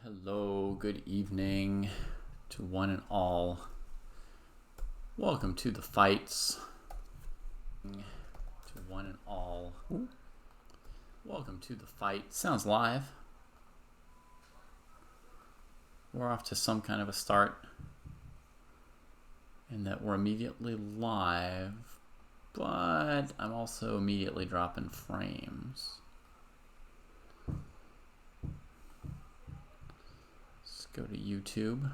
Hello, good evening to one and all. Welcome to the fights. To one and all. Welcome to the fight. Sounds live. We're off to some kind of a start. And that we're immediately live. But I'm also immediately dropping frames. Go to YouTube.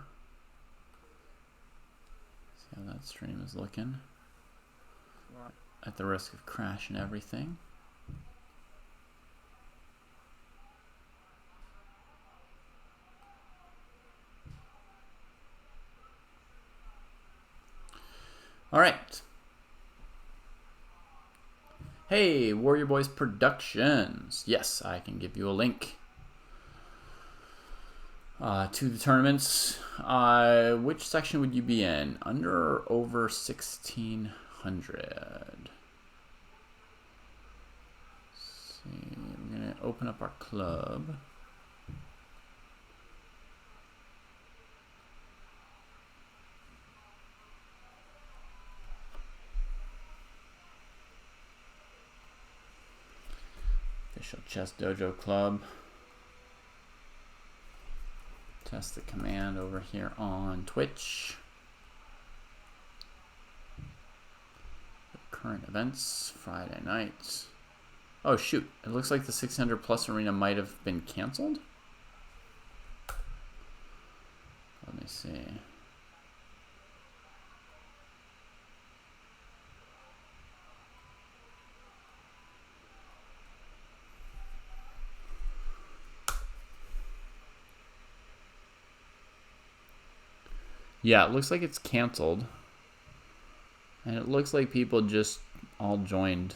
See how that stream is looking. At the risk of crashing everything. All right. Hey, Warrior Boys Productions. Yes, I can give you a link. To the tournaments. Which section would you be in? Under or over 1600? See, we're going to open up our club. Official Chess Dojo Club. Test the command over here on Twitch. Current events, Friday night. Oh shoot, it looks like the 600 plus arena might have been canceled. Let me see. Yeah, it looks like it's canceled. And it looks like people just all joined.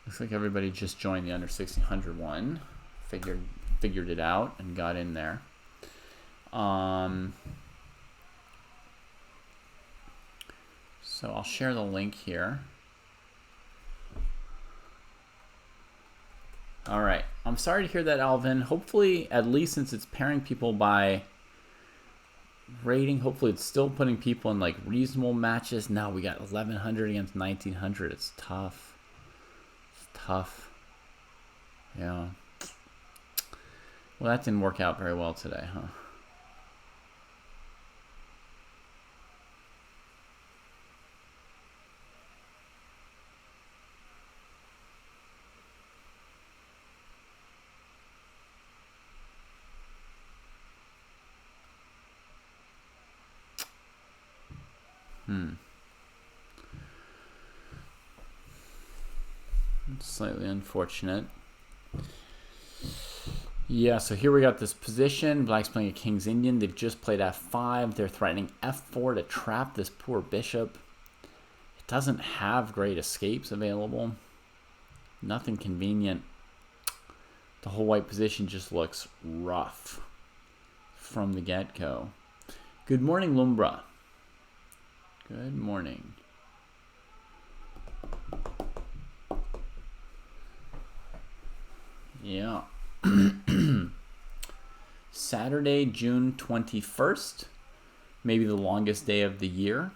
Looks like everybody just joined the under 1600 one. Figured it out and got in there. So I'll share the link here. All right. I'm sorry to hear that, Alvin. Hopefully, at least since it's pairing people by rating, hopefully it's still putting people in like reasonable matches. Now we got 1100 against 1900. It's tough. It's tough. Yeah. Well, that didn't work out very well today, huh? Slightly unfortunate. Yeah, so here we got this position. Black's playing a King's Indian. They've just played f5. They're threatening f4 to trap this poor bishop. It doesn't have great escapes available. Nothing convenient. The whole white position just looks rough from the get-go. Good morning, Lumbra. Good morning. Yeah. Saturday, June 21st. Maybe the longest day of the year.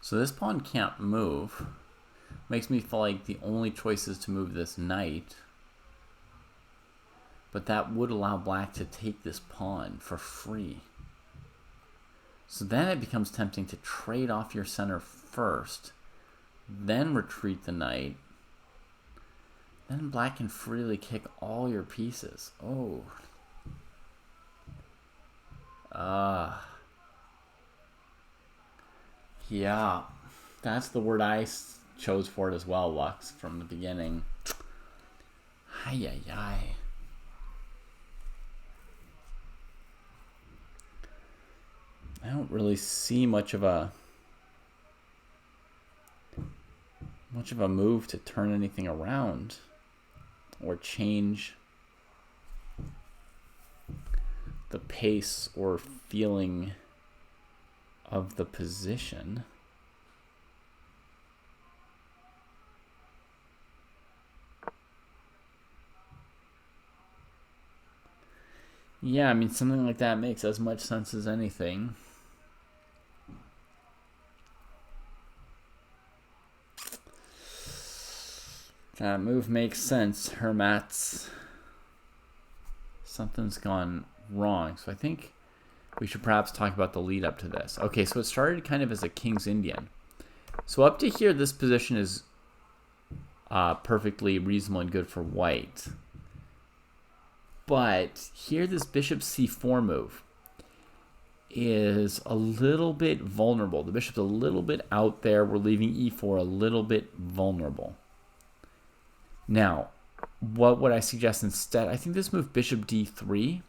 So this pawn can't move. Makes me feel like the only choice is to move this knight. But that would allow black to take this pawn for free. So then it becomes tempting to trade off your center first, then retreat the knight. Then black can freely kick all your pieces. Oh. Yeah. That's the word I chose for it as well, Lux, from the beginning. Ay, ay, ay. I don't really see much of a move to turn anything around or change the pace or feeling of the position. Yeah, I mean, something like that makes as much sense as anything. That move makes sense, Hermats. Something's gone wrong. So I think we should perhaps talk about the lead up to this. Okay, so it started kind of as a King's Indian. So up to here, this position is perfectly reasonable and good for white. But here, this bishop c4 move is a little bit vulnerable. The bishop's a little bit out there. We're leaving e4 a little bit vulnerable. Now, what would I suggest instead? I think this move, bishop d3,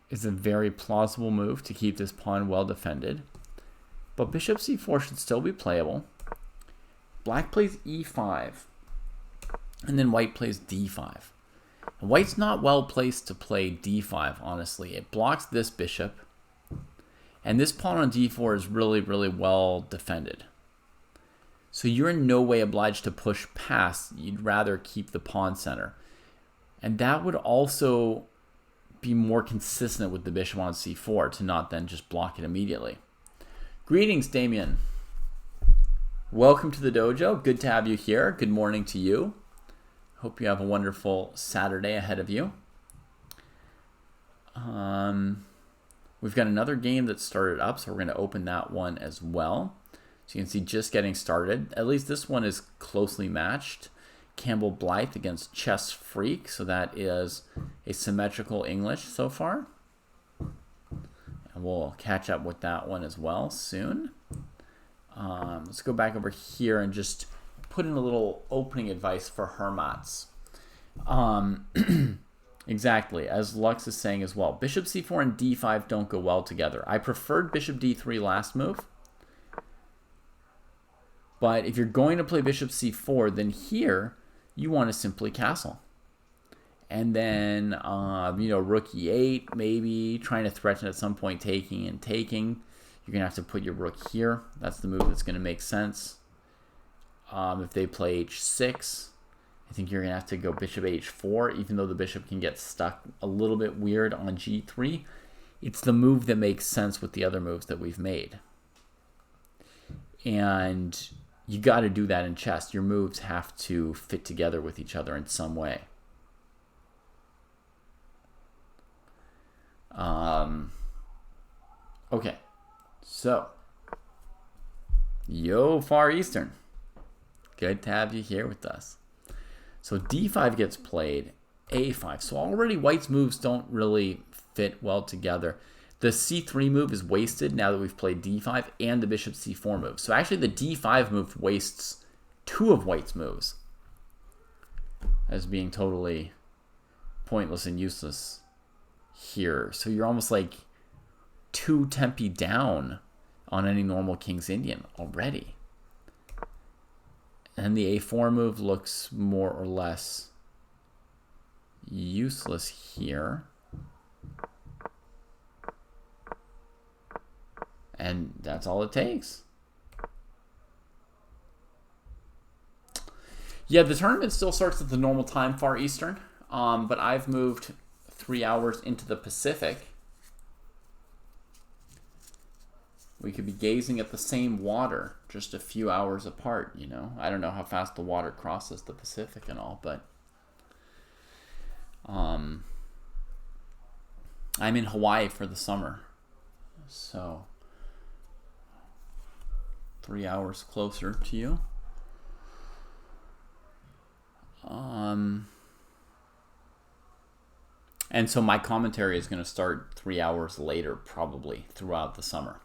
is a very plausible move to keep this pawn well defended. But bishop c4 should still be playable. Black plays e5, and then white plays d5. And white's not well placed to play d5, honestly. It blocks this bishop, and this pawn on d4 is really, really well defended. So you're in no way obliged to push past. You'd rather keep the pawn center. And that would also be more consistent with the bishop on c4 to not then just block it immediately. Greetings, Damien. Welcome to the dojo. Good to have you here. Good morning to you. Hope you have a wonderful Saturday ahead of you. We've got another game that started up, so we're going to open that one as well. So you can see just getting started. At least this one is closely matched. Campbell Blythe against Chess Freak. So that is a symmetrical English so far. And we'll catch up with that one as well soon. Let's go back over here and just put in a little opening advice for Hermats. Exactly, as Lux is saying as well. Bishop c4 and d5 don't go well together. I preferred bishop d3 last move. But if you're going to play bishop c4, then here you want to simply castle. And then, rook e8, maybe trying to threaten at some point taking and taking. You're going to have to put your rook here. That's the move that's going to make sense. If they play h6, I think you're going to have to go bishop h4, even though the bishop can get stuck a little bit weird on g3. It's the move that makes sense with the other moves that we've made. And you got to do that in chess. Your moves have to fit together with each other in some way. Okay, so yo, Far Eastern. Good to have you here with us. So d5 gets played, a5. So already white's moves don't really fit well together. The c3 move is wasted now that we've played d5 and the bishop c4 move. So actually the d5 move wastes two of white's moves as being totally pointless and useless here. So you're almost like 2 tempi down on any normal King's Indian already. And the a4 move looks more or less useless here. And that's all it takes. Yeah, the tournament still starts at the normal time, Far Eastern. But I've moved 3 hours into the Pacific. We could be gazing at the same water just a few hours apart, you know. I don't know how fast the water crosses the Pacific and all, but I'm in Hawaii for the summer. So 3 hours closer to you. And so my commentary is going to start 3 hours later, probably throughout the summer.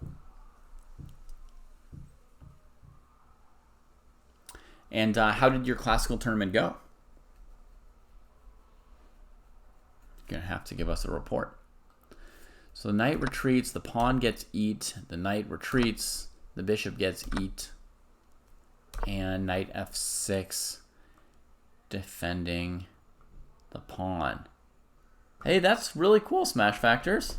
And how did your classical tournament go? You're going to have to give us a report. So the knight retreats, the pawn gets eat, the knight retreats, the bishop gets eat, and knight f6 defending the pawn. Hey, that's really cool, Smash Factors.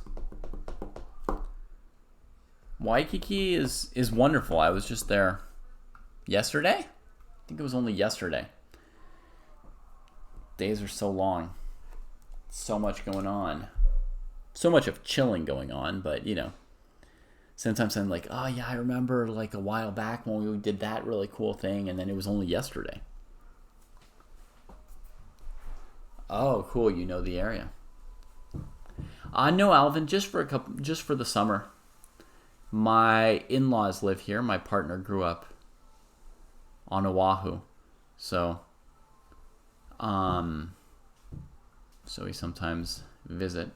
Waikiki is wonderful. I was just there yesterday. I think it was only yesterday. Days are so long. So much going on. So much of chilling going on, but you know, sometimes I'm like, oh yeah, I remember like a while back when we did that really cool thing, and then it was only yesterday. Oh, cool, you know the area. No, Alvin, just for the summer. My in-laws live here. My partner grew up on Oahu, so we sometimes visit.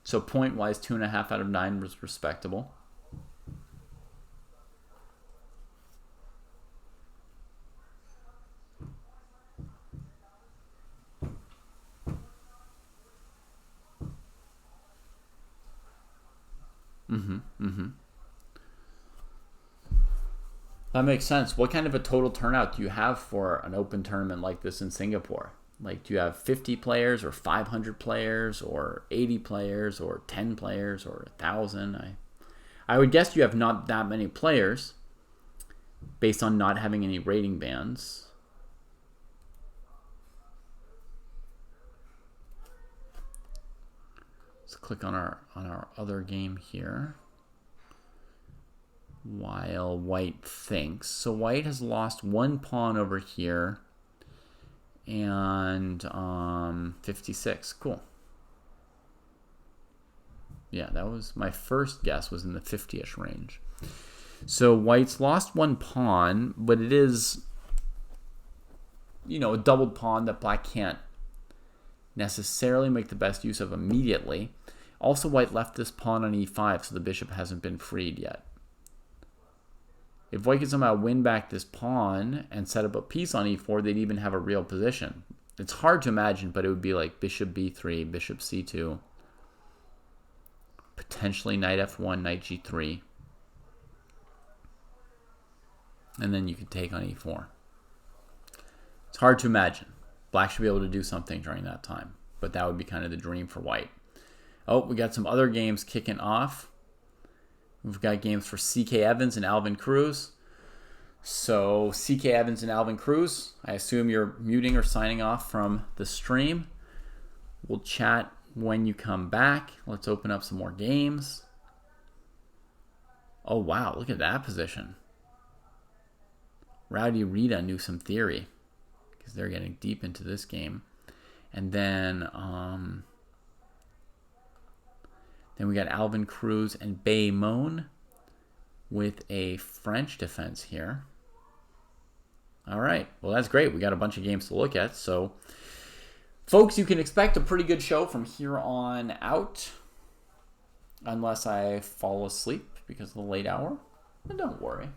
So point-wise, 2.5 out of 9 was respectable. That makes sense. What kind of a total turnout do you have for an open tournament like this in Singapore? Like, do you have 50 players or 500 players or 80 players or 10 players or 1,000? I would guess you have not that many players based on not having any rating bands. Let's click on our other game here while white thinks. So white has lost one pawn over here and 56. Cool. Yeah, that was my first guess, was in the 50-ish range. So white's lost one pawn, but it is, you know, a doubled pawn that black can't necessarily make the best use of immediately. Also, white left this pawn on e5, so the bishop hasn't been freed yet. If white could somehow win back this pawn and set up a piece on e4, they'd even have a real position. It's hard to imagine, but it would be like bishop b3, bishop c2, potentially knight f1, knight g3, and then you could take on e4. It's hard to imagine. Black should be able to do something during that time, but that would be kind of the dream for white. Oh, we got some other games kicking off. We've got games for C.K. Evans and Alvin Cruz. So C.K. Evans and Alvin Cruz, I assume you're muting or signing off from the stream. We'll chat when you come back. Let's open up some more games. Oh, wow, look at that position. Rowdy Rita knew some theory because they're getting deep into this game. And then we got Alvin Cruz and Bay Moan with a French defense here. All right. Well, that's great. We got a bunch of games to look at. So, folks, you can expect a pretty good show from here on out. Unless I fall asleep because of the late hour. But don't worry.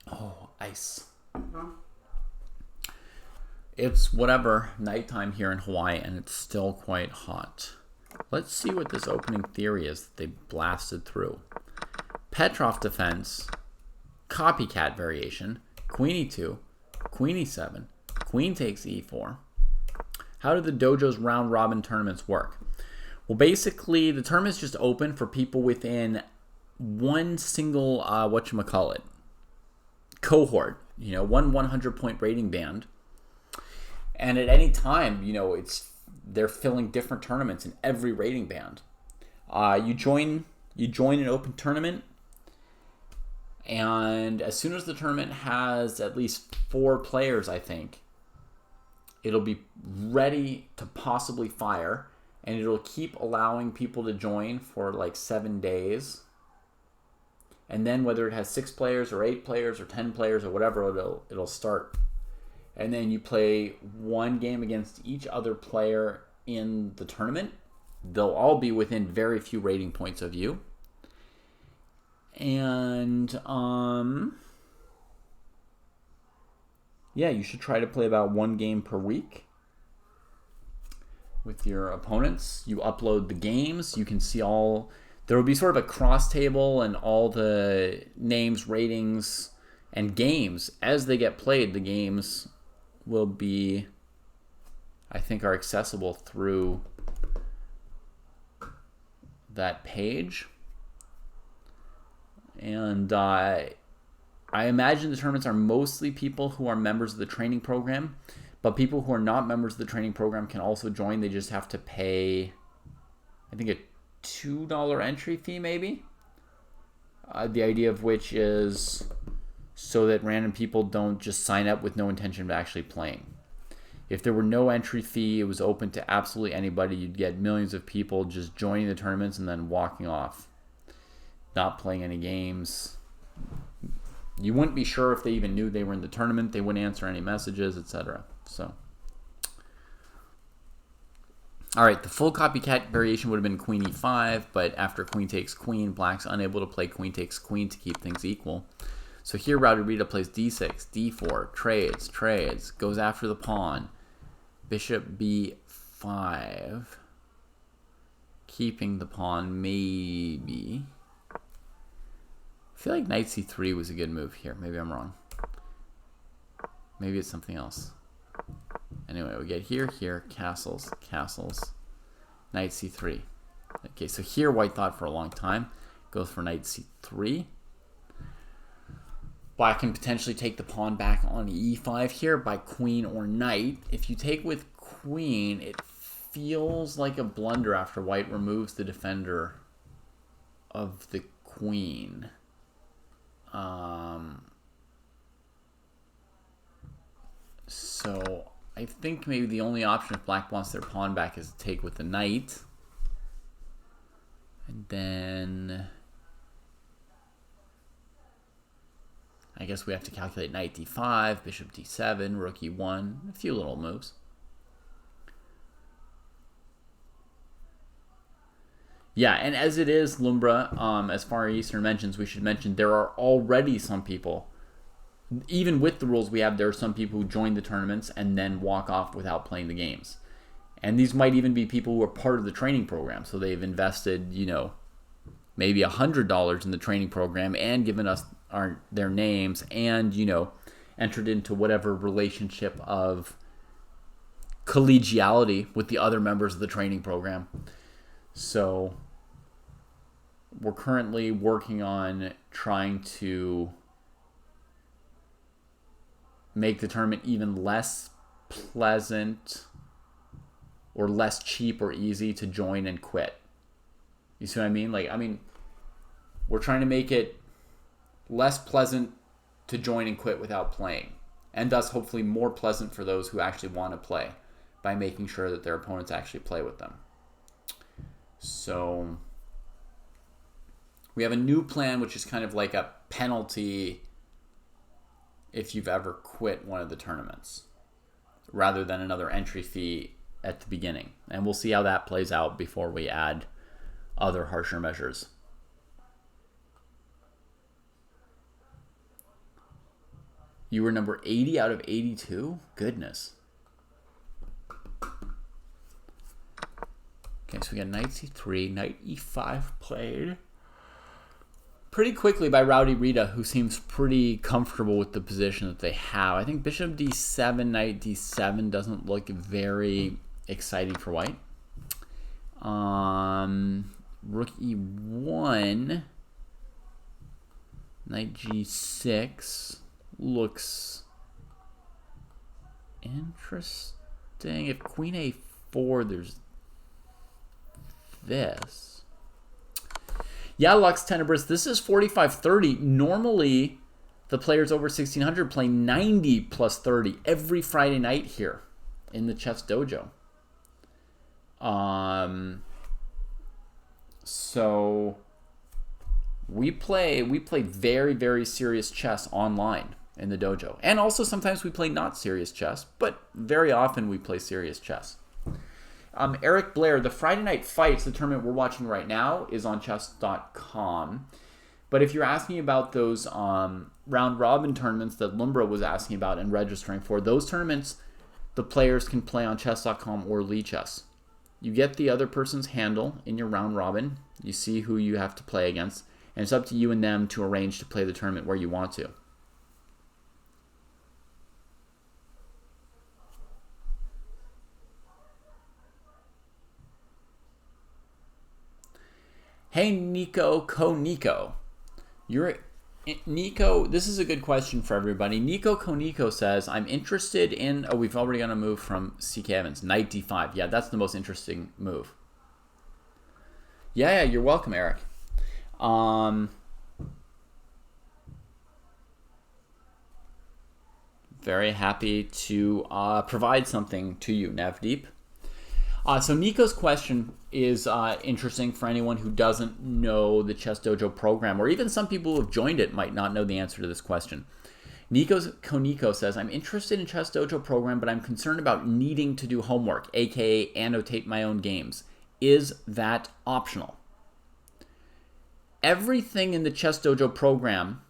Oh, ice. It's whatever, nighttime here in Hawaii, and it's still quite hot. Let's see what this opening theory is that they blasted through. Petrov defense, copycat variation, queen e2, queen e7, queen takes e4. How do the Dojo's round robin tournaments work? Well, basically, the tournament's just open for people within one single, cohort, you know, one 100-point rating band. And at any time, you know, they're filling different tournaments in every rating band. You join an open tournament, And as soon as the tournament has at least 4 players, I think, it'll be ready to possibly fire, and it'll keep allowing people to join for like 7 days. And then whether it has 6 players or 8 players or 10 players or whatever, it'll start. And then you play 1 game against each other player in the tournament. They'll all be within very few rating points of you. And yeah, you should try to play about 1 game per week with your opponents. You upload the games. You can see all... There will be sort of a cross table, and all the names, ratings, and games, as they get played, the games will be, I think, are accessible through that page. And I imagine the tournaments are mostly people who are members of the training program, but people who are not members of the training program can also join. They just have to pay, I think, a $2 entry fee, maybe. The idea of which is so that random people don't just sign up with no intention of actually playing. If there were no entry fee, it was open to absolutely anybody, you'd get millions of people just joining the tournaments and then walking off, not playing any games. You wouldn't be sure if they even knew they were in the tournament. They wouldn't answer any messages, etc. So, all right, the full copycat variation would have been queen e5, but after queen takes queen, black's unable to play queen takes queen to keep things equal. So here Rita plays d6, d4, trades, goes after the pawn, bishop b5, keeping the pawn maybe. I feel like knight c3 was a good move here. Maybe I'm wrong. Maybe it's something else. Anyway, we get here, castles, knight c3. Okay, so here white thought for a long time. Goes for knight c3. Black can potentially take the pawn back on e5 here by queen or knight. If you take with queen, it feels like a blunder after white removes the defender of the queen. So I think maybe the only option if black wants their pawn back is to take with the knight. And then I guess we have to calculate knight d5, bishop d7, rook e1, a few little moves. Yeah, and as it is, Lumbra, as Far Eastern mentions, we should mention there are already some people, even with the rules we have, there are some people who join the tournaments and then walk off without playing the games. And these might even be people who are part of the training program. So they've invested, maybe $100 in the training program and given us their names and, entered into whatever relationship of collegiality with the other members of the training program. So we're currently working on trying to make the tournament even less pleasant or less cheap or easy to join and quit. You see what I mean? We're trying to make it less pleasant to join and quit without playing, and thus hopefully more pleasant for those who actually want to play by making sure that their opponents actually play with them. So we have a new plan, which is kind of like a penalty if you've ever quit one of the tournaments, rather than another entry fee at the beginning. And we'll see how that plays out before we add other harsher measures. You were number 80 out of 82? Goodness. Okay, so we got knight c3, knight e5 played pretty quickly by Rowdy Rita, who seems pretty comfortable with the position that they have. I think bishop d7, knight d7 doesn't look very exciting for white. Rook e1, knight g6 looks interesting. If queen a4, there's this. Yeah, Lux Tenebris, this is 45-30. Normally, the players over 1600 play 90 plus 30 every Friday night here in the Chess Dojo. So we play very, very serious chess online in the dojo. And also sometimes we play not serious chess, but very often we play serious chess. Eric Blair, the Friday Night Fights, the tournament we're watching right now, is on chess.com. But if you're asking about those round-robin tournaments that Lumbra was asking about and registering for, those tournaments, the players can play on chess.com or Lichess. You get the other person's handle in your round-robin. You see who you have to play against. And it's up to you and them to arrange to play the tournament where you want to. Hey, Nico Koniko. Nico, this is a good question for everybody. Nico Koniko says, I'm interested in... Oh, we've already got a move from CK Evans. Knight d5. Yeah, that's the most interesting move. Yeah, you're welcome, Eric. Very happy to provide something to you, Navdeep. So Nico's question is interesting for anyone who doesn't know the Chess Dojo program, or even some people who have joined it might not know the answer to this question. Koniko says, I'm interested in Chess Dojo program, but I'm concerned about needing to do homework, aka annotate my own games. Is that optional? Everything in the Chess Dojo program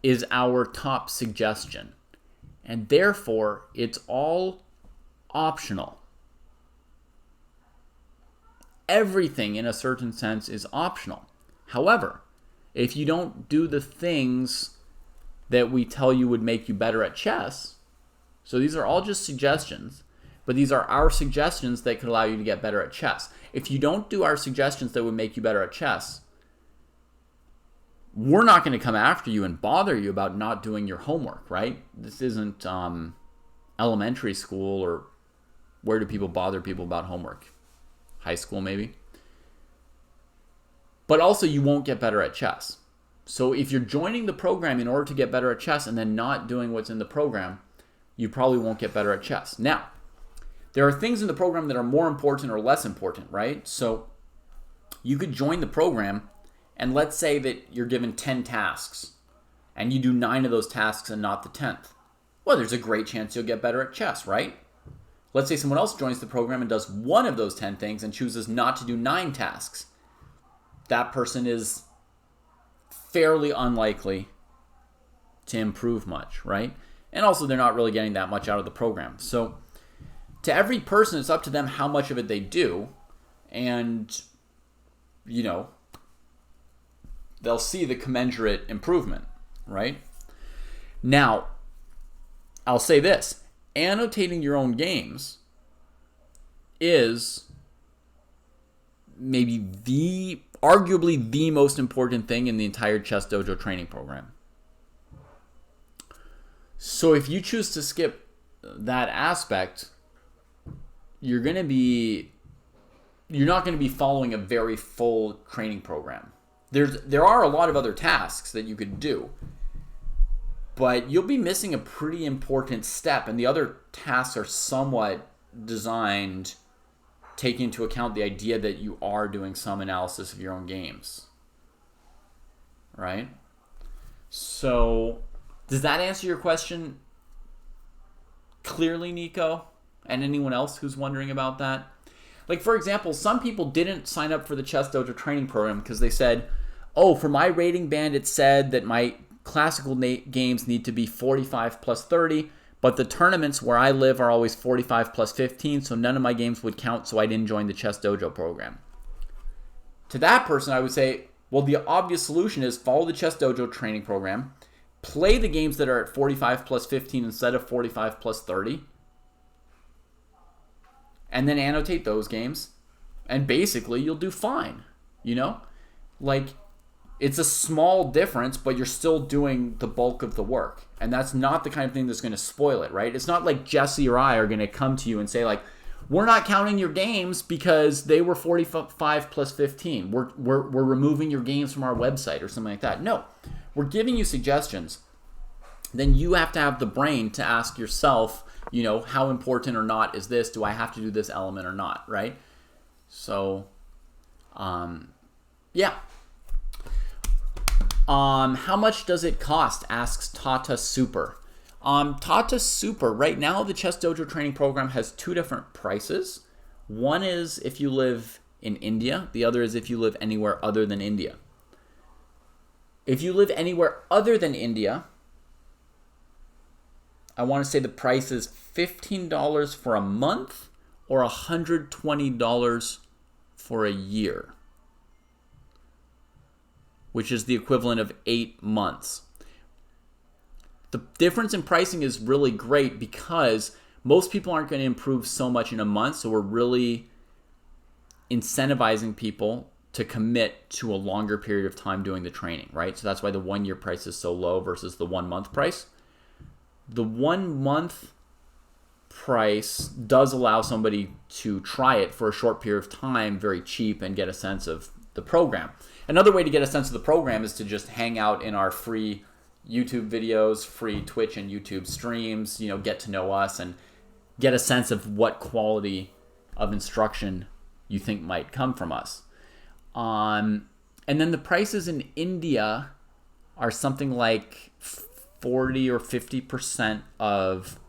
is our top suggestion, and therefore it's all optional. Everything in a certain sense is optional. However, if you don't do the things that we tell you would make you better at chess, so these are all just suggestions, but these are our suggestions that could allow you to get better at chess. If you don't do our suggestions that would make you better at chess, we're not going to come after you and bother you about not doing your homework, right? This isn't elementary school, or where do people bother people about homework? High school, maybe. But also, you won't get better at chess. So if you're joining the program in order to get better at chess and then not doing what's in the program, you probably won't get better at chess. Now, there are things in the program that are more important or less important, right? So you could join the program, and let's say that you're given 10 tasks, and you do 9 of those tasks and not the 10th. Well, there's a great chance you'll get better at chess, right? Let's say someone else joins the program and does 1 of those 10 things and chooses not to do 9 tasks. That person is fairly unlikely to improve much, right? And also, they're not really getting that much out of the program. So to every person, it's up to them how much of it they do. And, you know, they'll see the commensurate improvement, right? Now, I'll say this. Annotating your own games is maybe arguably the most important thing in the entire Chess Dojo training program. So if you choose to skip that aspect, you're not going to be following a very full training program. There are a lot of other tasks that you could do, but you'll be missing a pretty important step, and the other tasks are somewhat designed taking into account the idea that you are doing some analysis of your own games, right? So does that answer your question clearly, Nico? And anyone else who's wondering about that? Like, for example, some people didn't sign up for the Chess Dojo training program because they said, oh, for my rating band, it said that my classical games need to be 45 plus 30, but the tournaments where I live are always 45 plus 15, so none of my games would count, so I didn't join the Chess Dojo program. To that person, I would say, well, the obvious solution is follow the Chess Dojo training program, play the games that are at 45 plus 15 instead of 45 plus 30, and then annotate those games, and basically you'll do fine, you know? Like, it's a small difference, but you're still doing the bulk of the work. And that's not the kind of thing that's going to spoil it, right? It's not like Jesse or I are going to come to you and say, like, we're not counting your games because they were 45 plus 15. We're removing your games from our website or something like that. No, we're giving you suggestions. Then you have to have the brain to ask yourself, you know, how important or not is this? Do I have to do this element or not, right? So, yeah. How much does it cost? Asks Tata Super. Tata Super, right now the Chess Dojo training program has two different prices. One is if you live in India. The other is if you live anywhere other than India. If you live anywhere other than India, I want to say the price is $15 for a month or $120 for a year, which is the equivalent of 8 months. The difference in pricing is really great because most people aren't going to improve so much in a month, so we're really incentivizing people to commit to a longer period of time doing the training, right? So that's why the 1 year price is so low versus the 1 month price. The 1 month price does allow somebody to try it for a short period of time, very cheap, and get a sense of the program. Another way to get a sense of the program is to just hang out in our free YouTube videos, free Twitch and YouTube streams, you know, get to know us and get a sense of what quality of instruction you think might come from us. And then the prices in India are something like 40 or 50% of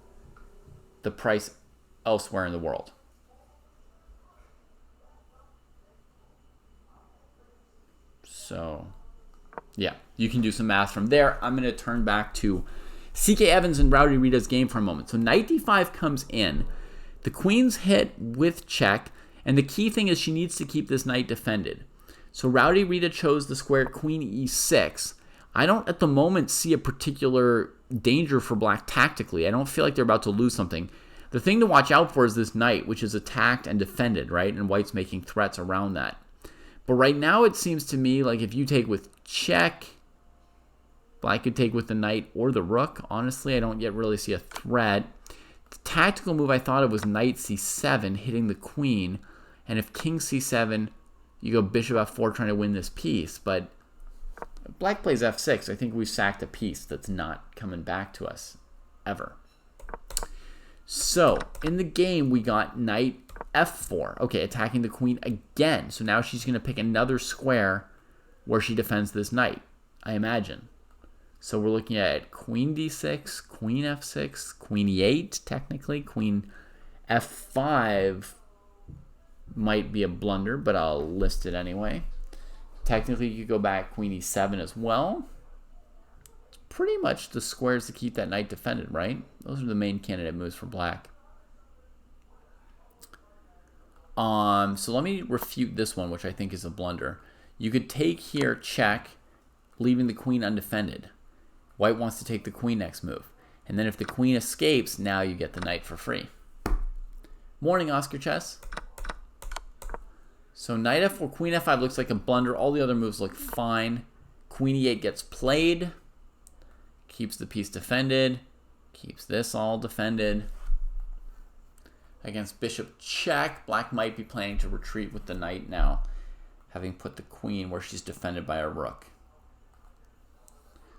the price elsewhere in the world. So, yeah, you can do some math from there. I'm going to turn back to CK Evans and Rowdy Rita's game for a moment. So knight d5 comes in. The queen's hit with check, and the key thing is she needs to keep this knight defended. So Rowdy Rita chose the square queen e6. I don't at the moment see a particular danger for black tactically. I don't feel like they're about to lose something. The thing to watch out for is this knight, which is attacked and defended, right? And white's making threats around that. But right now it seems to me like if you take with check, black could take with the knight or the rook. Honestly, I don't yet really see a threat. The tactical move I thought of was knight c7, hitting the queen. And if king c7, you go bishop f4 trying to win this piece. But if black plays f6, I think we've sacked a piece that's not coming back to us ever. So in the game, we got knight f4. Okay, attacking the queen again. So now she's going to pick another square where she defends this knight, I imagine. So we're looking at queen d6, queen f6, queen e8, technically. Queen f5 might be a blunder, but I'll list it anyway. Technically, you could go back queen e7 as well. It's pretty much the squares to keep that knight defended, right? Those are the main candidate moves for black. So let me refute this one, which I think is a blunder. You could take here check, leaving the queen undefended. White wants to take the queen next move. And then if the queen escapes, now you get the knight for free. Morning, Oscar Chess. So knight f4, queen f5 looks like a blunder. All the other moves look fine. Queen e8 gets played. Keeps the piece defended. Keeps this all defended. Against bishop check, black might be planning to retreat with the knight now, having put the queen where she's defended by a rook.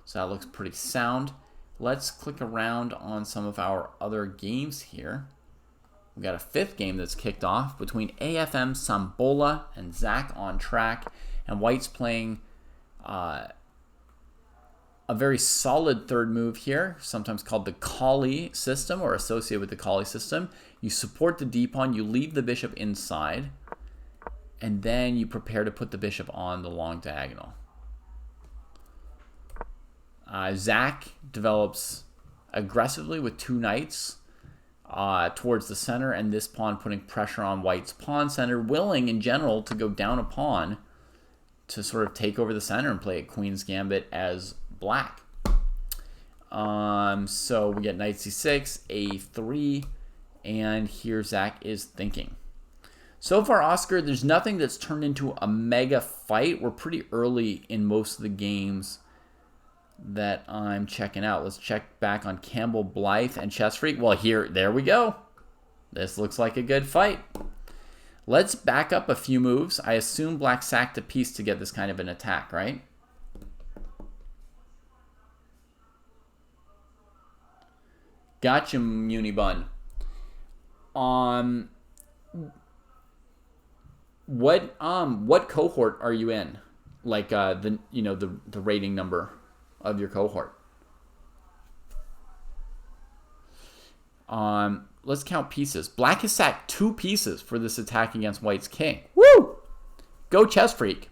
So that looks pretty sound. Let's click around on some of our other games here. We've got a fifth game that's kicked off between AFM Sambola and Zach on track. And white's playing a very solid third move here, sometimes called the Kali system or associated with the Kali system. You support the d-pawn, you leave the bishop inside, and then you prepare to put the bishop on the long diagonal. Zach develops aggressively with two knights towards the center, and this pawn putting pressure on white's pawn center, willing in general to go down a pawn to sort of take over the center and play a queen's gambit as black. So we get knight c6, a3, and here Zach is thinking. So far, Oscar, there's nothing that's turned into a mega fight. We're pretty early in most of the games that I'm checking out. Let's check back on Campbell Blythe and Chess Freak. Well, there we go. This looks like a good fight. Let's back up a few moves. I assume black sacked a piece to get this kind of an attack, right? Gotcha, Munibun. What cohort are you in? Like the rating number of your cohort. Let's count pieces. Black has sacked 2 pieces for this attack against white's king. Woo! Go Chess Freak.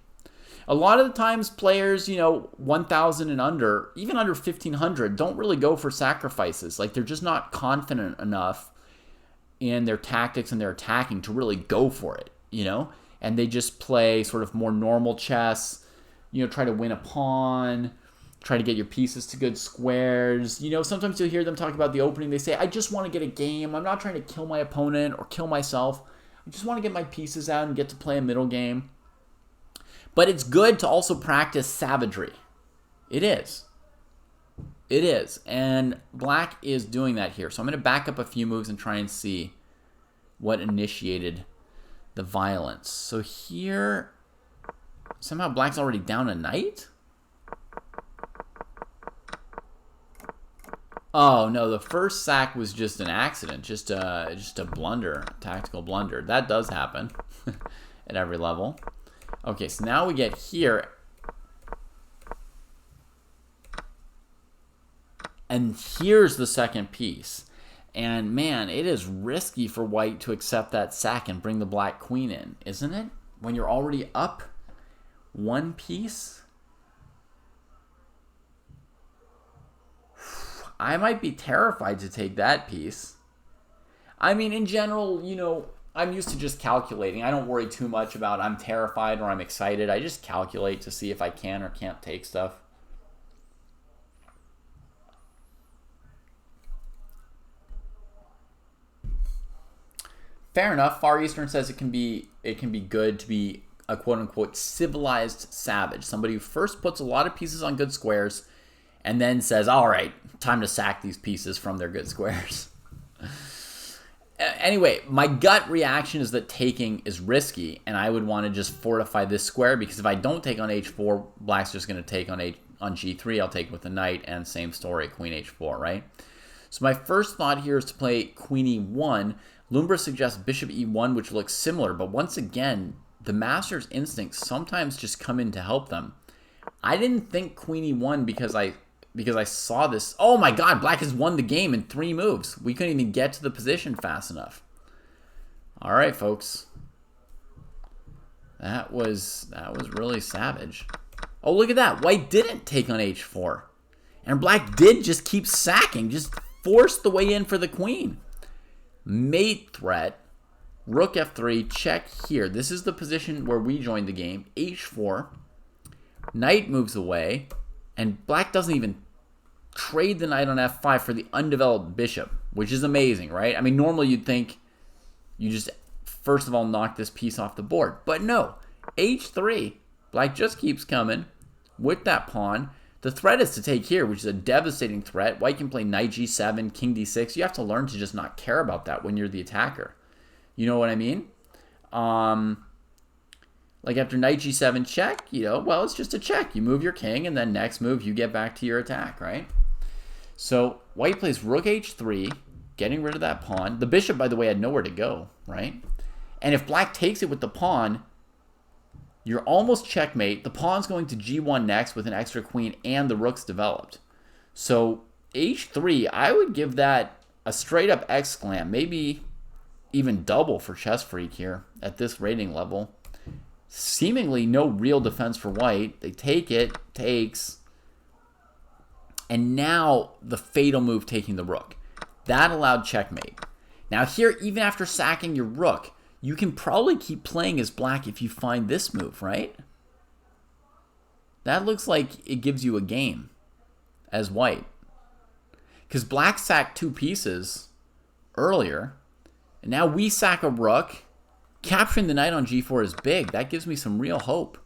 A lot of the times players, 1,000 and under, even under 1,500, don't really go for sacrifices. Like, they're just not confident enough in their tactics and their attacking to really go for it, And they just play sort of more normal chess, try to win a pawn, try to get your pieces to good squares. Sometimes you'll hear them talk about the opening. They say, I just want to get a game. I'm not trying to kill my opponent or kill myself. I just want to get my pieces out and get to play a middle game. But it's good to also practice savagery. It is. It is. And black is doing that here. So I'm going to back up a few moves and try and see what initiated the violence. So here, somehow black's already down a knight? Oh, no, the first sack was just an accident, just a blunder, a tactical blunder. That does happen at every level. Okay, so now we get here. And here's the second piece. And man, it is risky for white to accept that sack and bring the black queen in, isn't it? When you're already up 1 piece? I might be terrified to take that piece. I mean, in general, I'm used to just calculating. I don't worry too much about I'm terrified or I'm excited. I just calculate to see if I can or can't take stuff. Fair enough. Far Eastern says it can be good to be a quote-unquote civilized savage. Somebody who first puts a lot of pieces on good squares and then says, all right, time to sack these pieces from their good squares. Anyway, my gut reaction is that taking is risky, and I would want to just fortify this square, because if I don't take on h4, black's just going to take on g3. I'll take with the knight, and same story, queen h4, right? So my first thought here is to play queen e1. Lumbra suggests bishop e1, which looks similar, but once again, the master's instincts sometimes just come in to help them. I didn't think queen e1 because I saw this. Oh my god, black has won the game in 3 moves. We couldn't even get to the position fast enough. All right, folks. That was really savage. Oh, look at that. White didn't take on h4. And black did just keep sacking, just force the way in for the queen. Mate threat. Rook f3, check here. This is the position where we joined the game. h4. Knight moves away. And black doesn't even trade the knight on f5 for the undeveloped bishop, which is amazing, right? I mean, normally you'd think you just, first of all, knock this piece off the board. But no, h3, black just keeps coming with that pawn. The threat is to take here, which is a devastating threat. White can play knight g7, king d6. You have to learn to just not care about that when you're the attacker. You know what I mean? Like after knight g7 check, well, it's just a check. You move your king, and then next move, you get back to your attack, right? So white plays rook h3, getting rid of that pawn. The bishop, by the way, had nowhere to go, right? And if black takes it with the pawn, you're almost checkmate. The pawn's going to g1 next with an extra queen, and the rook's developed. So h3, I would give that a straight-up exclam, maybe even double for Chess Freak here at this rating level. Seemingly no real defense for white. They take it, takes, and now the fatal move taking the rook. That allowed checkmate. Now here, even after sacking your rook, you can probably keep playing as black if you find this move, right? That looks like it gives you a game as white. Because black sacked 2 pieces earlier, and now we sack a rook. Capturing the knight on g4 is big. That gives me some real hope.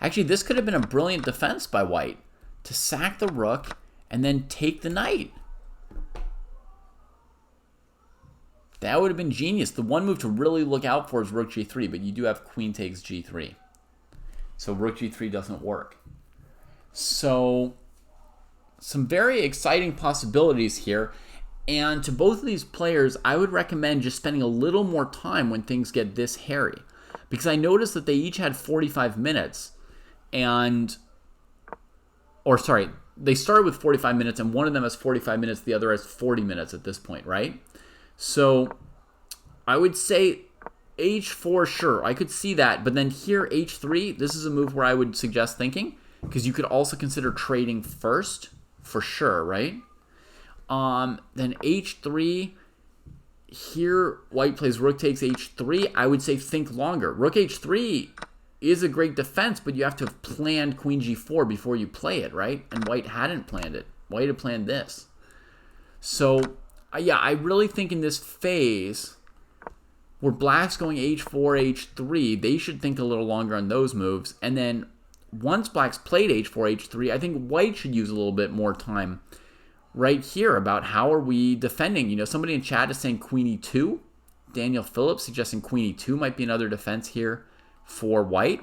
Actually, this could have been a brilliant defense by white, to sack the rook and then take the knight. That would have been genius. The one move to really look out for is rook g3, but you do have queen takes g3. So rook g3 doesn't work. So some very exciting possibilities here. And to both of these players, I would recommend just spending a little more time when things get this hairy. Because I noticed that they each had 45 minutes. They started with 45 minutes, and one of them has 45 minutes, the other has 40 minutes at this point, right? So I would say h4, sure, I could see that. But then here, h3, this is a move where I would suggest thinking, because you could also consider trading first, for sure, right? Then h3, here white plays rook takes h3. I would say think longer. Rook h3 is a great defense, but you have to have planned queen g4 before you play it, right? And white hadn't planned it. White had planned this. So, yeah, I really think in this phase where black's going h4, h3, they should think a little longer on those moves. And then once black's played h4, h3, I think white should use a little bit more time right here about how are we defending. You know, somebody in chat is saying queen e2. Daniel Phillips suggesting queen e2 might be another defense here for white.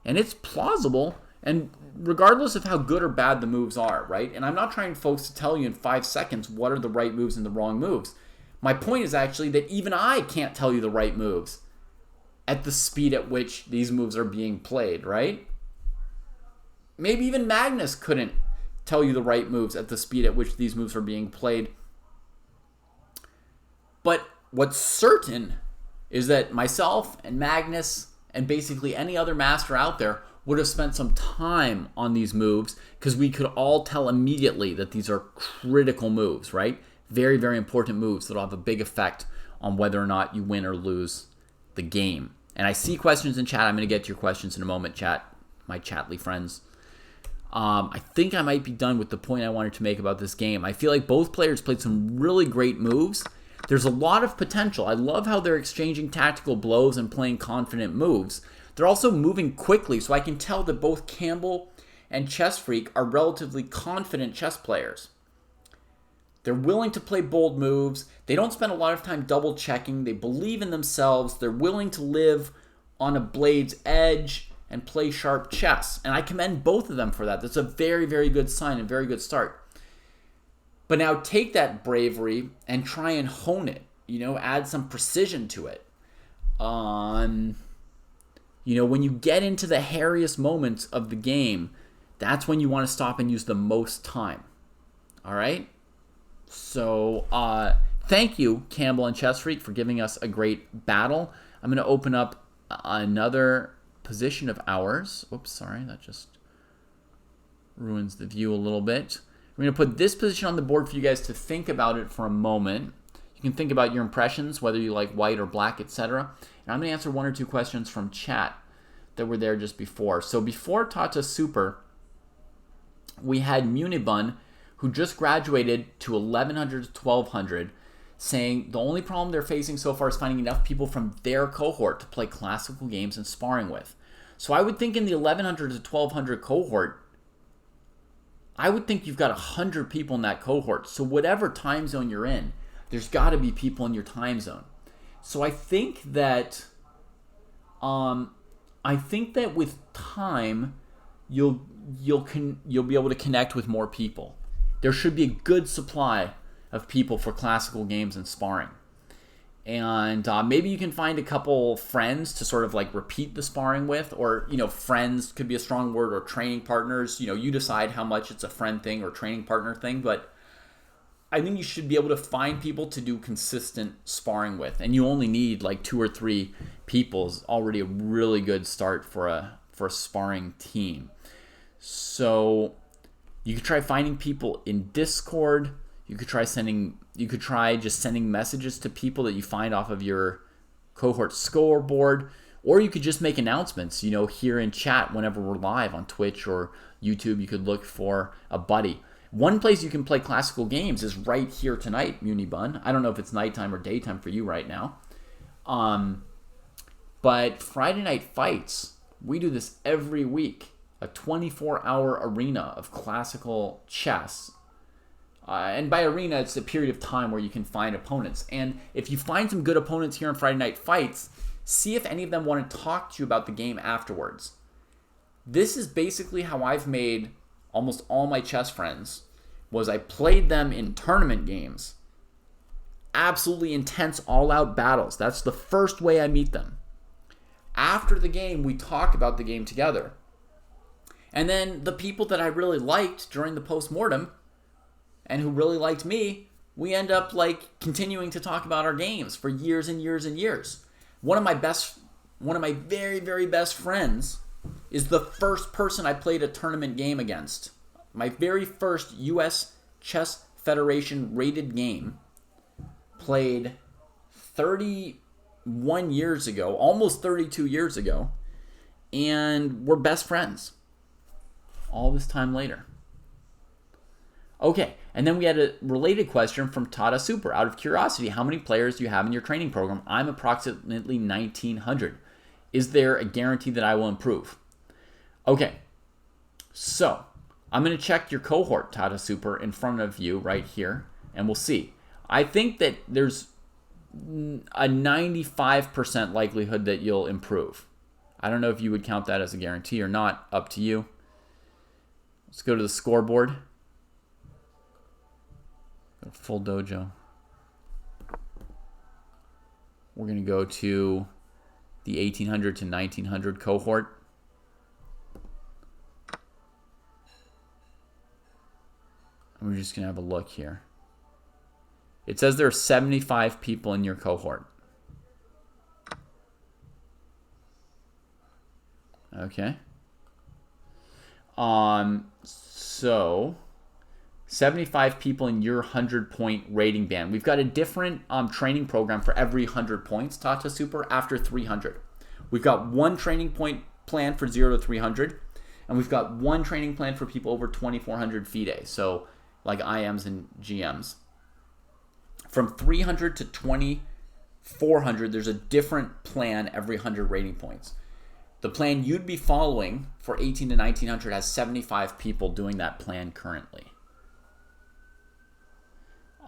And it's plausible, and regardless of how good or bad the moves are, right? And I'm not trying, folks, to tell you in 5 seconds what are the right moves and the wrong moves. My point is actually that even I can't tell you the right moves at the speed at which these moves are being played, right? Maybe even Magnus couldn't tell you the right moves at the speed at which these moves are being played. But what's certain is that myself and Magnus and basically any other master out there would have spent some time on these moves, because we could all tell immediately that these are critical moves, right? Very, very important moves that will have a big effect on whether or not you win or lose the game. And I see questions in chat. I'm going to get to your questions in a moment, chat, my chatly friends. I think I might be done with the point I wanted to make about this game. I feel like both players played some really great moves. There's a lot of potential. I love how they're exchanging tactical blows and playing confident moves. They're also moving quickly, so I can tell that both Campbell and Chess Freak are relatively confident chess players. They're willing to play bold moves. They don't spend a lot of time double checking. They believe in themselves. They're willing to live on a blade's edge and play sharp chess. And I commend both of them for that. That's a very, very good sign and very good start. But now take that bravery and try and hone it. You know, add some precision to it. You know, when you get into the hairiest moments of the game, that's when you want to stop and use the most time. All right? So, thank you, Campbell and Chess Freak, for giving us a great battle. I'm going to open up another position of ours. Oops, sorry, that just ruins the view a little bit. We're going to put this position on the board for you guys to think about it for a moment. You can think about your impressions, whether you like white or black, etc. And I'm going to answer one or two questions from chat that were there just before. So before Tata Super, we had Munibun, who just graduated to 1100 to 1200, saying the only problem they're facing so far is finding enough people from their cohort to play classical games and sparring with. So I would think in the 1100 to 1200 cohort, I would think you've got 100 people in that cohort. So whatever time zone you're in, there's got to be people in your time zone. So I think that with time, you'll be able to connect with more people. There should be a good supply of people for classical games and sparring. And maybe you can find a couple friends to sort of like repeat the sparring with, or, you know, friends could be a strong word, or training partners. You know, you decide how much it's a friend thing or training partner thing, but I think you should be able to find people to do consistent sparring with. And you only need like 2 or 3 people is already a really good start for a sparring team. So you could try finding people in Discord. You could try just sending messages to people that you find off of your cohort scoreboard, or you could just make announcements, you know, here in chat whenever we're live on Twitch or YouTube. You could look for a buddy. One place you can play classical games is right here tonight, Munibun. I don't know if it's nighttime or daytime for you right now. But Friday Night Fights, we do this every week. A 24-hour arena of classical chess. And by arena, it's a period of time where you can find opponents. And if you find some good opponents here on Friday Night Fights, see if any of them want to talk to you about the game afterwards. This is basically how I've made almost all my chess friends, was I played them in tournament games. Absolutely intense, all-out battles. That's the first way I meet them. After the game, we talk about the game together. And then the people that I really liked during the post-mortem and who really liked me, we end up like continuing to talk about our games for years and years and years. One of my very, very best friends is the first person I played a tournament game against. My very first U.S. Chess Federation rated game, played 31 years ago, almost 32 years ago, and we're best friends all this time later. Okay, and then we had a related question from Tata Super. Out of curiosity, how many players do you have in your training program? I'm approximately 1,900. Is there a guarantee that I will improve? Okay, so I'm going to check your cohort, Tata Super, in front of you right here, and we'll see. I think that there's a 95% likelihood that you'll improve. I don't know if you would count that as a guarantee or not. Up to you. Let's go to the scoreboard. Full dojo. We're going to go to the 1800 to 1900 cohort. And we're just going to have a look here. It says there are 75 people in your cohort. Okay. So 75 people in your 100-point rating band. We've got a different training program for every 100 points, Tata Super, after 300. We've got one training point plan for 0 to 300, and we've got one training plan for people over 2,400 FIDE, so like IMs and GMs. From 300 to 2,400, there's a different plan every 100 rating points. The plan you'd be following for 18 to 1900 has 75 people doing that plan currently.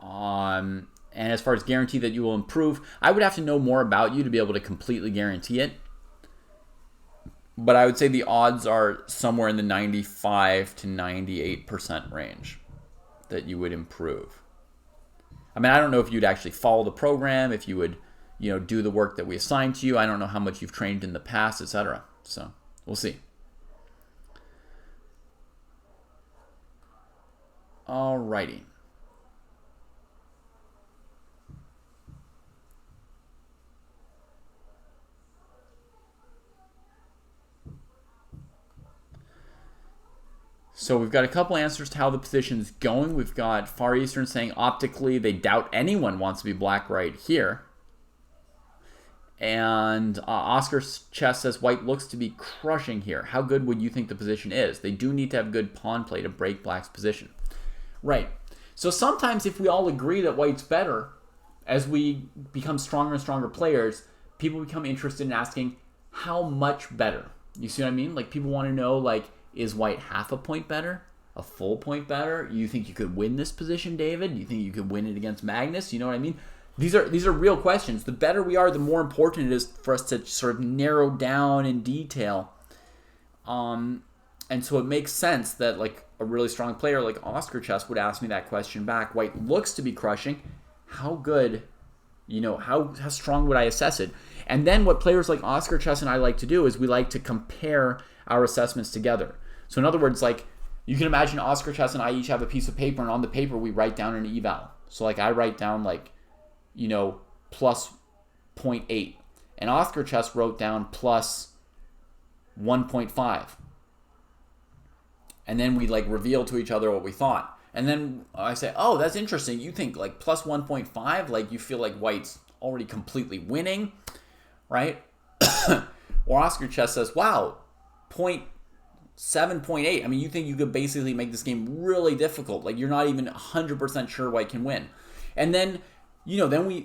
And as far as guarantee that you will improve, I would have to know more about you to be able to completely guarantee it. But I would say the odds are somewhere in the 95 to 98% range that you would improve. I mean, I don't know if you'd actually follow the program, if you would, do the work that we assigned to you. I don't know how much you've trained in the past, etc. So we'll see. Alrighty. So we've got a couple answers to how the position's going. We've got Far Eastern saying optically they doubt anyone wants to be black right here. And Oscar Chess says white looks to be crushing here. How good would you think the position is? They do need to have good pawn play to break black's position. Right. So sometimes if we all agree that white's better, as we become stronger and stronger players, people become interested in asking how much better. You see what I mean? Like people want to know, like, is white half a point better? A full point better? You think you could win this position, David? You think you could win it against Magnus? You know what I mean? These are real questions. The better we are, the more important it is for us to sort of narrow down in detail. And so it makes sense that like a really strong player like Oscar Chess would ask me that question back. White looks to be crushing. How good, how strong would I assess it? And then what players like Oscar Chess and I like to do is we like to compare our assessments together. So in other words, like you can imagine Oscar Chess and I each have a piece of paper, and on the paper we write down an eval. So like I write down like, plus 0.8, and Oscar Chess wrote down plus 1.5. And then we like reveal to each other what we thought. And then I say, oh, that's interesting. You think like plus 1.5, like you feel like white's already completely winning, right? Or Oscar Chess says, wow, 0.7.8. I mean, you think you could basically make this game really difficult. Like you're not even 100% sure white can win. And then,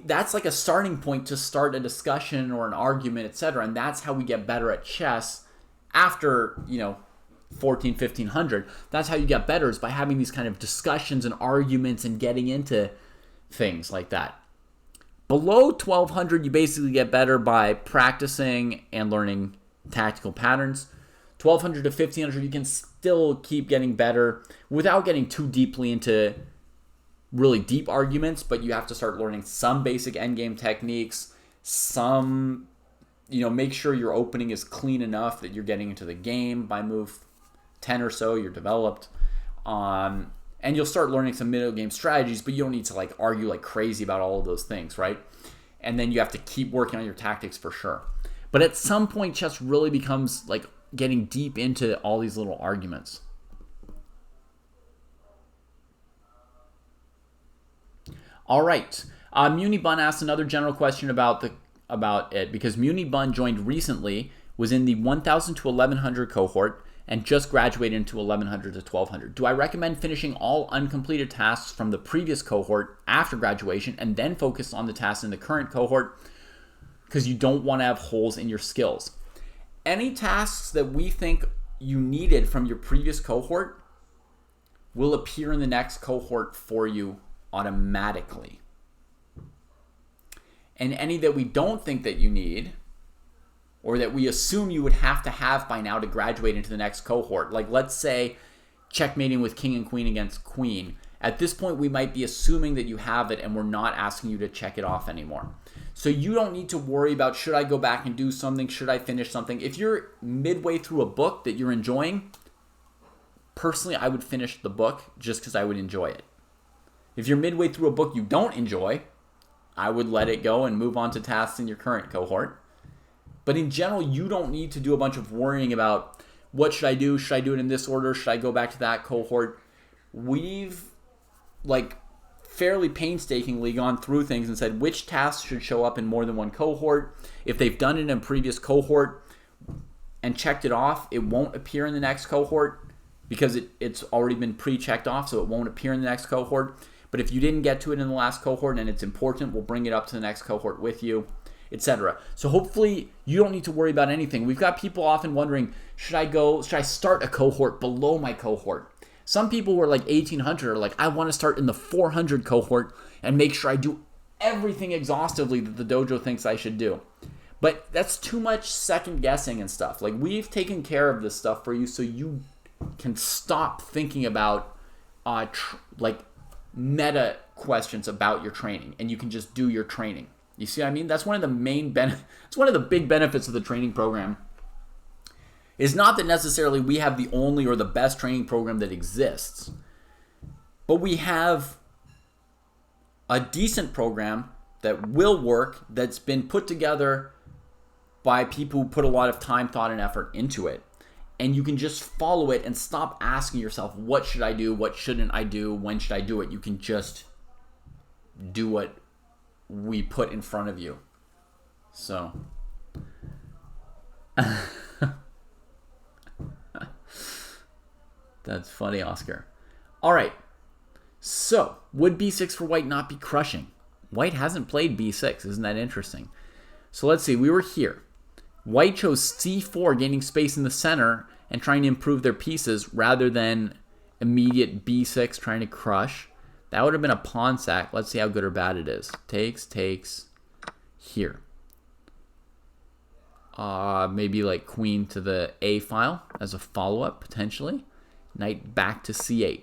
that's like a starting point to start a discussion or an argument, etc. And that's how we get better at chess after, 14, 1500. That's how you get better, is by having these kind of discussions and arguments and getting into things like that. Below 1200, you basically get better by practicing and learning tactical patterns. 1200 to 1500, you can still keep getting better without getting too deeply into really deep arguments, but you have to start learning some basic endgame techniques, some, make sure your opening is clean enough that you're getting into the game by move 10 or so, you're developed. And you'll start learning some middle game strategies, but you don't need to argue like crazy about all of those things, right? And then you have to keep working on your tactics for sure. But at some point, chess really becomes like getting deep into all these little arguments. All right. Muni Bun asked another general question about it, because Muni Bun joined recently, was in the 1000 to 1100 cohort, and just graduated into 1100 to 1200. Do I recommend finishing all uncompleted tasks from the previous cohort after graduation and then focus on the tasks in the current cohort, because you don't want to have holes in your skills? Any tasks that we think you needed from your previous cohort will appear in the next cohort for you automatically. And any that we don't think that you need, or that we assume you would have to have by now to graduate into the next cohort. Like, let's say checkmating with king and queen against queen. At this point, we might be assuming that you have it, and we're not asking you to check it off anymore. So you don't need to worry about, should I go back and do something? Should I finish something? If you're midway through a book that you're enjoying, personally, I would finish the book just because I would enjoy it. If you're midway through a book you don't enjoy, I would let it go and move on to tasks in your current cohort. But in general, you don't need to do a bunch of worrying about, what should I do? Should I do it in this order? Should I go back to that cohort? We've fairly painstakingly gone through things and said which tasks should show up in more than one cohort. If they've done it in a previous cohort and checked it off, it won't appear in the next cohort because it's already been pre-checked off, so it won't appear in the next cohort. But if you didn't get to it in the last cohort and it's important, we'll bring it up to the next cohort with you, etc. So hopefully you don't need to worry about anything. We've got people often wondering, should I start a cohort below my cohort? Some people who are like 1800 are like, I want to start in the 400 cohort and make sure I do everything exhaustively that the dojo thinks I should do. But that's too much second guessing and stuff. Like, we've taken care of this stuff for you so you can stop thinking about meta questions about your training, and you can just do your training. You see what I mean? That's one of the it's one of the big benefits of the training program. Is not that necessarily we have the only or the best training program that exists, but we have a decent program that will work, that's been put together by people who put a lot of time, thought, and effort into it. And you can just follow it and stop asking yourself, what should I do? What shouldn't I do? When should I do it? You can just do what we put in front of you. So... That's funny, Oscar. All right. So, would b6 for white not be crushing? White hasn't played b6. Isn't that interesting? So, let's see. We were here. White chose c4, gaining space in the center and trying to improve their pieces rather than immediate b6 trying to crush. That would have been a pawn sack. Let's see how good or bad it is. Takes, here. Maybe like queen to the a file as a follow-up, potentially. Knight back to c8.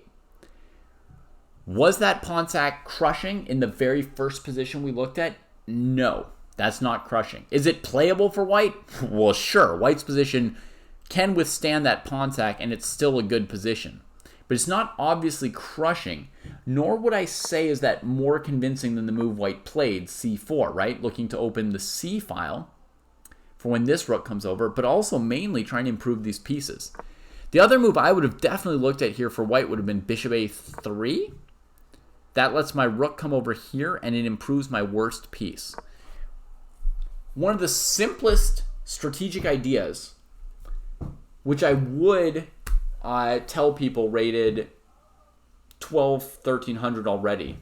Was that pawn sack crushing in the very first position we looked at? No, that's not crushing. Is it playable for white? Well, sure. White's position can withstand that pawn sack, and it's still a good position. But it's not obviously crushing, nor would I say is that more convincing than the move white played, c4, right? Looking to open the c file for when this rook comes over, but also mainly trying to improve these pieces. The other move I would have definitely looked at here for white would have been bishop a3. That lets my rook come over here, and it improves my worst piece. One of the simplest strategic ideas, which I would tell people rated 12, 1300 already.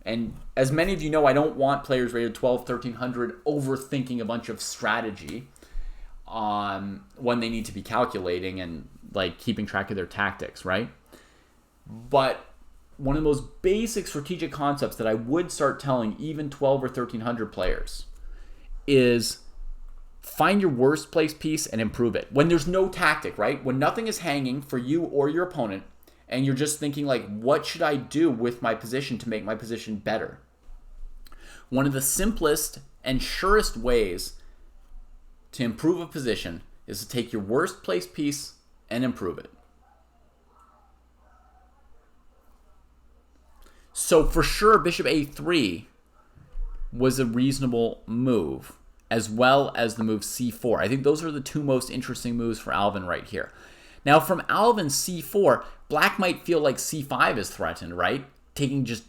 And as many of you know, I don't want players rated 12, 1300 overthinking a bunch of strategy when they need to be calculating and like keeping track of their tactics, right? But one of the most basic strategic concepts that I would start telling even 12 or 1300 players is find your worst placed piece and improve it. When there's no tactic, right? When nothing is hanging for you or your opponent, and you're just thinking like, what should I do with my position to make my position better? One of the simplest and surest ways to improve a position is to take your worst placed piece and improve it. So for sure, bishop a3 was a reasonable move, as well as the move c4. I think those are the two most interesting moves for Alvin right here. Now from Alvin c4, black might feel like c5 is threatened, right? Taking just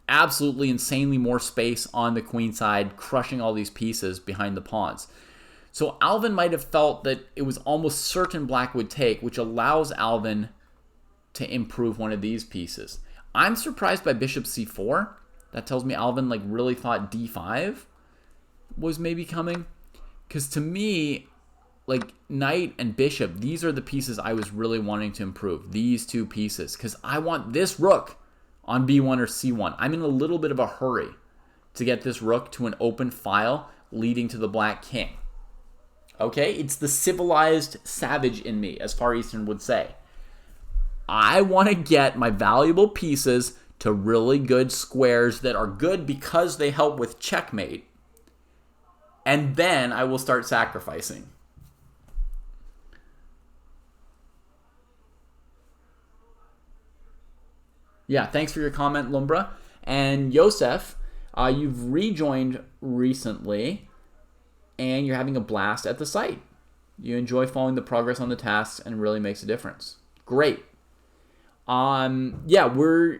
absolutely insanely more space on the queen side, crushing all these pieces behind the pawns. So Alvin might have felt that it was almost certain black would take, which allows Alvin to improve one of these pieces. I'm surprised by bishop c4. That tells me Alvin like really thought d5 was maybe coming. Because to me, like knight and bishop, these are the pieces I was really wanting to improve. These two pieces. Because I want this rook on b1 or c1. I'm in a little bit of a hurry to get this rook to an open file leading to the black king. Okay? It's the civilized savage in me, as Far Eastern would say. I want to get my valuable pieces to really good squares that are good because they help with checkmate. And then I will start sacrificing. Yeah, thanks for your comment, Lumbra. And Yosef, you've rejoined recently, and you're having a blast at the site. You enjoy following the progress on the tasks, and it really makes a difference. Great. Yeah, we're,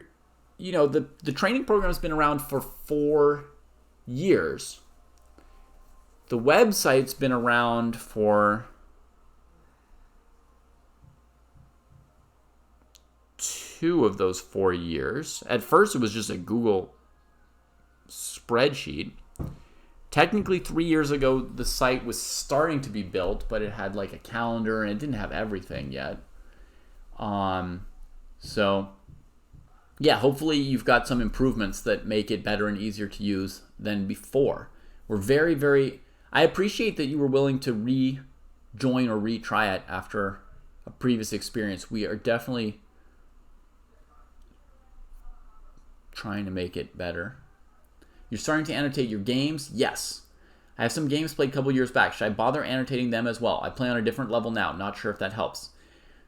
you know, the training program's been around for 4 years. The website's been around for 2 of those 4 years. At first, it was just a Google spreadsheet. Technically, 3 years ago, the site was starting to be built, but it had like a calendar and it didn't have everything yet. So, yeah, hopefully you've got some improvements that make it better and easier to use than before. We're very, very... I appreciate that you were willing to rejoin or retry it after a previous experience. We are definitely trying to make it better. You're starting to annotate your games? Yes. I have some games played a couple years back. Should I bother annotating them as well? I play on a different level now. Not sure if that helps.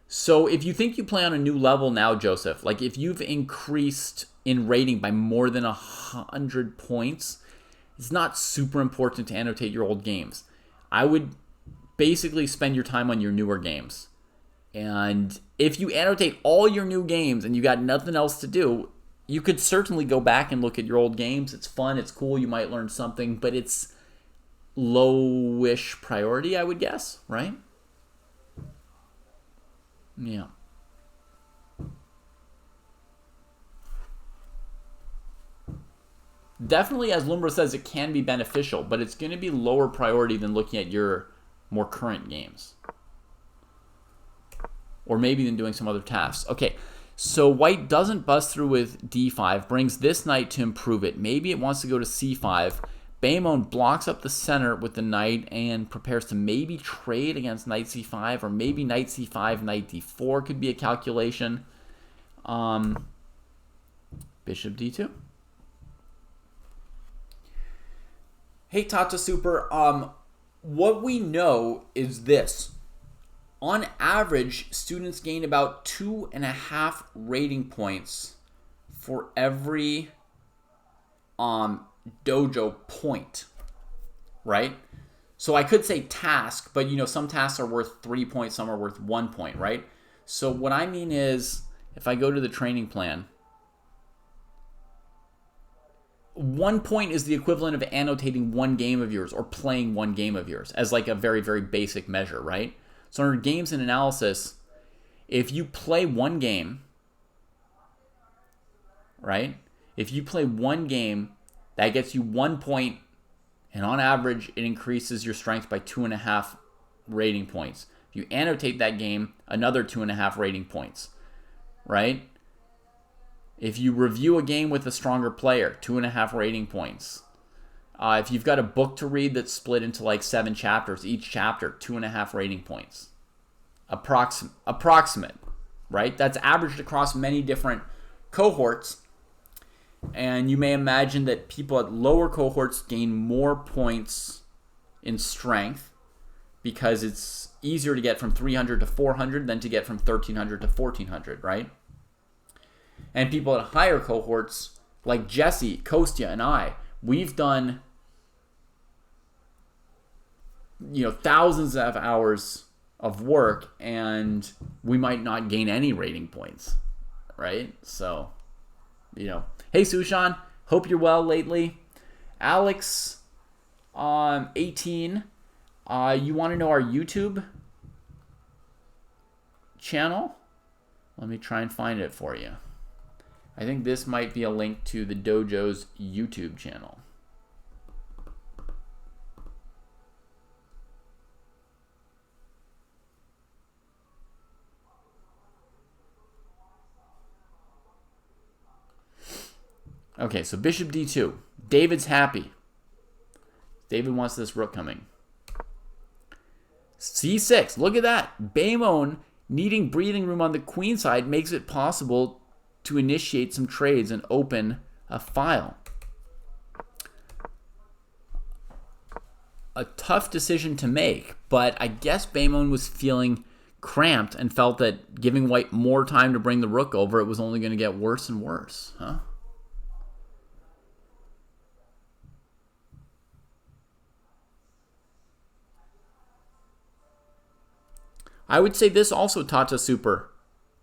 So if you think you play on a new level now, Joseph, like if you've increased in rating by more than 100 points, it's not super important to annotate your old games. I would basically spend your time on your newer games. And if you annotate all your new games and you got nothing else to do, you could certainly go back and look at your old games. It's fun, it's cool, you might learn something, but it's lowish priority, I would guess, right? Yeah. Definitely, as Lumbra says, it can be beneficial, but it's going to be lower priority than looking at your more current games. Or maybe than doing some other tasks. Okay, so white doesn't bust through with d5, brings this knight to improve it. Maybe it wants to go to c5. Baemon blocks up the center with the knight and prepares to maybe trade against knight c5, or maybe knight c5, knight d4 could be a calculation. Bishop d2. Hey, Tata Super. What we know is this. On average, students gain about 2.5 rating points for every dojo point, right? So I could say task, but you know, some tasks are worth 3 points, some are worth 1 point, right? So what I mean is, if I go to the training plan, 1 point is the equivalent of annotating one game of yours or playing one game of yours as like a very, very basic measure, right? So under games and analysis, if you play one game, right? If you play one game, that gets you 1 point, and on average, it increases your strength by 2.5 rating points. If you annotate that game, another 2.5 rating points, right? If you review a game with a stronger player, 2.5 rating points. If you've got a book to read that's split into like 7 chapters, each chapter, 2.5 rating points. Approximate, right? That's averaged across many different cohorts. And you may imagine that people at lower cohorts gain more points in strength because it's easier to get from 300 to 400 than to get from 1300 to 1400, right? And people at higher cohorts, like Jesse, Kostya, and I, we've done, thousands of hours of work, and we might not gain any rating points, right? So, Hey, Sushan, hope you're well lately. Alex, 18, you want to know our YouTube channel? Let me try and find it for you. I think this might be a link to the Dojo's YouTube channel. Okay, so bishop d2. David's happy. David wants this rook coming. c6. Look at that. Baemon needing breathing room on the queen side makes it possible to initiate some trades and open a file. A tough decision to make, but I guess Baemon was feeling cramped and felt that giving white more time to bring the rook over, it was only going to get worse and worse, huh? I would say this also taught us super.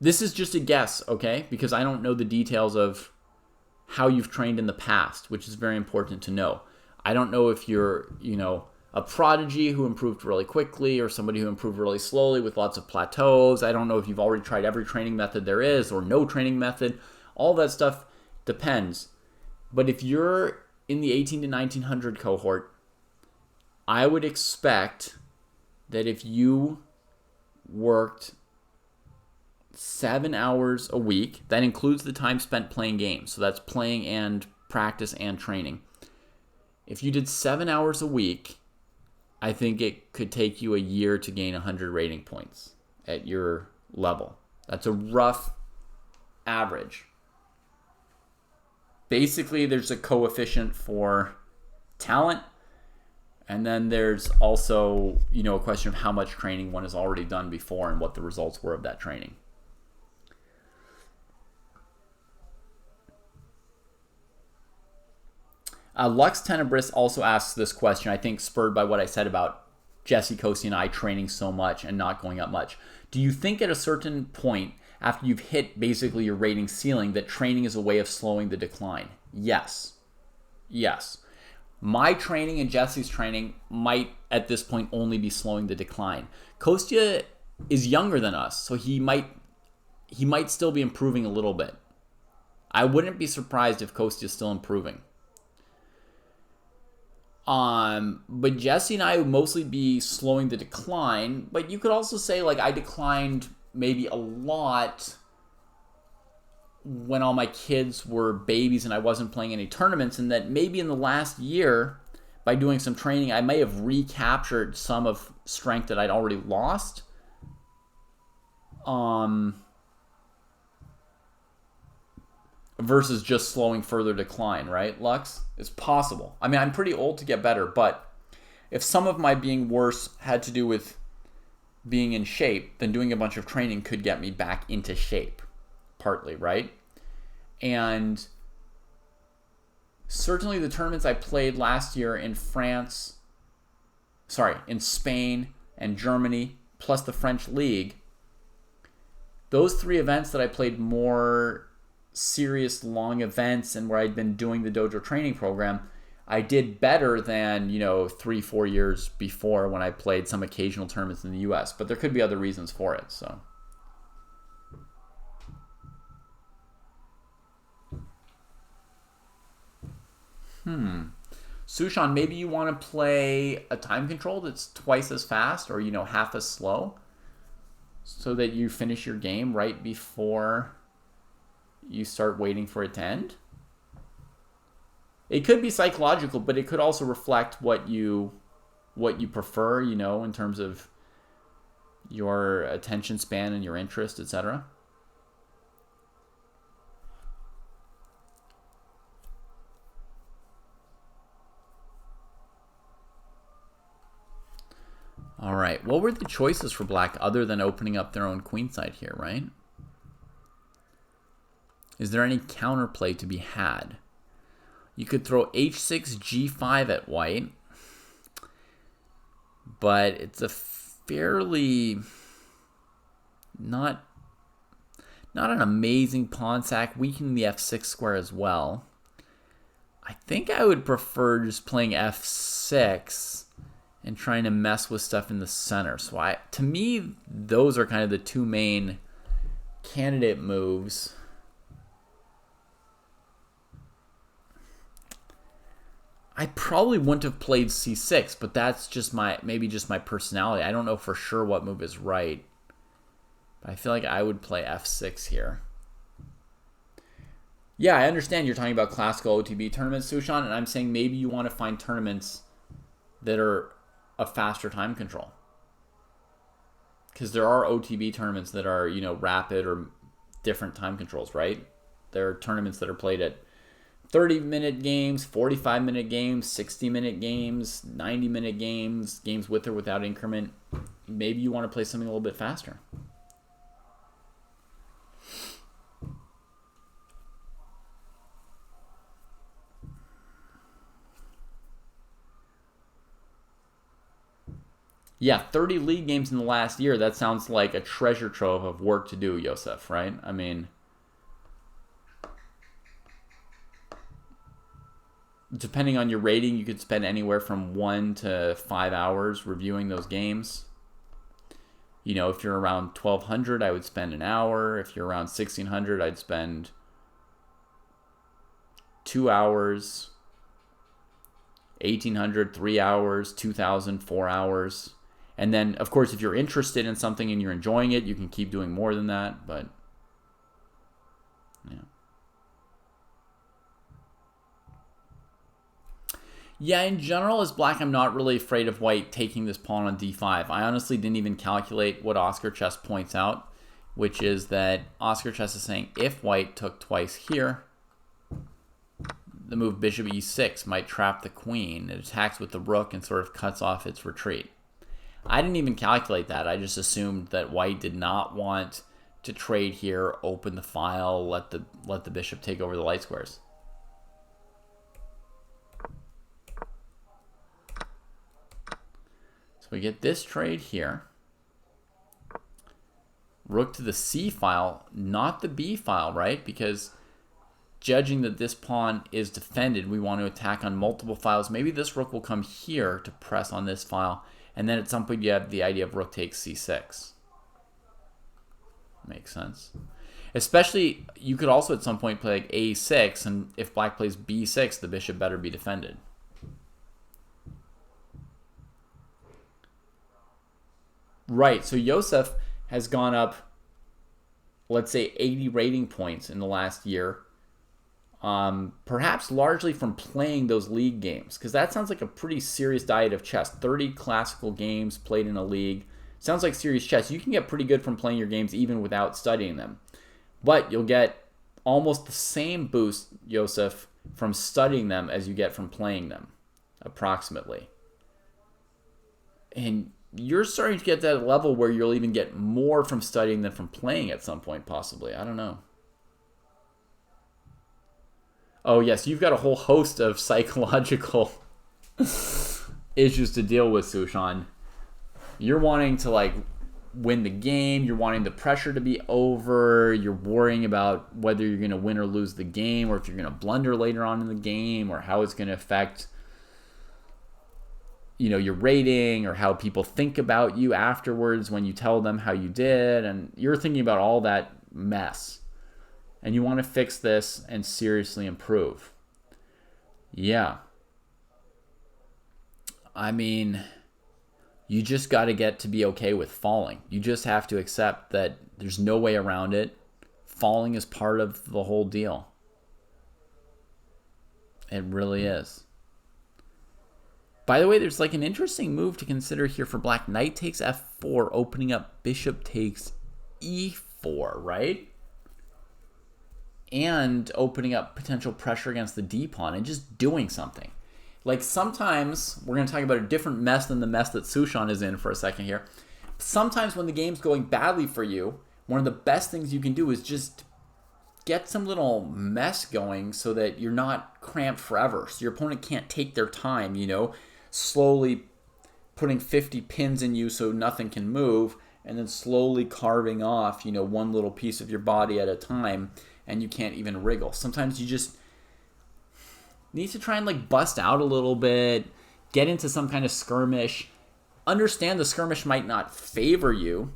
This is just a guess, okay? Because I don't know the details of how you've trained in the past, which is very important to know. I don't know if you're, a prodigy who improved really quickly or somebody who improved really slowly with lots of plateaus. I don't know if you've already tried every training method there is or no training method. All that stuff depends. But if you're in the 18 to 1900 cohort, I would expect that if you worked 7 hours a week, that includes the time spent playing games. So that's playing and practice and training. If you did 7 hours a week, I think it could take you a year to gain 100 rating points at your level. That's a rough average. Basically, there's a coefficient for talent, and then there's also, a question of how much training one has already done before and what the results were of that training. Lux Tenebris also asks this question, I think spurred by what I said about Jesse, Kostya, and I training so much and not going up much. Do you think at a certain point, after you've hit basically your rating ceiling, that training is a way of slowing the decline? Yes. Yes. My training and Jesse's training might, at this point, only be slowing the decline. Kostya is younger than us, so he might still be improving a little bit. I wouldn't be surprised if Kostya is still improving. But Jesse and I would mostly be slowing the decline. But you could also say, I declined maybe a lot when all my kids were babies and I wasn't playing any tournaments, and that maybe in the last year, by doing some training, I may have recaptured some of strength that I'd already lost. Versus just slowing further decline, right, Lux? It's possible. I mean, I'm pretty old to get better, but if some of my being worse had to do with being in shape, then doing a bunch of training could get me back into shape, partly, right? And certainly the tournaments I played last year in in Spain and Germany, plus the French League, those 3 events that I played more serious long events and where I'd been doing the dojo training program, I did better than 3-4 years before when I played some occasional tournaments in the US, but there could be other reasons for it. So Sushan, maybe you want to play a time control that's twice as fast or half as slow. so that you finish your game right before you start waiting for it to end. It could be psychological, but it could also reflect what you prefer, you know, in terms of your attention span and your interest, etc. All right, what were the choices for black other than opening up their own queenside here, right? Is there any counterplay to be had? You could throw h6, g5 at white, but it's a fairly not an amazing pawn sack, weakening the f6 square as well. I think I would prefer just playing f6 and trying to mess with stuff in the center. So to me, those are kind of the two main candidate moves. I probably wouldn't have played c6, but that's just maybe just my personality. I don't know for sure what move is right. But I feel like I would play f6 here. Yeah, I understand you're talking about classical OTB tournaments, Sushan, and I'm saying maybe you want to find tournaments that are a faster time control. Because there are OTB tournaments that are, you know, rapid or different time controls, right? There are tournaments that are played at 30-minute games, 45-minute games, 60-minute games, 90-minute games, games with or without increment. Maybe you want to play something a little bit faster. Yeah, 30 league games in the last year. That sounds like a treasure trove of work to do, Yosef, right? I mean, depending on your rating, you could spend anywhere from 1 to 5 hours reviewing those games. You know, if you're around 1200, I would spend an hour. If you're around 1600, I'd spend 2 hours. 1800, 3 hours. 2000, 4 hours. And then, of course, if you're interested in something and you're enjoying it, you can keep doing more than that. But, yeah. Yeah, in general, as black, I'm not really afraid of white taking this pawn on d5. I honestly didn't even calculate what Oscar Chess points out, which is that Oscar Chess is saying if white took twice here, the move bishop e6 might trap the queen. It attacks with the rook and sort of cuts off its retreat. I didn't even calculate that. I just assumed that white did not want to trade here, open the file, let the bishop take over the light squares. So we get this trade here. Rook to the C file, not the B file, right? Because judging that this pawn is defended, we want to attack on multiple files. Maybe this rook will come here to press on this file. And then at some point you have the idea of rook takes c6. Makes sense. Especially, you could also at some point play like a6, and if black plays b6, the bishop better be defended. Right, so Yosef has gone up, let's say, 80 rating points in the last year. Perhaps largely from playing those league games, because that sounds like a pretty serious diet of chess. 30 classical games played in a league. Sounds like serious chess. You can get pretty good from playing your games even without studying them. But you'll get almost the same boost, Yosef, from studying them as you get from playing them, approximately. And you're starting to get to that level where you'll even get more from studying than from playing at some point, possibly. I don't know. Oh, yes, you've got a whole host of psychological issues to deal with, Sushan. You're wanting to, like, win the game. You're wanting the pressure to be over. You're worrying about whether you're going to win or lose the game, or if you're going to blunder later on in the game, or how it's going to affect, you know, your rating, or how people think about you afterwards when you tell them how you did. And you're thinking about all that mess. And you want to fix this and seriously improve. Yeah. I mean, You just got to get to be okay with falling. You just have to accept that there's no way around it. Falling is part of the whole deal. It really is. By the way, there's like an interesting move to consider here for black. Knight takes f4, opening up bishop takes e4, right? And opening up potential pressure against the d-pawn and just doing something. Like sometimes, we're going to talk about a different mess than the mess that Sushan is in for a second here. Sometimes when the game's going badly for you, one of the best things you can do is just get some little mess going so that you're not cramped forever. So your opponent can't take their time, you know, slowly putting 50 pins in you so nothing can move, and then slowly carving off, you know, one little piece of your body at a time, and you can't even wriggle. Sometimes you just need to try and like bust out a little bit, get into some kind of skirmish. Understand the skirmish might not favor you,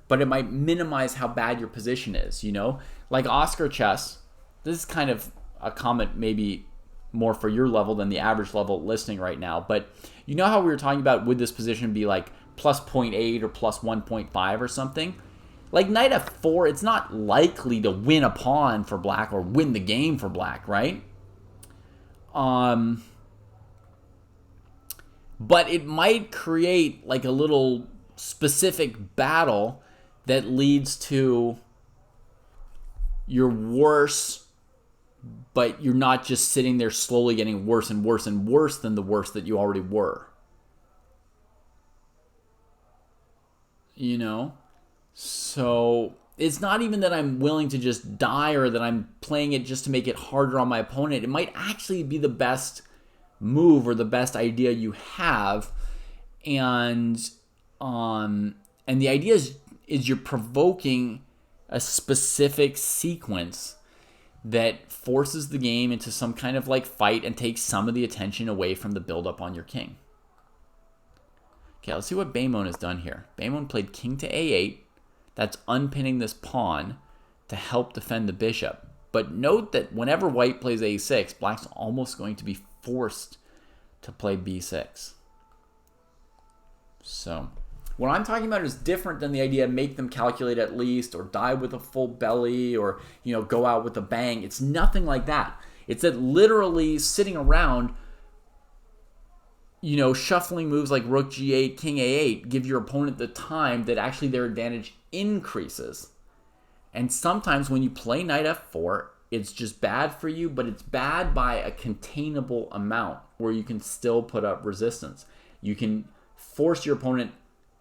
but it might minimize how bad your position is, you know? Like Oscar Chess, this is kind of a comment maybe more for your level than the average level listening right now, but you know how we were talking about would this position be like plus 0.8 or plus 1.5 or something? Like knight f4, it's not likely to win a pawn for black or win the game for black, right? But it might create like a little specific battle that leads to your worse, but you're not just sitting there slowly getting worse and worse and worse than the worst that you already were. You know? So it's not even that I'm willing to just die or that I'm playing it just to make it harder on my opponent. It might actually be the best move or the best idea you have. And the idea is you're provoking a specific sequence that forces the game into some kind of like fight and takes some of the attention away from the buildup on your king. Okay, let's see what Baemon has done here. Baemon played king to a8. That's unpinning this pawn to help defend the bishop. But note that whenever white plays a6, black's almost going to be forced to play b6. So what I'm talking about is different than the idea of make them calculate at least or die with a full belly or, you know, go out with a bang. It's nothing like that. It's that literally sitting around, you know, shuffling moves like rook g8, king a8 give your opponent the time that actually their advantage increases. And sometimes when you play knight f4, it's just bad for you, but it's bad by a containable amount where you can still put up resistance. You can force your opponent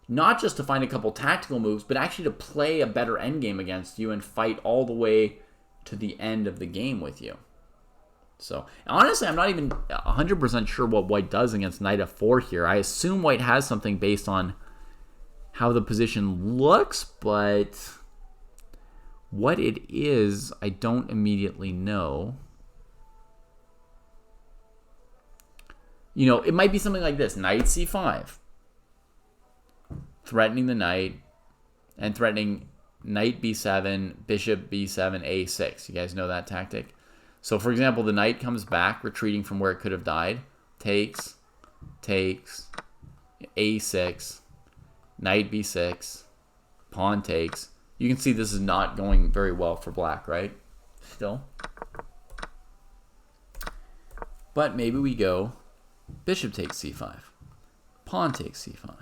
not just to find a couple tactical moves, but actually to play a better endgame against you and fight all the way to the end of the game with you. So, honestly, I'm not even 100% sure what white does against knight f4 here. I assume white has something based on how the position looks, but what it is, I don't immediately know. You know, it might be something like this. Knight c5. Threatening the knight and threatening knight b7, bishop b7, a6. You guys know that tactic? So, for example, the knight comes back, retreating from where it could have died. Takes, a6, knight b6, pawn takes. You can see this is not going very well for black, right? Still. But maybe we go bishop takes c5, pawn takes c5.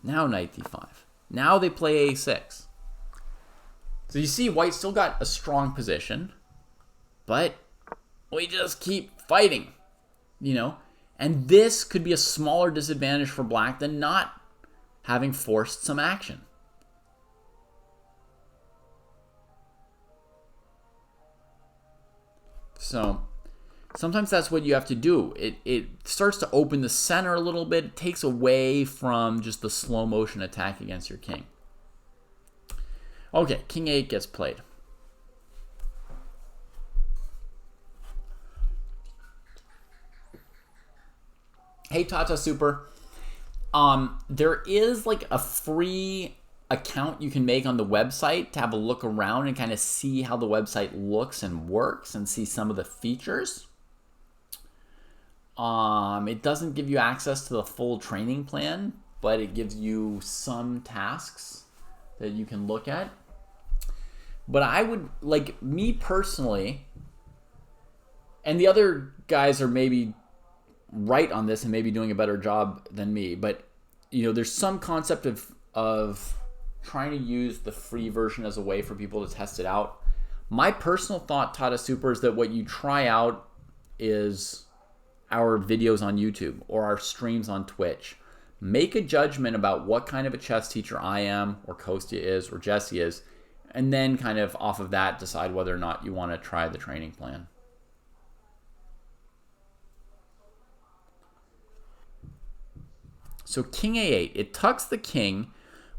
Now knight d5. Now they play a6. So you see white still got a strong position, but we just keep fighting, you know? And this could be a smaller disadvantage for black than not having forced some action. So sometimes that's what you have to do. It starts to open the center a little bit. It takes away from just the slow motion attack against your king. Okay, king 8 gets played. Hey Tata Super. There is like a free account you can make on the website to have a look around and kind of see how the website looks and works and see some of the features. It doesn't give you access to the full training plan, but it gives you some tasks that you can look at. But I would, like, me personally, and the other guys are maybe right on this and maybe doing a better job than me, but there's some concept of trying to use the free version as a way for people to test it out. My personal thought, Tata Super, is that what you try out is our videos on YouTube or our streams on Twitch. Make a judgment about what kind of a chess teacher I am, or Kostya is, or Jesse is, and then kind of off of that decide whether or not you want to try the training plan. So king a8, it tucks the king,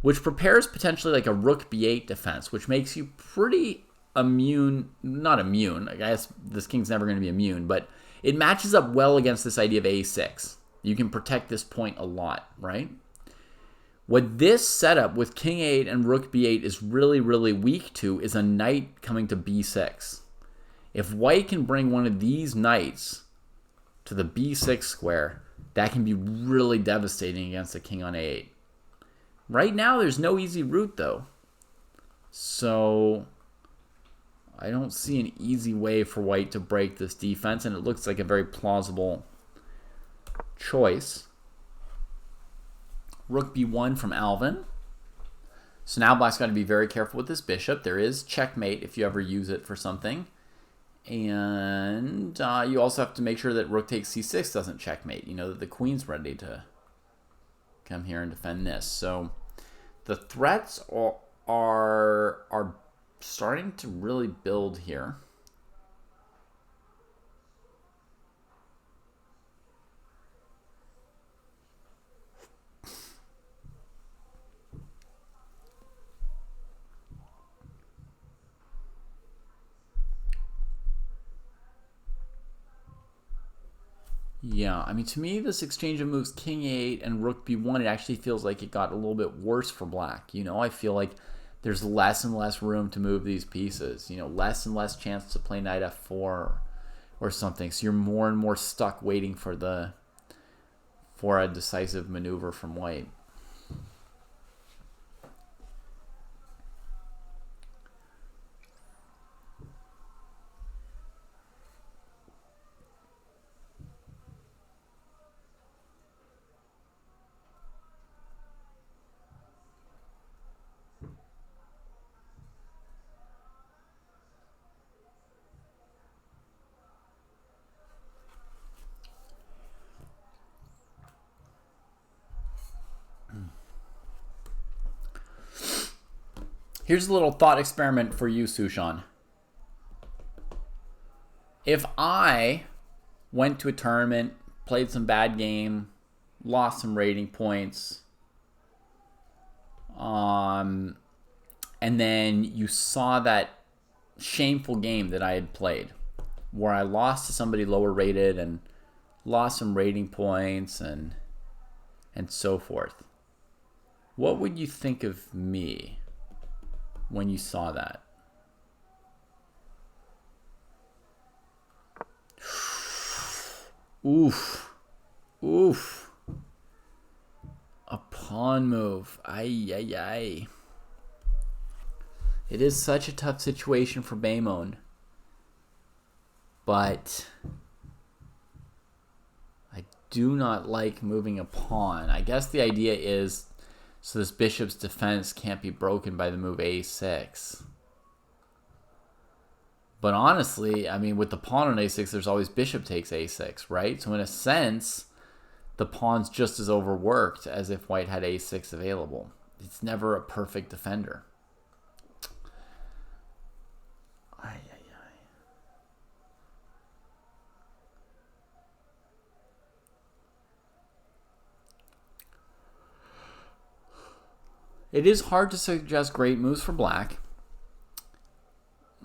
which prepares potentially like a rook b8 defense, which makes you pretty immune, not immune, I guess this king's never going to be immune, but it matches up well against this idea of a6. You can protect this point a lot, right? What this setup with king a8 and rook b8 is really, really weak to is a knight coming to b6. If white can bring one of these knights to the b6 square, that can be really devastating against a king on a8. Right now, there's no easy route, though. So I don't see an easy way for white to break this defense, and it looks like a very plausible choice. Rook b1 from Alvin. So now black's got to be very careful with this bishop. There is checkmate if you ever use it for something. And you also have to make sure that rook takes c6 doesn't checkmate. That the queen's ready to come here and defend this. So the threats are starting to really build here. Yeah, I mean, to me, this exchange of moves, king a8 and rook b1, it actually feels like it got a little bit worse for black. I feel like there's less and less room to move these pieces. Less and less chance to play knight f4 or something. So you're more and more stuck waiting for a decisive maneuver from white. Here's a little thought experiment for you, Sushan. If I went to a tournament, played some bad game, lost some rating points, and then you saw that shameful game that I had played, where I lost to somebody lower rated and lost some rating points and so forth, what would you think of me when you saw that? Oof. Oof. A pawn move. Ay, ay, ay. It is such a tough situation for Baymon. But I do not like moving a pawn. I guess the idea is so this bishop's defense can't be broken by the move a6. But honestly, I mean, with the pawn on a6, there's always bishop takes a6, right? So in a sense, the pawn's just as overworked as if white had a6 available. It's never a perfect defender. Ay, ay, ay. It is hard to suggest great moves for black.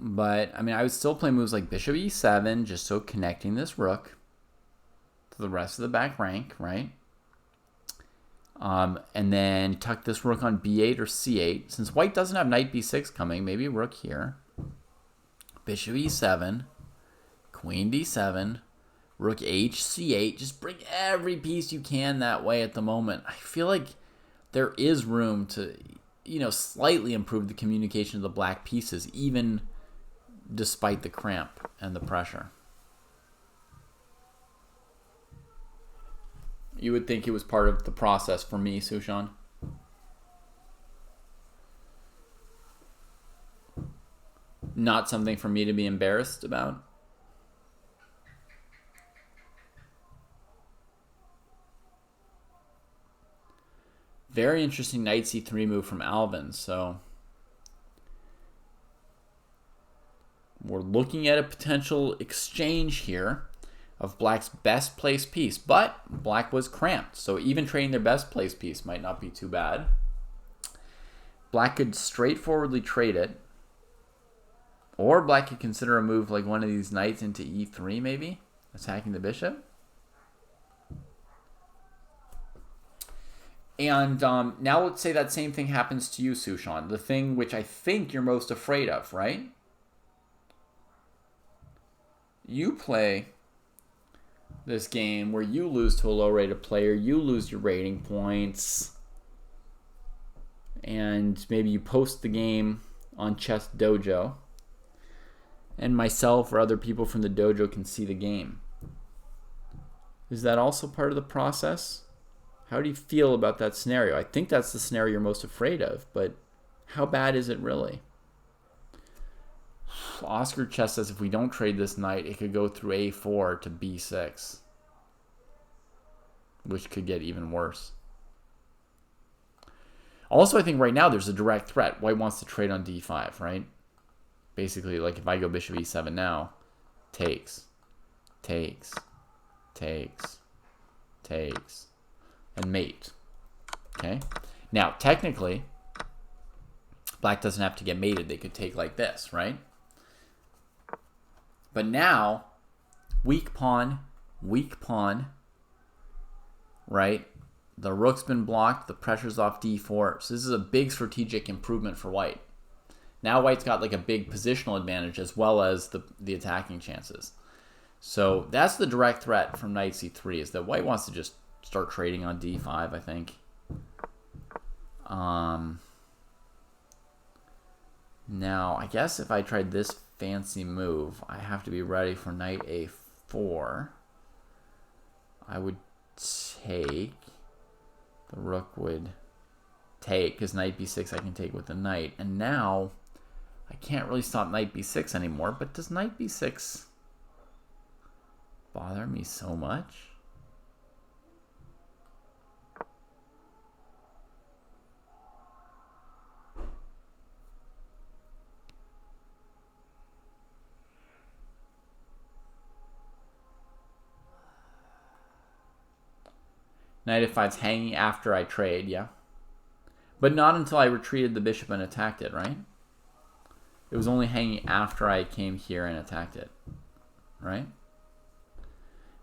But, I mean, I would still play moves like bishop e7, just so connecting this rook to the rest of the back rank, right? And then tuck this rook on b8 or c8. Since white doesn't have knight b6 coming, maybe rook here. Bishop e7, queen d7, Rook H, C8. Just bring every piece you can that way at the moment. I feel like there is room to, slightly improve the communication of the black pieces, even despite the cramp and the pressure. You would think it was part of the process for me, Sushan. Not something for me to be embarrassed about. Very interesting knight c3 move from Alvin. So we're looking at a potential exchange here of black's best placed piece, but black was cramped, so even trading their best placed piece might not be too bad. Black could straightforwardly trade it, or black could consider a move like one of these knights into e3, maybe attacking the bishop. And now let's say that same thing happens to you, Sushan, the thing which I think you're most afraid of, right? You play this game where you lose to a low-rated player, you lose your rating points, and maybe you post the game on Chess Dojo, and myself or other people from the dojo can see the game. Is that also part of the process? How do you feel about that scenario? I think that's the scenario you're most afraid of, but how bad is it really? Oscar Chess says if we don't trade this knight, it could go through a4 to b6, which could get even worse. Also, I think right now there's a direct threat. White wants to trade on d5, right? Basically, like if I go bishop e7 now, takes, and mate. Okay? Now, technically, black doesn't have to get mated. They could take like this, right? But now, weak pawn, right? The rook's been blocked. The pressure's off d4. So this is a big strategic improvement for white. Now white's got like a big positional advantage as well as the attacking chances. So that's the direct threat from knight c3, is that white wants to just start trading on d5, I think. Now, I guess if I tried this fancy move, I have to be ready for knight a4. I would take. The rook would take, because knight b6 I can take with the knight. And now, I can't really stop knight b6 anymore, but does knight b6 bother me so much? Knight f5's hanging after I trade, yeah. But not until I retreated the bishop and attacked it, right? It was only hanging after I came here and attacked it, right?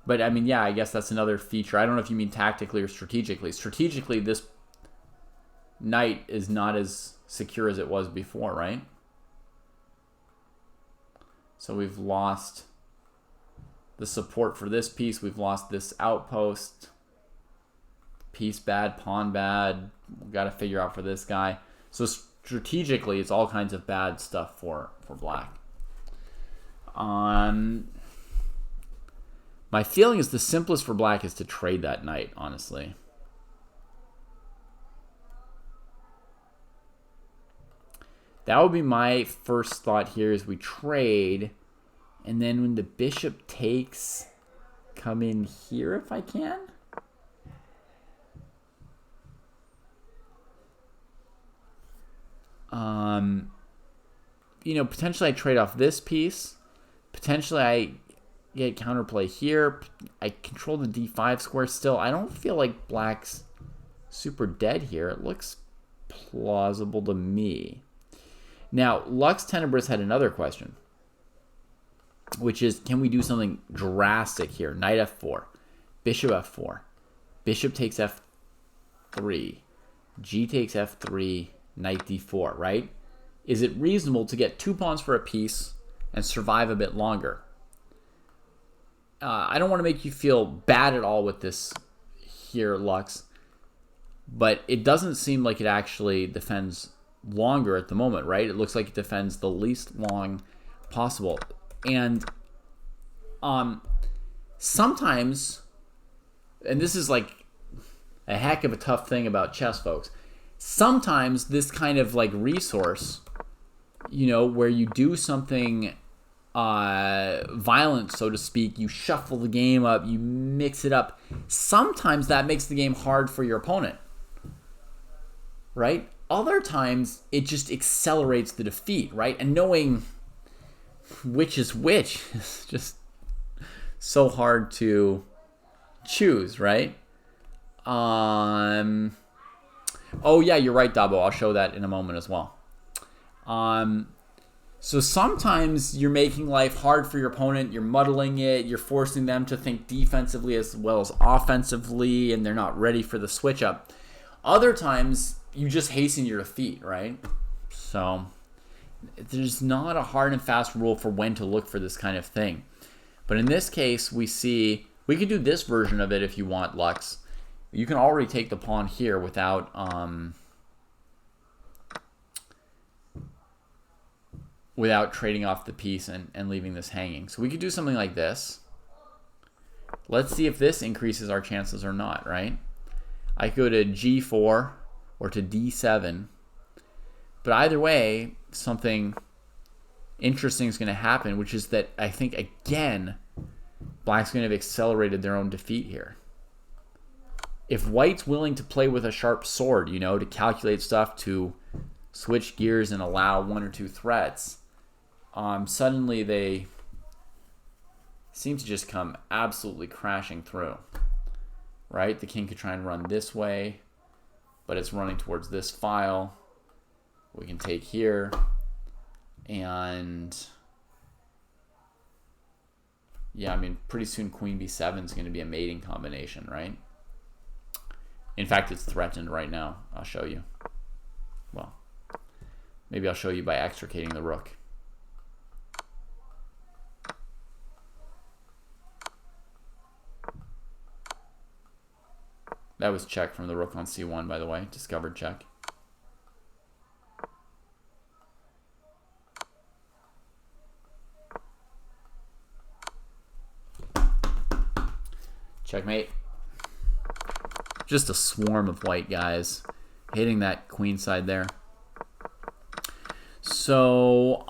But, I mean, yeah, I guess that's another feature. I don't know if you mean tactically or strategically. Strategically, this knight is not as secure as it was before, right? So we've lost the support for this piece. We've lost this outpost. Piece bad, pawn bad. We've got to figure out for this guy. So strategically, it's all kinds of bad stuff for black. My feeling is the simplest for black is to trade that knight, honestly. That would be my first thought here, is we trade, and then when the bishop takes, come in here if I can. Potentially I trade off this piece. Potentially I get counterplay here. I control the d5 square still. I don't feel like black's super dead here. It looks plausible to me. Now, Lux Tenebris had another question, which is, can we do something drastic here? Knight f4, bishop f4, bishop takes f3, g takes f3, knight d4, right? Is it reasonable to get 2 pawns for a piece and survive a bit longer? I don't want to make you feel bad at all with this here, Lux, but it doesn't seem like it actually defends longer at the moment, right? It looks like it defends the least long possible. And sometimes, and this is like a heck of a tough thing about chess, folks, sometimes this kind of like resource, you know, where you do something violent, so to speak, you shuffle the game up, you mix it up, sometimes that makes the game hard for your opponent, right? Other times it just accelerates the defeat, right? And knowing which is which is just so hard to choose, right? Oh yeah, you're right, Dabo. I'll show that in a moment as well. So sometimes you're making life hard for your opponent, you're muddling it, you're forcing them to think defensively as well as offensively, and they're not ready for the switch up. Other times, you just hasten your defeat, right? So there's not a hard and fast rule for when to look for this kind of thing. But in this case, we could do this version of it if you want, Lux. You can already take the pawn here without trading off the piece and leaving this hanging. So we could do something like this. Let's see if this increases our chances or not, right? I could go to G4 or to D7. But either way, something interesting is going to happen, which is that I think, again, Black's going to have accelerated their own defeat here. If White's willing to play with a sharp sword, you know, to calculate stuff, to switch gears and allow one or two threats, suddenly they seem to just come absolutely crashing through, right? The king could try and run this way, but it's running towards this file. We can take here, and yeah, I mean, pretty soon queen b7 is going to be a mating combination, right? In fact, it's threatened right now. I'll show you. Well, maybe I'll show you by extricating the rook. That was check from the rook on c1, by the way. Discovered check. Checkmate. Just a swarm of white guys hitting that queen side there. So,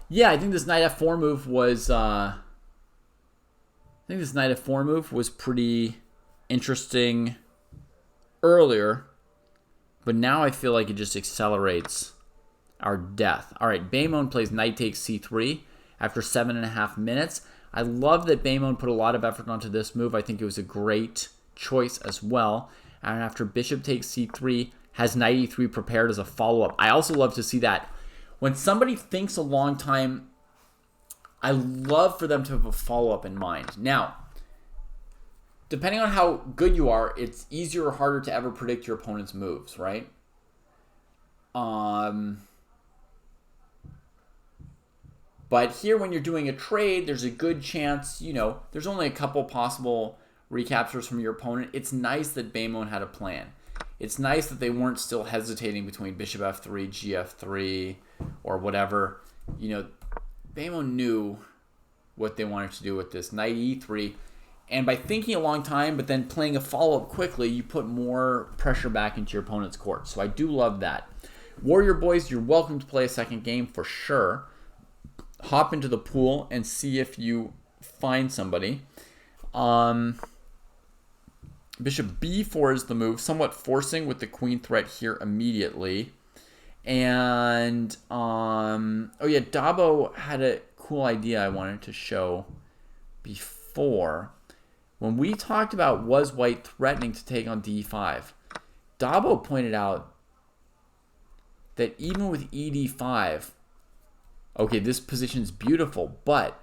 yeah, I think this knight f4 move was pretty interesting earlier, but now I feel like it just accelerates our death. All right, Baemon plays knight takes c3 after 7.5 minutes. I love that Baemon put a lot of effort onto this move. I think it was a great choice as well. And after bishop takes c3, has knight e3 prepared as a follow-up. I also love to see that. When somebody thinks a long time, I love for them to have a follow-up in mind. Now, depending on how good you are, it's easier or harder to ever predict your opponent's moves, right? But here, when you're doing a trade, there's a good chance, you know, there's only a couple possible recaptures from your opponent. It's nice that Baemon had a plan. It's nice that they weren't still hesitating between bishop f3, gf3, or whatever. You know, Baemon knew what they wanted to do with this. Knight e3. And by thinking a long time, but then playing a follow-up quickly, you put more pressure back into your opponent's court. So I do love that. Warrior boys, you're welcome to play a second game for sure. Hop into the pool and see if you find somebody. Bishop b4 is the move, somewhat forcing with the queen threat here immediately. And, oh yeah, Dabo had a cool idea I wanted to show before. When we talked about was white threatening to take on d5, Dabo pointed out that even with ed5, okay, this position's beautiful, but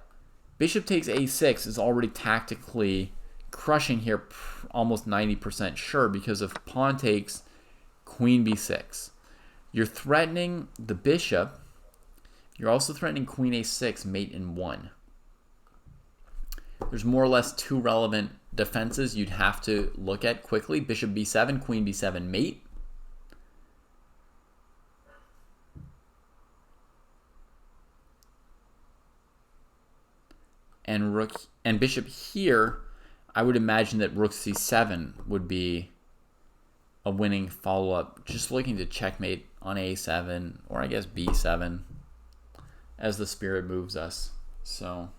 bishop takes a6 is already tactically crushing here, almost 90% sure, because of pawn takes queen b6. You're threatening the bishop. You're also threatening queen a6, mate in 1. There's more or less two relevant defenses you'd have to look at quickly. Bishop b7, queen b7 mate. And rook and bishop here, I would imagine that rook c7 would be a winning follow-up. Just looking to checkmate on a7, or I guess b7, as the spirit moves us. So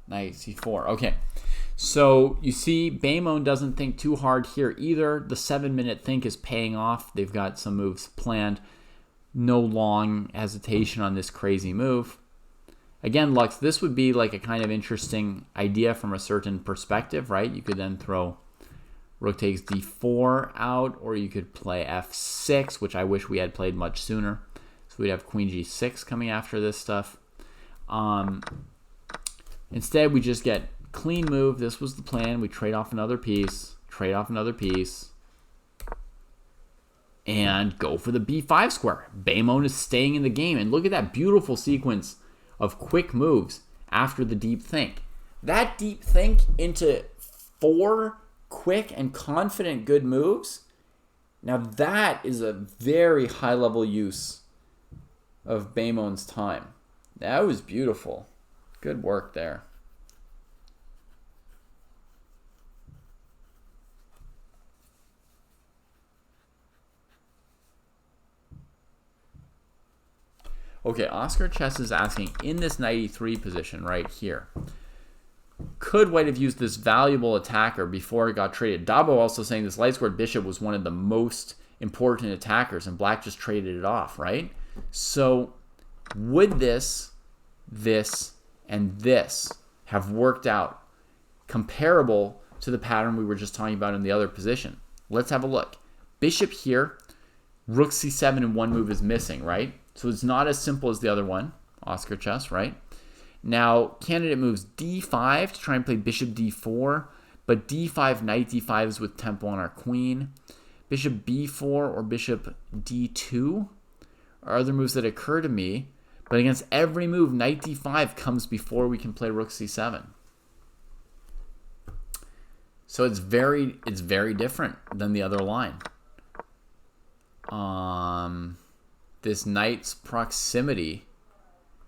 knight c4. Okay, so you see Beimon doesn't think too hard here either. The 7-minute think is paying off. They've got some moves planned. No long hesitation on this crazy move. Again, Lux, this would be like a kind of interesting idea from a certain perspective, right? You could then throw rook takes d4 out, or you could play f6, which I wish we had played much sooner. So we'd have queen g6 coming after this stuff. Instead, we just get clean move. This was the plan. We trade off another piece, and go for the b5 square. Beimon is staying in the game. And look at that beautiful sequence of quick moves after the deep think. That deep think into 4 quick and confident good moves. Now that is a very high-level use of Beimon's time. That was beautiful. Good work there. Okay, Oscar Chess is asking, in this knight e3 position right here, could white have used this valuable attacker before it got traded? Dabo also saying this light-squared bishop was one of the most important attackers, and black just traded it off, right? So would this, and this have worked out comparable to the pattern we were just talking about in the other position? Let's have a look. Bishop here, rook c7 in one move is missing, right? So it's not as simple as the other one, Oscar Chess, right? Now, candidate moves d5 to try and play bishop d4, but d5, knight d5 is with tempo on our queen. Bishop b4 or bishop d2 are other moves that occur to me, but against every move, knight d5 comes before we can play rook c7. So it's very different than the other line. This knight's proximity,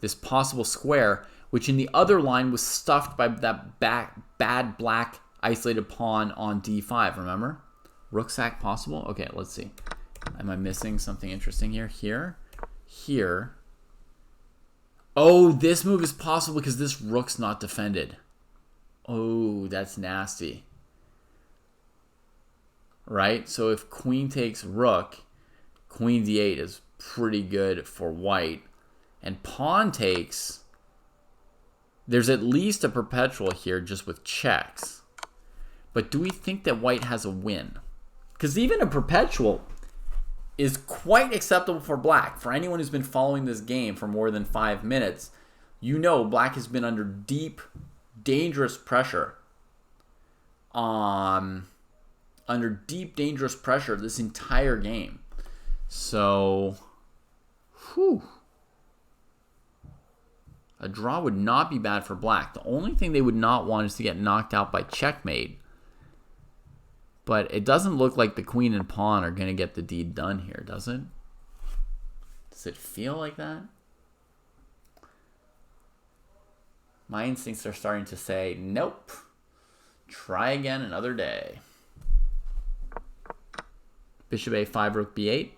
this possible square, which in the other line was stuffed by that bad black isolated pawn on d5, remember? Rook sack possible? Okay, let's see. Am I missing something interesting here? Here. Oh, this move is possible because this rook's not defended. Oh, that's nasty. Right? So if queen takes rook, queen d8 is pretty good for white. And pawn takes, there's at least a perpetual here just with checks. But do we think that white has a win? Because even a perpetual is quite acceptable for black. For anyone who's been following this game for more than 5 minutes, you know black has been under deep, dangerous pressure. Under deep, dangerous pressure this entire game. So, a draw would not be bad for black. The only thing they would not want is to get knocked out by checkmate. But it doesn't look like the queen and pawn are going to get the deed done here, does it? Does it feel like that? My instincts are starting to say, nope. Try again another day. Bishop a5, rook b8.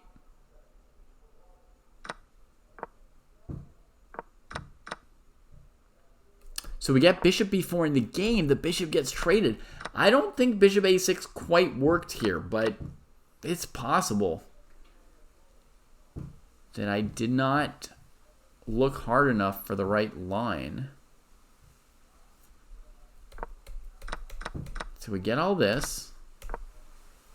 So we get bishop b4 in the game. The bishop gets traded. I don't think bishop a6 quite worked here, but it's possible that I did not look hard enough for the right line. So we get all this.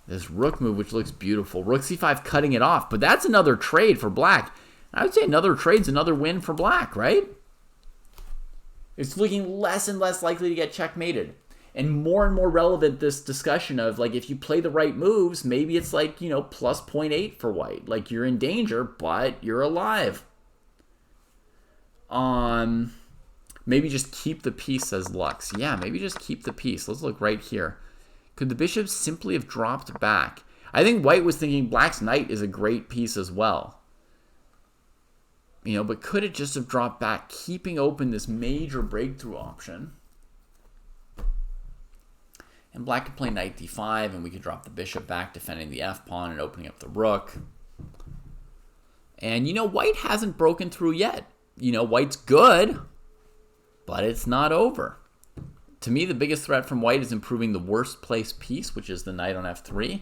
This rook move, which looks beautiful. Rook c5 cutting it off, but that's another trade for black. I would say another trade's another win for black, right? It's looking less and less likely to get checkmated. And more relevant, this discussion of, like, if you play the right moves, maybe it's like, you know, plus 0.8 for white. Like, you're in danger, but you're alive. Maybe just keep the piece, says Lux. Yeah, maybe just keep the piece. Let's look right here. Could the bishop simply have dropped back? I think white was thinking black's knight is a great piece as well. You know, but could it just have dropped back, keeping open this major breakthrough option? And black could play knight d5, and we could drop the bishop back, defending the f-pawn and opening up the rook. And, you know, white hasn't broken through yet. You know, white's good, but it's not over. To me, the biggest threat from white is improving the worst placed piece, which is the knight on f3.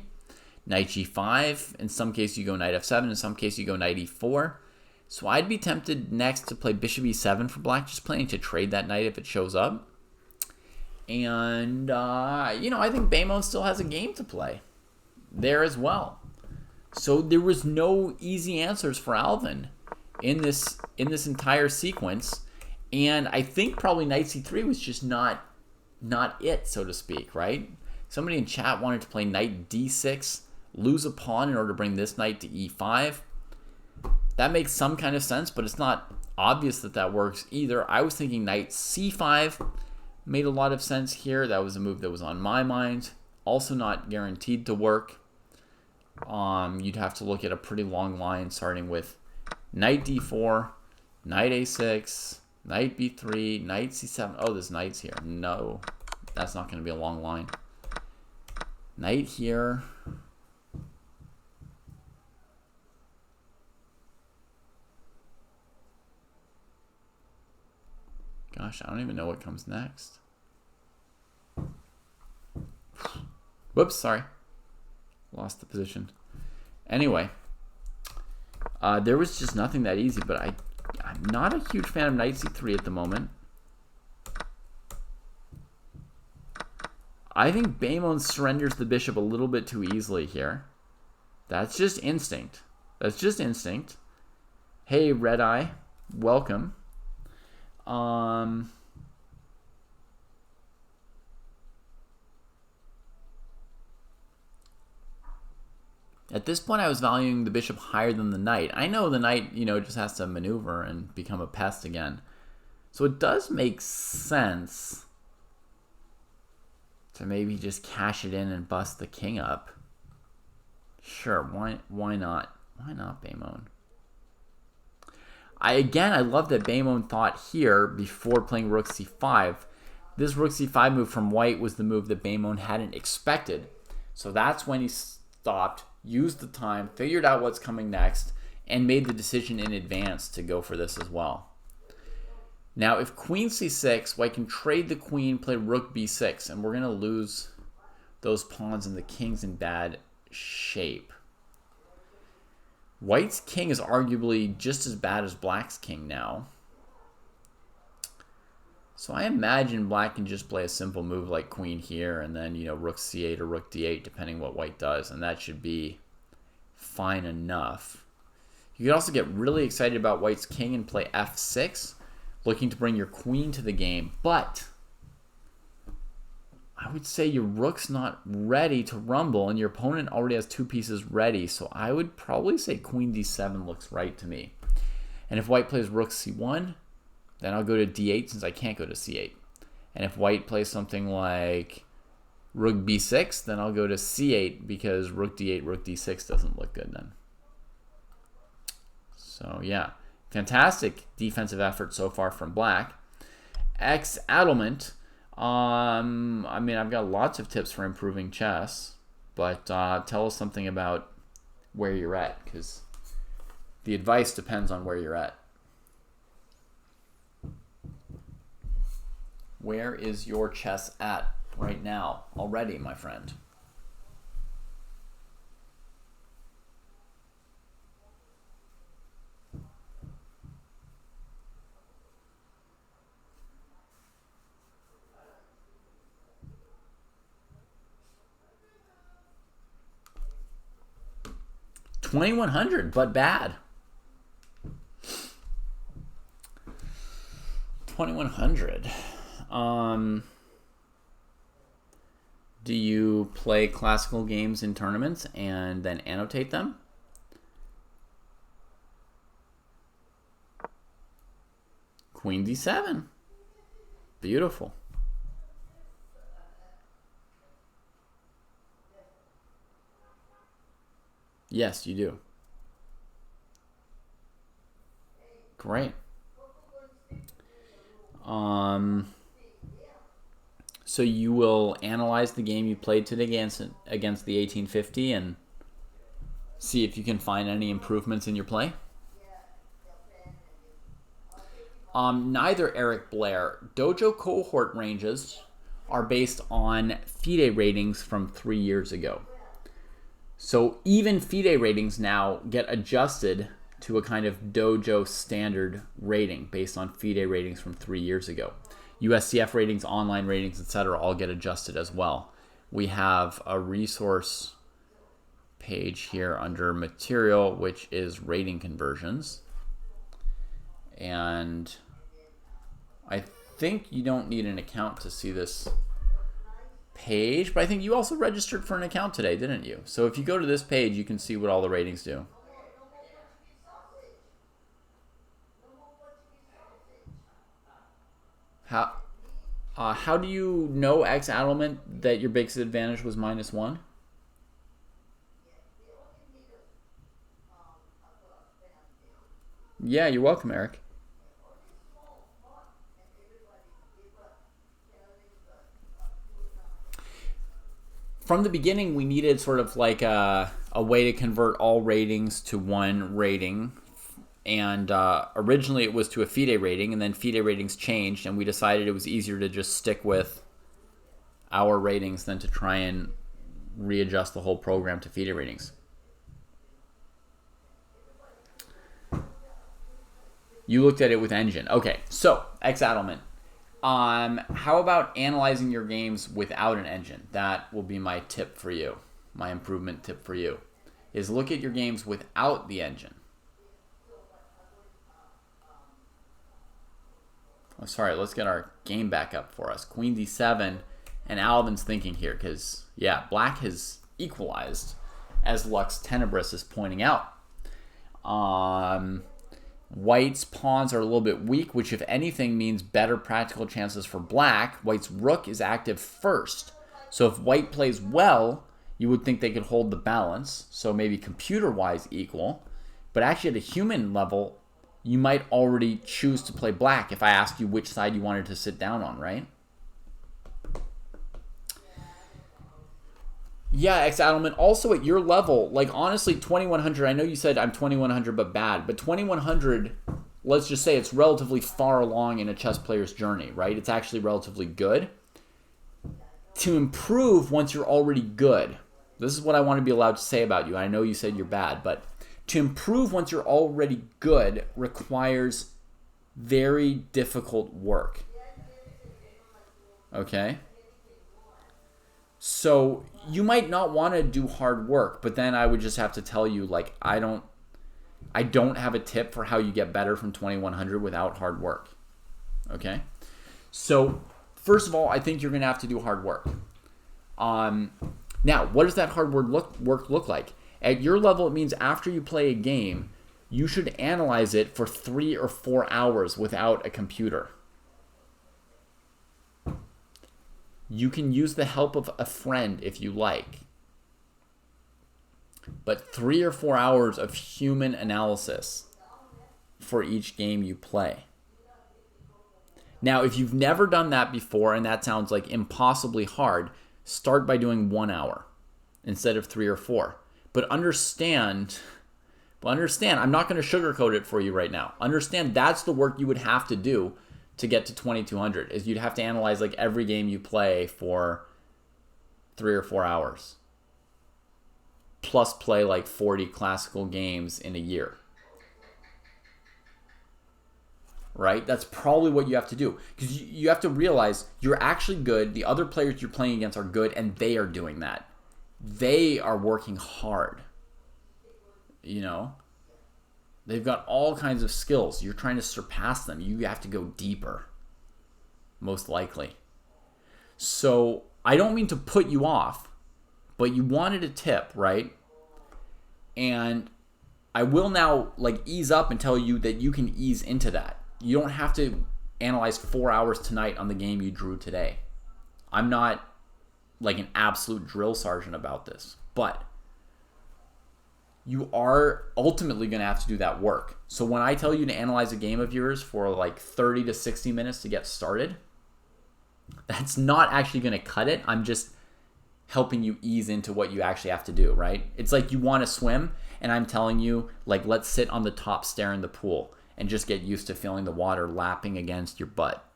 Knight g5. In some cases, you go knight f7. In some cases, you go knight e4. So I'd be tempted next to play bishop e7 for black, just planning to trade that knight if it shows up. And, you know, I think Beimon still has a game to play there as well. So there was no easy answers for Alvin in this entire sequence. And I think probably knight c3 was just not it, so to speak, right? Somebody in chat wanted to play knight d6, lose a pawn in order to bring this knight to e5. That makes some kind of sense, but it's not obvious that that works either. I was thinking knight c5 made a lot of sense here. That was a move that was on my mind. Also not guaranteed to work. You'd have to look at a pretty long line starting with knight d4, knight a6, knight b3, knight c7. Oh, there's knights here. No, that's not going to be a long line. Knight here. Gosh, I don't even know what comes next. Whoops, sorry. Lost the position. Anyway, there was just nothing that easy, but I'm not a huge fan of knight c3 at the moment. I think Beimon surrenders the bishop a little bit too easily here. That's just instinct. That's just instinct. Hey, Red Eye, welcome. At this point, I was valuing the bishop higher than the knight. I know the knight, you know, just has to maneuver and become a pest again. So it does make sense to maybe just cash it in and bust the king up. Sure, why not? Why not, Beimon? I love that Beimon thought here before playing rook c5. This rook c5 move from white was the move that Beimon hadn't expected. So that's when he stopped, used the time, figured out what's coming next, and made the decision in advance to go for this as well. Now, if queen c6, white can trade the queen, play rook b6, and we're going to lose those pawns, and the king's in bad shape. White's king is arguably just as bad as black's king now. So I imagine black can just play a simple move like queen here, and then, you know, rook c8 or rook d8, depending what white does, and that should be fine enough. You could also get really excited about white's king and play f6, looking to bring your queen to the game, but I would say your rook's not ready to rumble, and your opponent already has two pieces ready, so I would probably say queen d7 looks right to me. And if white plays rook c1, then I'll go to d8 since I can't go to c8. And if white plays something like rook b6, then I'll go to c8 because rook d8, rook d6 doesn't look good then. So yeah, fantastic defensive effort so far from black. X Adelment. I mean, I've got lots of tips for improving chess, but tell us something about where you're at, because the advice depends on where you're at. Where is your chess at right now already, my friend? $2,100, but bad. 2100. Do you play classical games in tournaments and then annotate them? Queen d7. Beautiful. Yes, you do. Great. So you will analyze the game you played today against the 1850 and see if you can find any improvements in your play? Neither, Eric Blair. Dojo cohort ranges are based on FIDE ratings from 3 years ago. So even FIDE ratings now get adjusted to a kind of Dojo standard rating based on FIDE ratings from 3 years ago. USCF ratings, online ratings, etc. all get adjusted as well. We have a resource page here under material, which is rating conversions. And I think you don't need an account to see this page, but I think you also registered for an account today, didn't you? So if you go to this page, you can see what all the ratings do. How do you know, X Adelman, that your biggest advantage was -1? Yeah, you're welcome, Eric. From the beginning, we needed sort of like a way to convert all ratings to one rating. And originally it was to a FIDE rating, and then FIDE ratings changed, and we decided it was easier to just stick with our ratings than to try and readjust the whole program to FIDE ratings. You looked at it with Engine. Okay, so, X Adelman. How about analyzing your games without an engine? That will be my tip for you. My improvement tip for you is look at your games without the engine. Oh, sorry, let's get our game back up for us. Queen d7, and Alvin's thinking here because, yeah, black has equalized, as Lux Tenebris is pointing out. White's pawns are a little bit weak, which if anything means better practical chances for black. White's rook is active first. So if white plays well, you would think they could hold the balance. So maybe computer-wise equal. But actually at a human level, you might already choose to play black if I asked you which side you wanted to sit down on, right? Yeah, X Adelman. Also at your level, like honestly, 2100, I know you said I'm 2100 but bad, but 2100, let's just say it's relatively far along in a chess player's journey, right? It's actually relatively good. To improve once you're already good, this is what I want to be allowed to say about you. I know you said you're bad, but to improve once you're already good requires very difficult work. Okay? So you might not want to do hard work, but then I would just have to tell you, like, I don't have a tip for how you get better from 2100 without hard work. Okay? So first of all, I think you're going to have to do hard work. Now, what does that hard work look like? At your level, it means after you play a game, you should analyze it for 3 or 4 hours without a computer. You can use the help of a friend if you like. But 3 or 4 hours of human analysis for each game you play. Now, if you've never done that before, and that sounds like impossibly hard, start by doing 1 hour instead of 3 or 4. But understand, I'm not going to sugarcoat it for you right now. Understand that's the work you would have to do to get to 2200, is you'd have to analyze like every game you play for 3 or 4 hours. Plus play like 40 classical games in a year. Right? That's probably what you have to do. Because you have to realize you're actually good, the other players you're playing against are good, and they are doing that. They are working hard. You know? They've got all kinds of skills. You're trying to surpass them. You have to go deeper. most likely. So I don't mean to put you off, but you wanted a tip, right? And I will now like ease up and tell you that you can ease into that. You don't have to analyze 4 hours tonight on the game you drew today. I'm not like an absolute drill sergeant about this, but you are ultimately going to have to do that work. So when I tell you to analyze a game of yours for like 30 to 60 minutes to get started, that's not actually going to cut it. I'm just helping you ease into what you actually have to do, right? It's like you want to swim and I'm telling you, like, let's sit on the top stair in the pool and just get used to feeling the water lapping against your butt.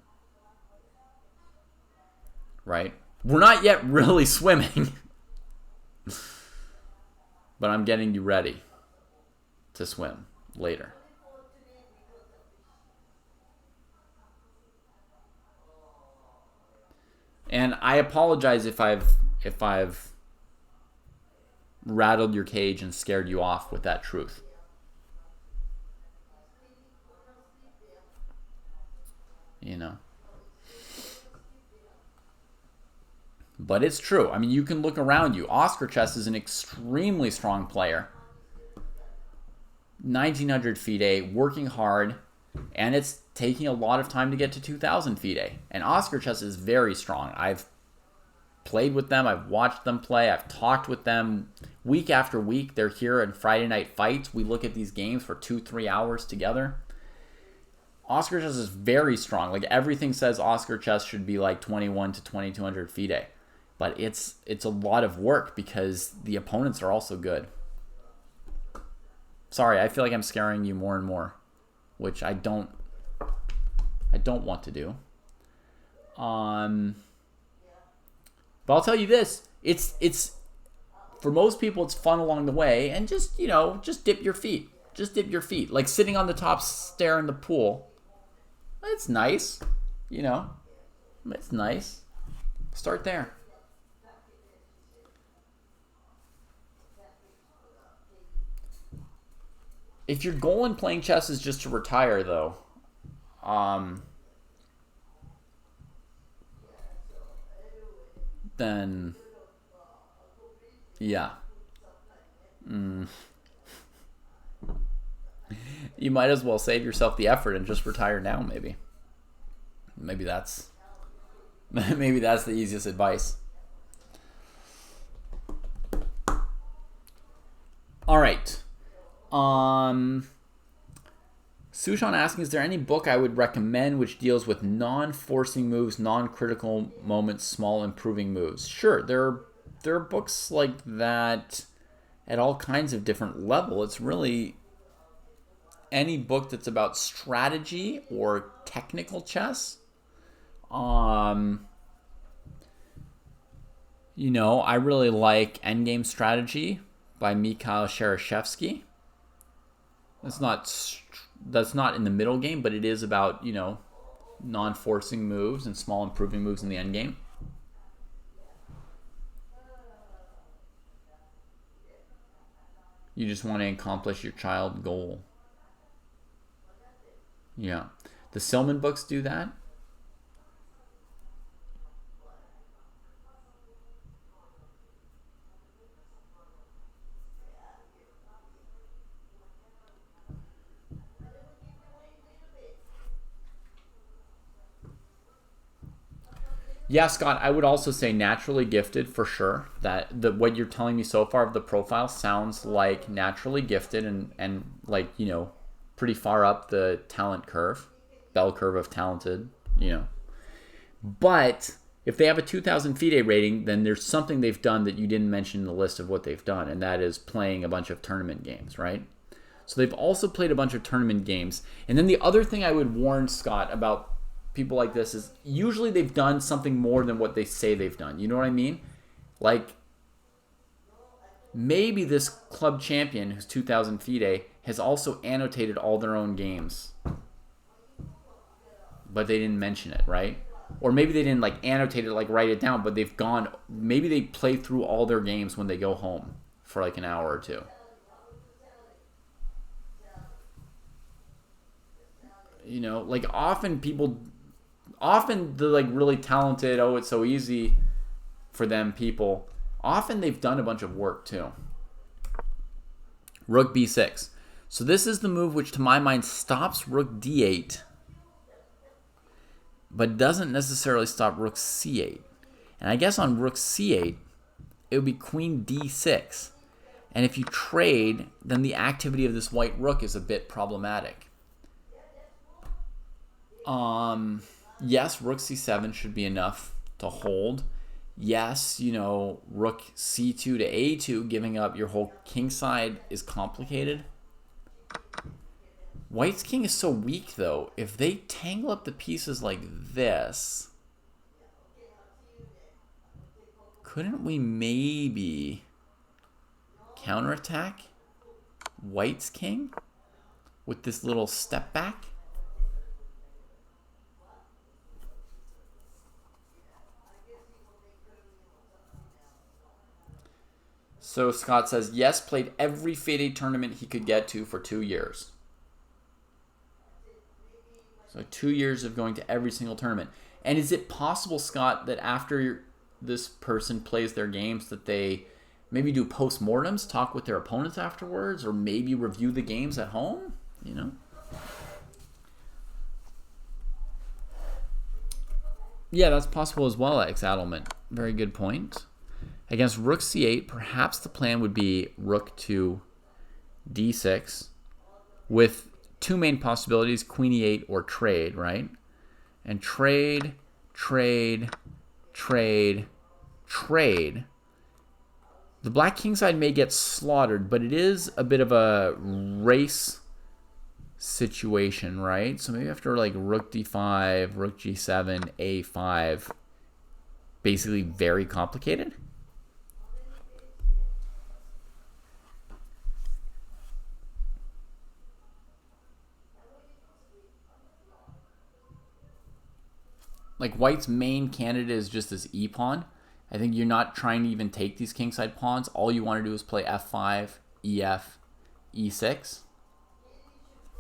Right? We're not yet really swimming. But I'm getting you ready to swim later. And I apologize if I've rattled your cage and scared you off with that truth. You know. But it's true. I mean, you can look around you. Oscar Chess is an extremely strong player. 1900 FIDE, working hard, and it's taking a lot of time to get to 2000 FIDE. And Oscar Chess is very strong. I've played with them. I've watched them play. I've talked with them week after week. They're here in Friday night fights. We look at these games for 2-3 hours together. Oscar Chess is very strong. Like, everything says Oscar Chess should be like 21 to 2200 FIDE. But it's a lot of work because the opponents are also good. Sorry, I feel like I'm scaring you more and more, which I don't want to do. But I'll tell you this, it's for most people it's fun along the way, and just dip your feet. Just dip your feet. Like sitting on the top stair in the pool. It's nice. It's nice. Start there. If your goal in playing chess is just to retire, though, then, yeah. You might as well save yourself the effort and just retire now, maybe. Maybe that's the easiest advice. All right. Sushan asking, is there any book I would recommend which deals with non-forcing moves, non-critical moments, small improving moves? Sure, there are books like that at all kinds of different levels. It's really any book that's about strategy or technical chess. I really like Endgame Strategy by Mikhail Shereshevsky. That's not in the middle game, but it is about, non-forcing moves and small improving moves in the end game. You just want to accomplish your child goal. Yeah. The Silman books do that. Yeah, Scott, I would also say naturally gifted for sure. That what you're telling me so far of the profile sounds like naturally gifted and like, pretty far up the talent curve, bell curve of talented, But if they have a 2000 FIDE rating, then there's something they've done that you didn't mention in the list of what they've done, and that is playing a bunch of tournament games, right? So they've also played a bunch of tournament games. And then the other thing I would warn Scott about people like this is usually they've done something more than what they say they've done. You know what I mean? Like, maybe this club champion who's 2000 FIDE has also annotated all their own games, but they didn't mention it, right? Or maybe they didn't like annotate it, like write it down, but maybe they play through all their games when they go home for like an hour or two. Like often people Often the like really talented, oh, it's so easy for them people, often they've done a bunch of work too. Rook b6. So this is the move which to my mind stops rook d8, but doesn't necessarily stop rook c8. And I guess on rook c8, it would be queen d6. And if you trade, then the activity of this white rook is a bit problematic. Yes, rook c7 should be enough to hold. Yes, you know, rook c2 to a2, giving up your whole king side is complicated. White's king is so weak, though. If they tangle up the pieces like this, couldn't we maybe counterattack White's king with this little step back? So Scott says, yes, played every FIDE tournament he could get to for 2 years. So 2 years of going to every single tournament. And is it possible, Scott, that after this person plays their games that they maybe do postmortems, talk with their opponents afterwards, or maybe review the games at home? You know? Yeah, that's possible as well, X Adelman. Very good point. Against rook c8, perhaps the plan would be rook to d6 with two main possibilities, queen e8 or trade, right? And trade, trade, trade, trade. The black king side may get slaughtered, but it is a bit of a race situation, right? So maybe after like rook d5, rook g7, a5, basically very complicated. Like White's main candidate is just this e-pawn. I think you're not trying to even take these kingside pawns. All you want to do is play f5, ef, e6.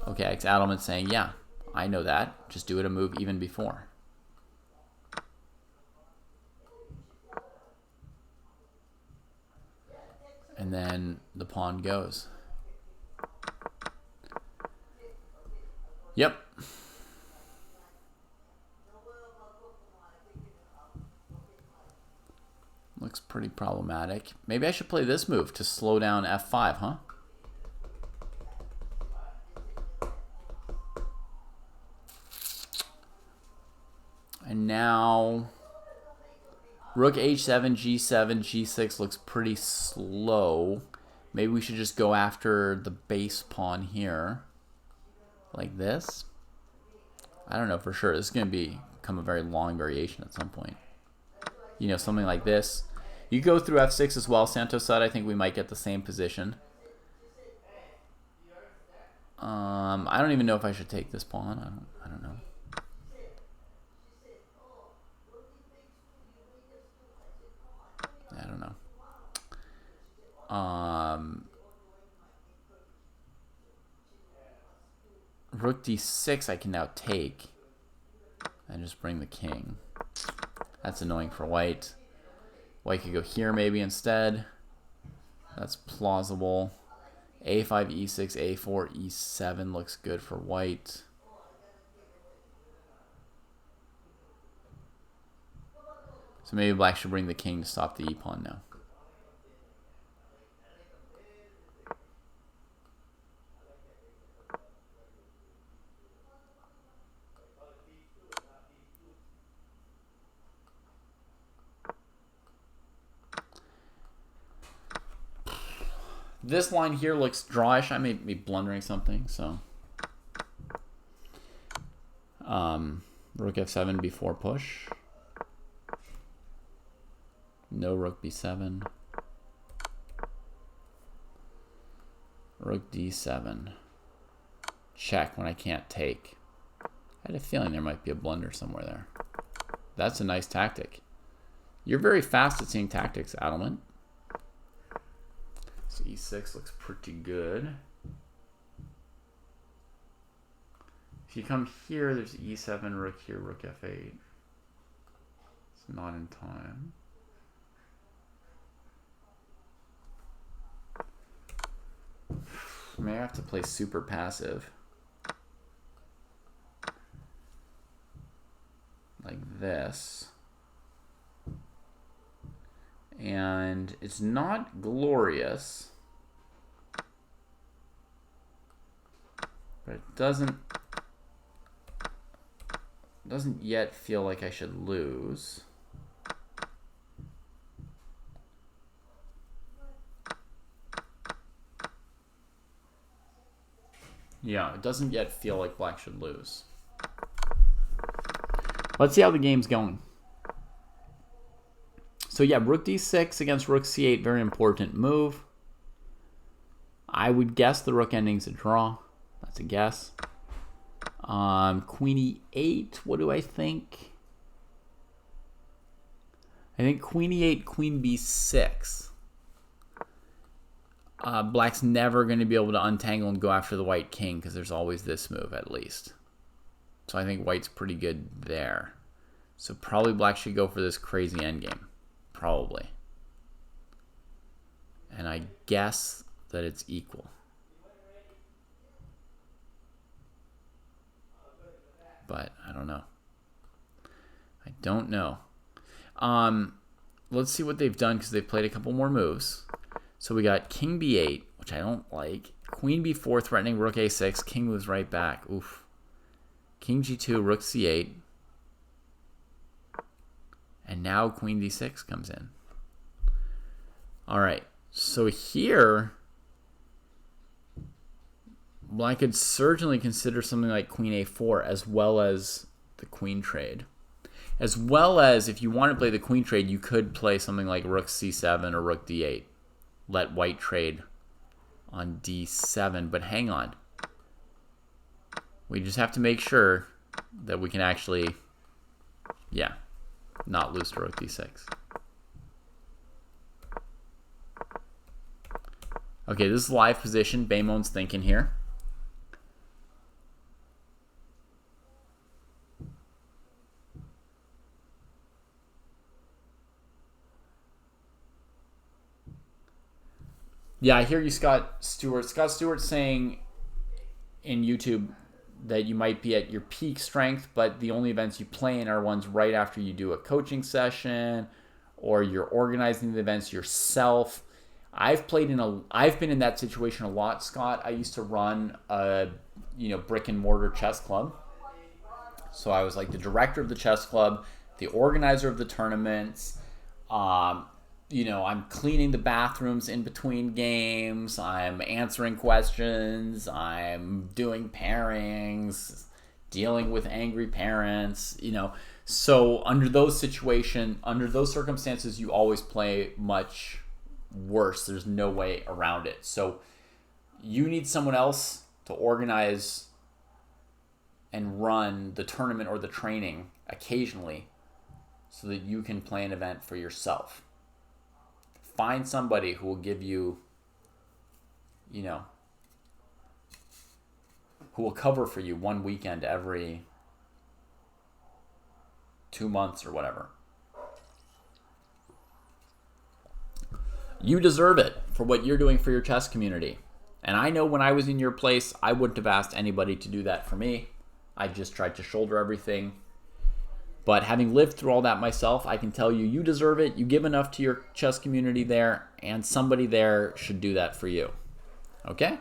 Okay, X Adelman's saying, yeah, I know that. Just do it a move even before. And then the pawn goes. Yep. Looks pretty problematic. Maybe I should play this move to slow down f5, huh? And now rook h7, g7, g6 looks pretty slow. Maybe we should just go after the base pawn here. Like this. I don't know for sure. This is going to become a very long variation at some point. You know, something like this. You go through f6 as well. Santos said I think we might get the same position. I don't even know if I should take this pawn. I don't know. I don't know. Rook d6 I can now take and just bring the king. That's annoying for White. White could go here maybe instead. That's plausible. a5, e6, a4, e7 looks good for White. So maybe Black should bring the king to stop the e-pawn now. This line here looks drawish. I may be blundering something, so. Rook f7 before push. No rook b7. Rook d7. Check when I can't take. I had a feeling there might be a blunder somewhere there. That's a nice tactic. You're very fast at seeing tactics, Adelman. So e6 looks pretty good. If If you come here, there's e7, rook here, rook f8. It's not in time. I may have to play super passive. Like this. And it's not glorious. But it doesn't yet feel like I should lose. Yeah, it doesn't yet feel like black should lose. Let's see how the game's going. So yeah, rook d6 against rook c8, very important move. I would guess the rook ending's a draw. That's a guess. Queen e8, what do I think? I think queen e8, queen b6. Black's never going to be able to untangle and go after the white king because there's always this move at least. So I think white's pretty good there. So probably black should go for this crazy endgame. Probably. And I guess that it's equal. But I don't know. I don't know. Let's see what they've done because they've played a couple more moves. So we got king b8, which I don't like. Queen b4 threatening rook a6. King moves right back. Oof. King g2, rook c8. And now queen d6 comes in. All right. So here, black could certainly consider something like queen a4 as well as the queen trade. As well as, if you want to play the queen trade, you could play something like rook c7 or rook d8. Let white trade on d7. But hang on. We just have to make sure that we can actually, yeah, not lose to rook d6. Okay, this is live position. Baymon's thinking here. Yeah, I hear you, Scott Stewart. Scott Stewart saying in YouTube that you might be at your peak strength, but the only events you play in are ones right after you do a coaching session or you're organizing the events yourself. I've been in that situation a lot, Scott. I used to run a brick and mortar chess club. So I was like the director of the chess club, the organizer of the tournaments. I'm cleaning the bathrooms in between games. I'm answering questions. I'm doing pairings, dealing with angry parents, So under those circumstances, you always play much worse. There's no way around it. So you need someone else to organize and run the tournament or the training occasionally so that you can play an event for yourself. Find somebody who will give you, who will cover for you one weekend every 2 months or whatever. You deserve it for what you're doing for your chess community. And I know when I was in your place, I wouldn't have asked anybody to do that for me. I just tried to shoulder everything. But having lived through all that myself, I can tell you, you deserve it. You give enough to your chess community there, and somebody there should do that for you. Okay?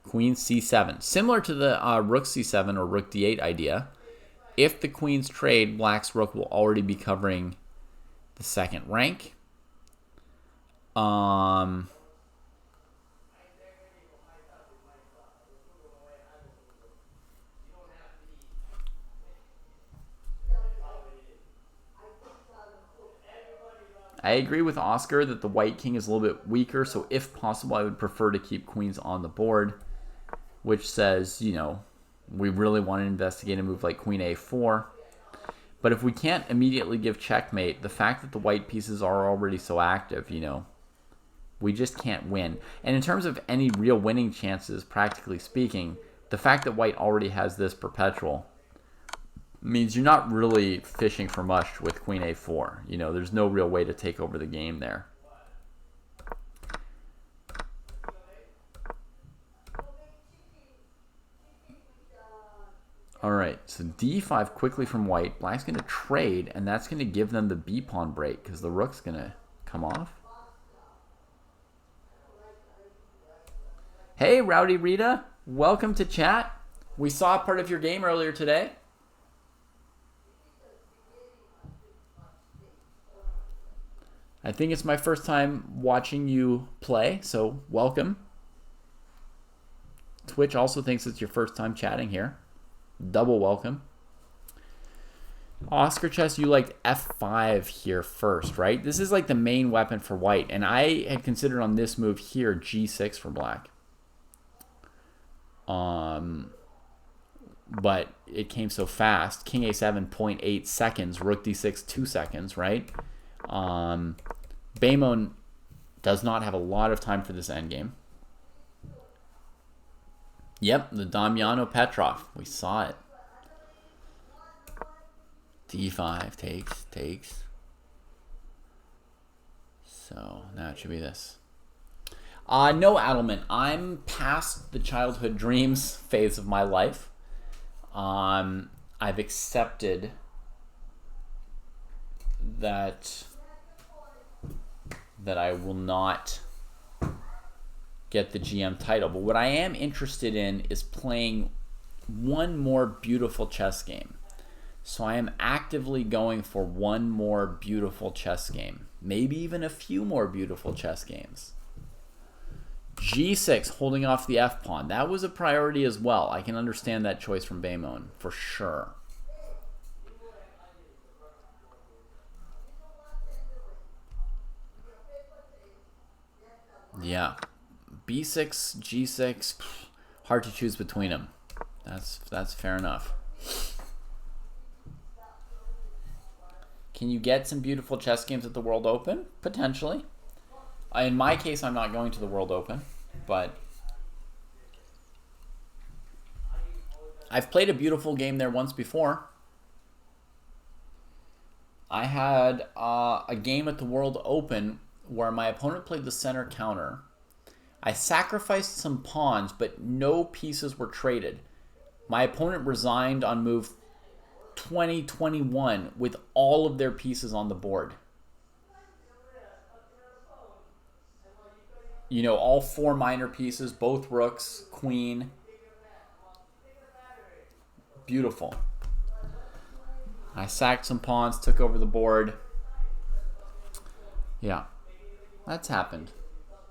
Queen c7. Similar to the rook c7 or rook d8 idea, if the queens trade, black's rook will already be covering the second rank. I agree with Oscar that the white king is a little bit weaker, so if possible, I would prefer to keep queens on the board, which says, we really want to investigate a move like queen a4. But if we can't immediately give checkmate, the fact that the white pieces are already so active, we just can't win. And in terms of any real winning chances, practically speaking, the fact that white already has this perpetual means you're not really fishing for much with queen a4. You know, there's no real way to take over the game there. All right, so d5 quickly from white. Black's going to trade, and that's going to give them the b-pawn break because the rook's going to come off. Hey, Rowdy Rita. Welcome to chat. We saw part of your game earlier today. I think it's my first time watching you play, so welcome. Twitch also thinks it's your first time chatting here. Double welcome. Oscar Chess, you liked f5 here first, right? This is like the main weapon for white, and I had considered on this move here g6 for black. But it came so fast. King a7, 0.8 seconds. Rook d6, 2 seconds, right? Beimon does not have a lot of time for this endgame. Yep, the Damiano Petrov. We saw it. d5 takes. So now it should be this. No, Adelman. I'm past the childhood dreams phase of my life. I've accepted that I will not get the GM title. But what I am interested in is playing one more beautiful chess game. So I am actively going for one more beautiful chess game. Maybe even a few more beautiful chess games. g6, holding off the f-pawn. That was a priority as well. I can understand that choice from Beimon, for sure. Yeah. b6, g6, hard to choose between them. That's fair enough. Can you get some beautiful chess games at the World Open? Potentially. In my case, I'm not going to the World Open, but I've played a beautiful game there once before. I had a game at the World Open where my opponent played the center counter. I sacrificed some pawns, but no pieces were traded. My opponent resigned on move 20-21 with all of their pieces on the board. You know, all 4 minor pieces, both rooks, queen. Beautiful. I sacked some pawns, took over the board. Yeah, that's happened.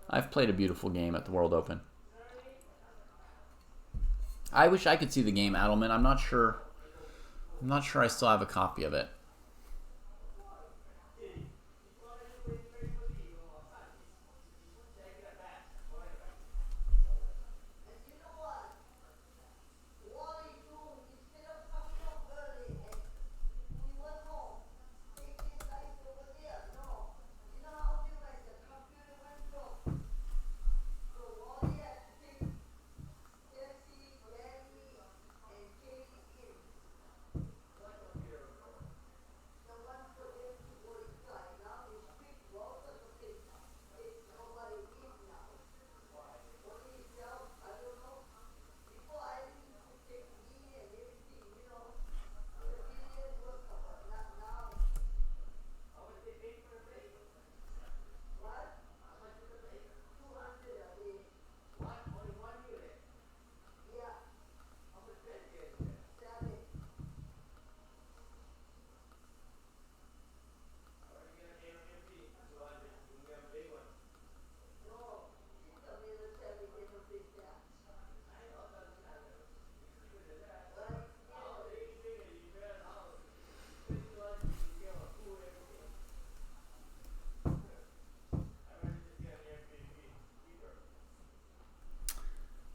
I've played a beautiful game at the World Open. I wish I could see the game, Adelman. I'm not sure I still have a copy of it.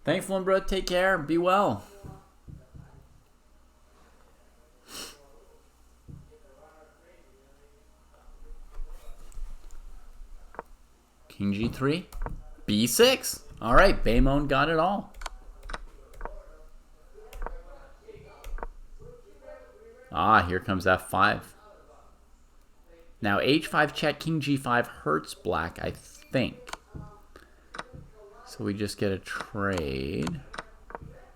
Thanks, Lundbro. Take care. Be well. King g3. b6. All right, Beimon got it all. Ah, here comes f5. Now h5 check, king g5 hurts black, I think. So we just get a trade.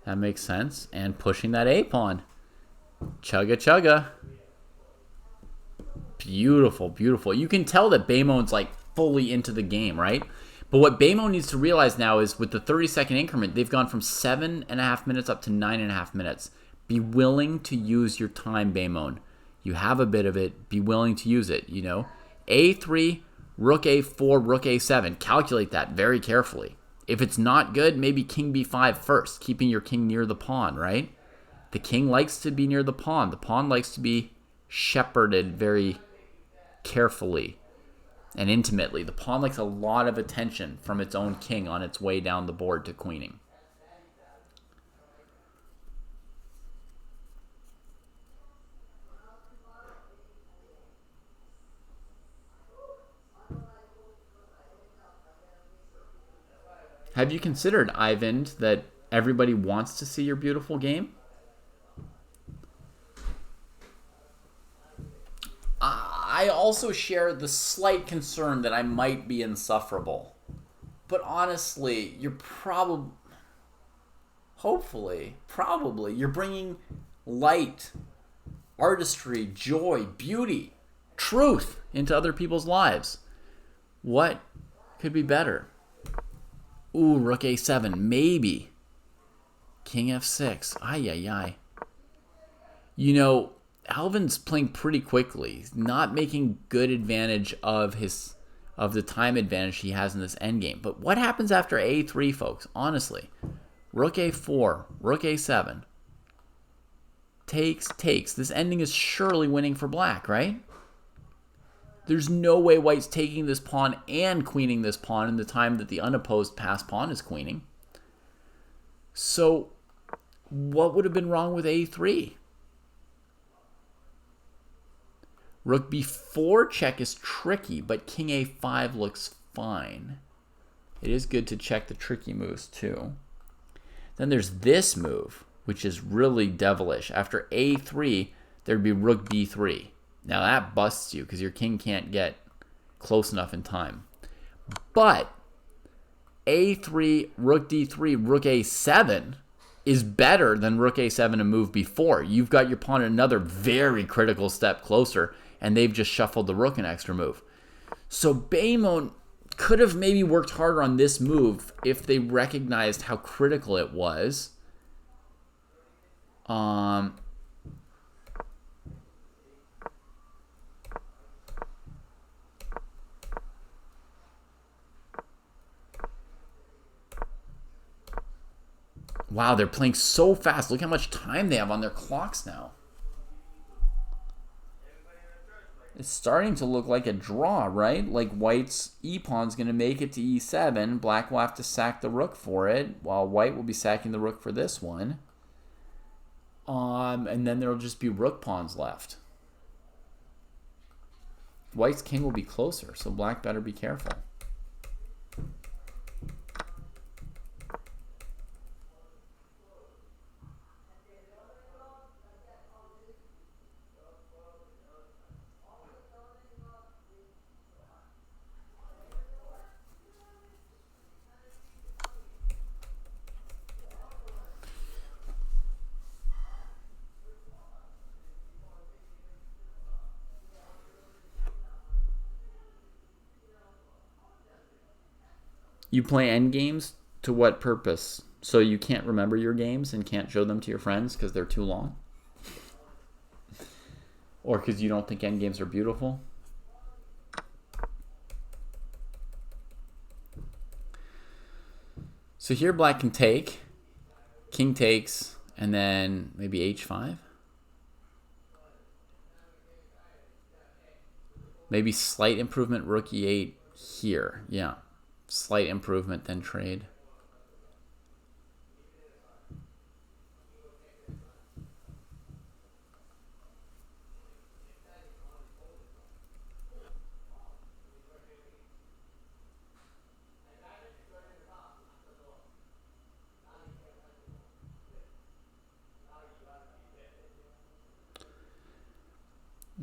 That makes sense. And pushing that a pawn. Chugga chugga. Beautiful, beautiful. You can tell that Baymon's like fully into the game, right? But what Baymon needs to realize now is with the 30-second increment, they've gone from 7.5 minutes up to 9.5 minutes. Be willing to use your time, Baymon. You have a bit of it. Be willing to use it, you know? A3, rook a4, rook a7. Calculate that very carefully. If it's not good, maybe king b5 first, keeping your king near the pawn, right? The king likes to be near the pawn. The pawn likes to be shepherded very carefully and intimately. The pawn likes a lot of attention from its own king on its way down the board to queening. Have you considered, Ivan, that everybody wants to see your beautiful game? I also share the slight concern that I might be insufferable. But honestly, you're probably, hopefully, probably, you're bringing light, artistry, joy, beauty, truth into other people's lives. What could be better? Ooh, rook a7, maybe. King f6, ay, ay, ay. You know, Alvin's playing pretty quickly. He's not making good advantage of the time advantage he has in this endgame. But what happens after a3, folks? Honestly, rook a4, rook a7. Takes. This ending is surely winning for black, right? There's no way white's taking this pawn and queening this pawn in the time that the unopposed passed pawn is queening. So what would have been wrong with a3? Rook b4 check is tricky, but king a5 looks fine. It is good to check the tricky moves too. Then there's this move, which is really devilish. After a3, there'd be rook b3. Now that busts you because your king can't get close enough in time. But a3, rook d3, rook a7 is better than rook a7 a move before. You've got your pawn another very critical step closer, and they've just shuffled the rook an extra move. So Baymon could have maybe worked harder on this move if they recognized how critical it was. Wow, they're playing so fast. Look how much time they have on their clocks now. It's starting to look like a draw, right? Like white's e-pawn's going to make it to e7. Black will have to sack the rook for it, while white will be sacking the rook for this one. And then there'll just be rook pawns left. White's king will be closer, so black better be careful. You play endgames to what purpose? So you can't remember your games and can't show them to your friends because they're too long? Or because you don't think endgames are beautiful? So here black can take, king takes, and then maybe h5. Maybe slight improvement, rook e8 here. Yeah. Slight improvement, then trade.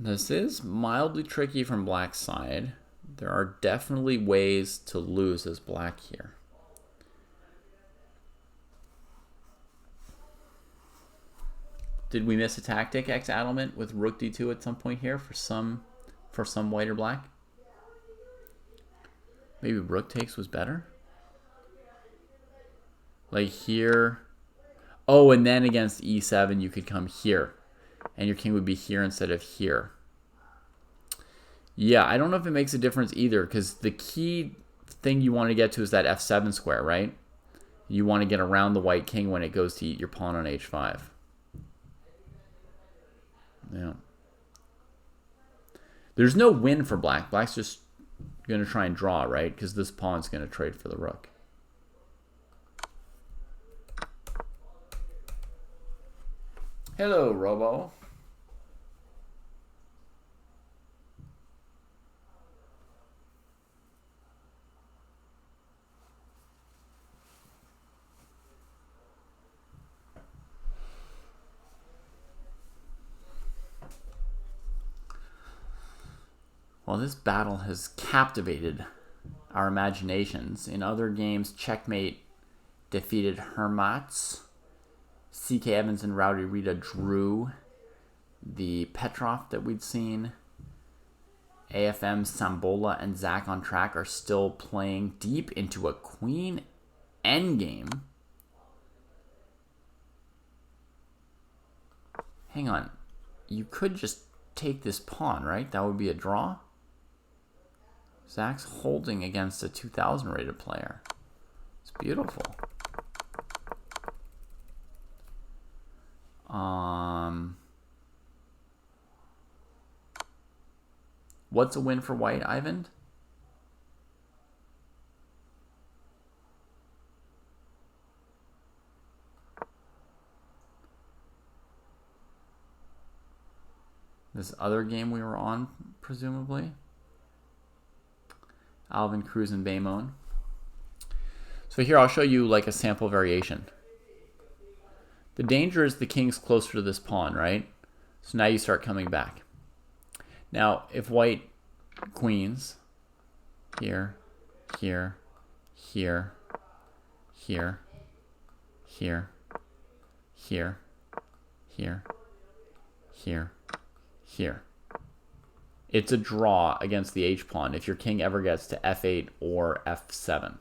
This is mildly tricky from black's side. There are definitely ways to lose as black here. Did we miss a tactic, X Adelment, with rook d2 at some point here for some white or black? Maybe rook takes was better? Like here. Oh, and then against e7 you could come here. And your king would be here instead of here. Yeah, I don't know if it makes a difference either, because the key thing you want to get to is that f7 square, right? You want to get around the white king when it goes to eat your pawn on h5. Yeah. There's no win for black. Black's just going to try and draw, right? Because this pawn's going to trade for the rook. Hello, Robo. Well, this battle has captivated our imaginations. In other games, Checkmate defeated Hermats. C.K. Evans and Rowdy Rita drew. The Petrov that we'd seen. AFM, Sambola, and Zach on Track are still playing deep into a queen endgame. Hang on. You could just take this pawn, right? That would be a draw. Zach's holding against a 2000 rated player. It's beautiful. What's a win for white, Ivan? This other game we were on, presumably. Alvin Cruz and Baymon. So here I'll show you like a sample variation. The danger is the king's closer to this pawn, right? So now you start coming back. Now, if white queens, here, here, here, here, here, here, here, here, here. It's a draw against the h-pawn if your king ever gets to f8 or f7.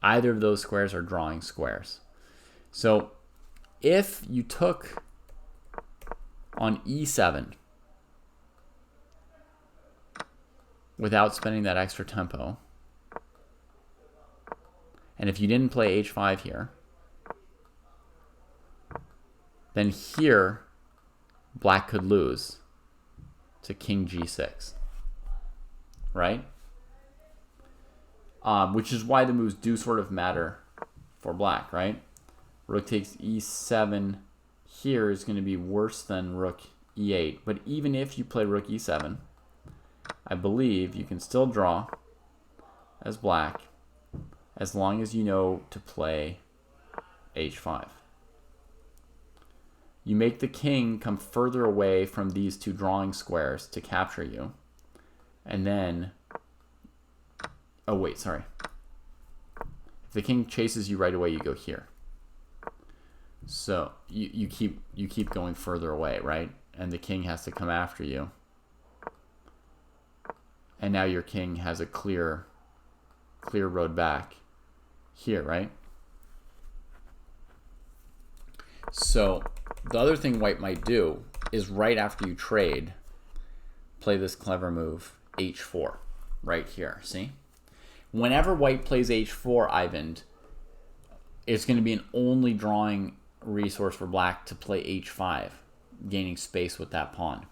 Either of those squares are drawing squares. So if you took on e7 without spending that extra tempo, and if you didn't play h5 here, then here black could lose to king g6, right? Which is why the moves do sort of matter for black, right? Rook takes e7 here is going to be worse than rook e8. But even if you play rook e7, I believe you can still draw as black as long as you know to play h5. You make the king come further away from these two drawing squares to capture you. And then, oh wait, sorry. If the king chases you right away, you go here. So you keep going further away, right? And the king has to come after you. And now your king has a clear road back here, right? So the other thing white might do is right after you trade, play this clever move, h4, right here, see? Whenever white plays h4, Ivan, it's going to be an only drawing resource for black to play h5, gaining space with that pawn.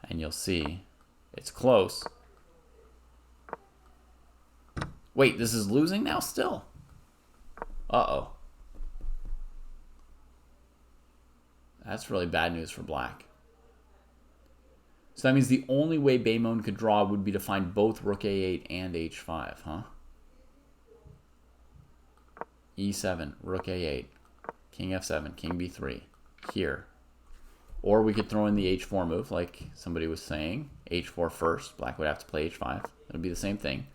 And you'll see it's close. Wait, this is losing now still? Uh-oh. That's really bad news for black. So that means the only way Baymon could draw would be to find both rook a8 and h5, huh? e7, rook a8, king f7, king b3, here. Or we could throw in the h4 move, like somebody was saying. h4 first. Black would have to play h5. It would be the same thing.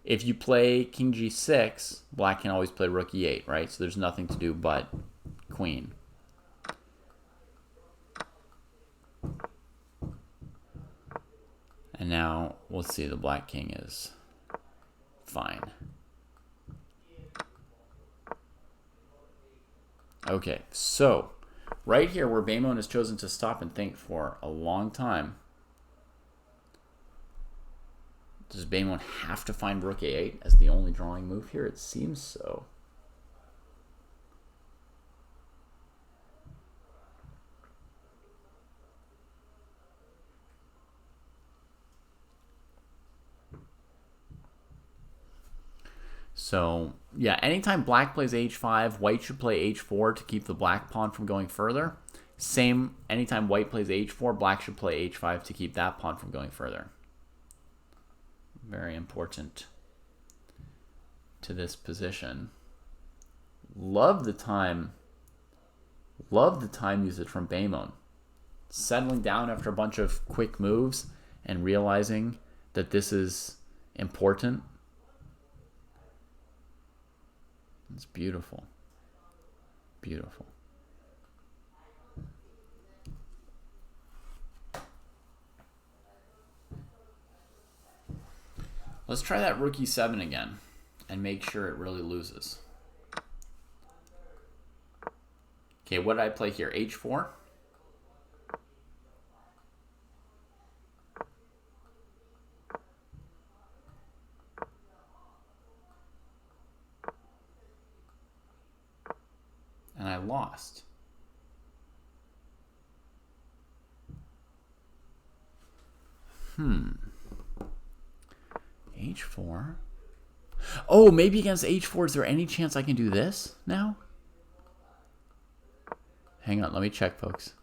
If you play king g6, black can always play rook e8, right? So there's nothing to do but queen. And now we'll see the black king is fine. Okay, so right here where Baemon has chosen to stop and think for a long time, does Baemon have to find rook a8 as the only drawing move here? It seems so. So, yeah, anytime black plays h5, white should play h4 to keep the black pawn from going further. Same, anytime white plays h4, black should play h5 to keep that pawn from going further. Very important to this position. Love the time usage from Baemon. Settling down after a bunch of quick moves and realizing that this is important. It's beautiful. Beautiful. Let's try that rook e7 again and make sure it really loses. Okay, what did I play here? h4? And I lost. H4. Oh, maybe against h4, is there any chance I can do this now? Hang on, let me check, folks.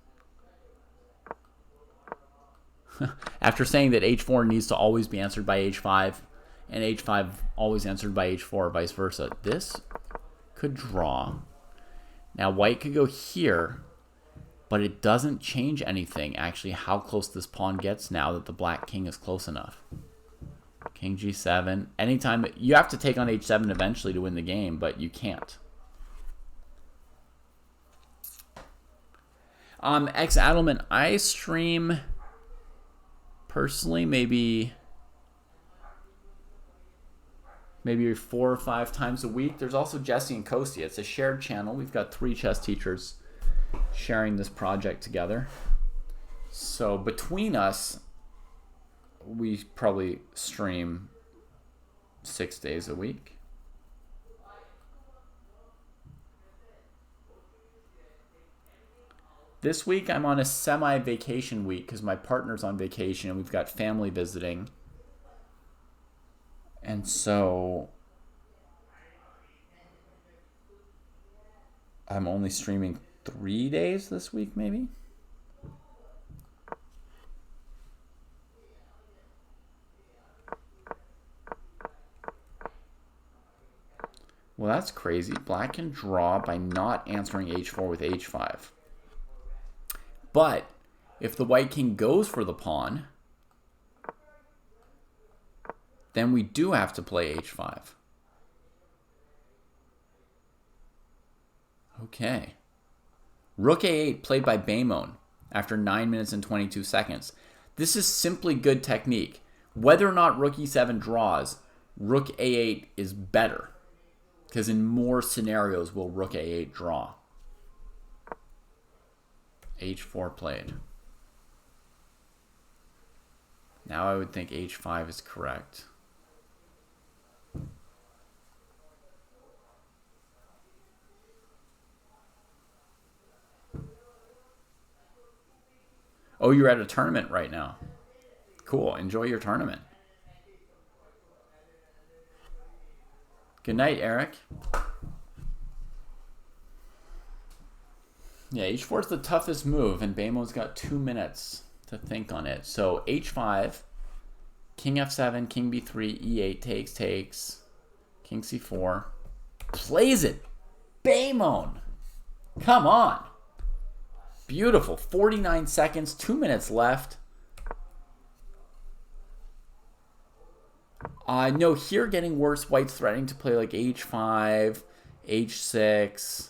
After saying that h4 needs to always be answered by h5, and h5 always answered by h4, vice versa, this could draw. Now, white could go here, but it doesn't change anything, actually, how close this pawn gets now that the black king is close enough. King g7. Anytime, you have to take on h7 eventually to win the game, but you can't. X Adelman, I stream personally maybe 4 or 5 times a week. There's also Jesse and Kostya. It's a shared channel. We've got 3 chess teachers sharing this project together. So between us, we probably stream 6 days a week. This week I'm on a semi-vacation week because my partner's on vacation and we've got family visiting. And so I'm only streaming 3 days this week, maybe. Well, that's crazy. Black can draw by not answering h4 with h5. But if the white king goes for the pawn, then we do have to play h5. Okay. Rook a8 played by Baemon after 9 minutes and 22 seconds. This is simply good technique. Whether or not rook e7 draws, rook a8 is better. Because in more scenarios will rook a8 draw. h4 played. Now I would think h5 is correct. Oh, you're at a tournament right now. Cool. Enjoy your tournament. Good night, Eric. Yeah, h4 is the toughest move, and Baemon's got 2 minutes to think on it. So h5, king f7, king b3, e8, takes, king c4. Plays it. Baemon. Come on. Beautiful. 49 seconds, 2 minutes left. No, here getting worse. White's threatening to play like h5, h6,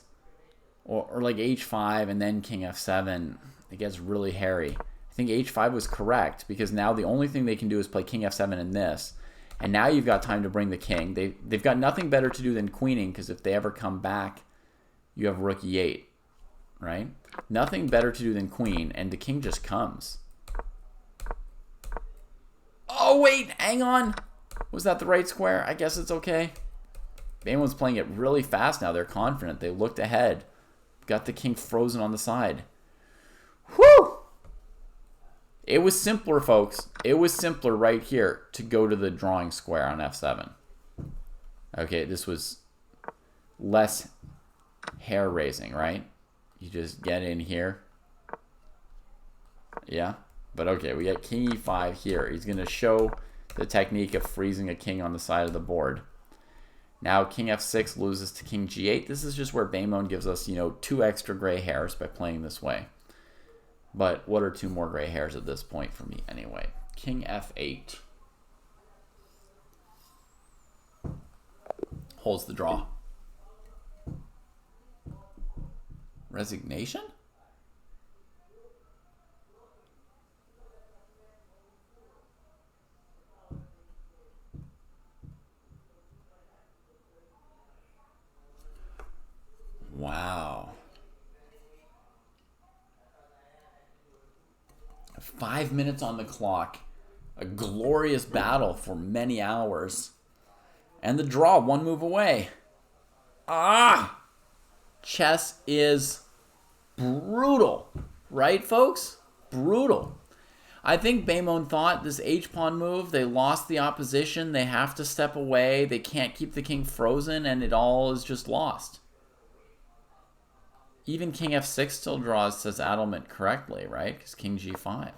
or like h5 and then king f7. It gets really hairy. I think h5 was correct because now the only thing they can do is play king f7 in this. And now you've got time to bring the king. They've got nothing better to do than queening because if they ever come back, you have rook e8, right? Nothing better to do than queen, and the king just comes. Oh, wait, hang on. Was that the right square? I guess it's okay. Baymon's playing it really fast now. They're confident. They looked ahead. Got the king frozen on the side. Whew! It was simpler, folks. It was simpler right here to go to the drawing square on f7. Okay, this was less hair-raising, right? You just get in here. Yeah, but okay, we got king e5 here. He's going to show the technique of freezing a king on the side of the board. Now king f6 loses to king g8. This is just where Baymon gives us, 2 extra gray hairs by playing this way. But what are 2 more gray hairs at this point for me anyway? King f8. Holds the draw. Resignation? Wow. 5 minutes on the clock. A glorious battle for many hours. And the draw, 1 move away. Ah! Chess is brutal. Right, folks? Brutal. I think Baymon thought this h-pawn move, they lost the opposition. They have to step away. They can't keep the king frozen, and it all is just lost. Even king f6 still draws, says Adelman correctly, right? Because king g5.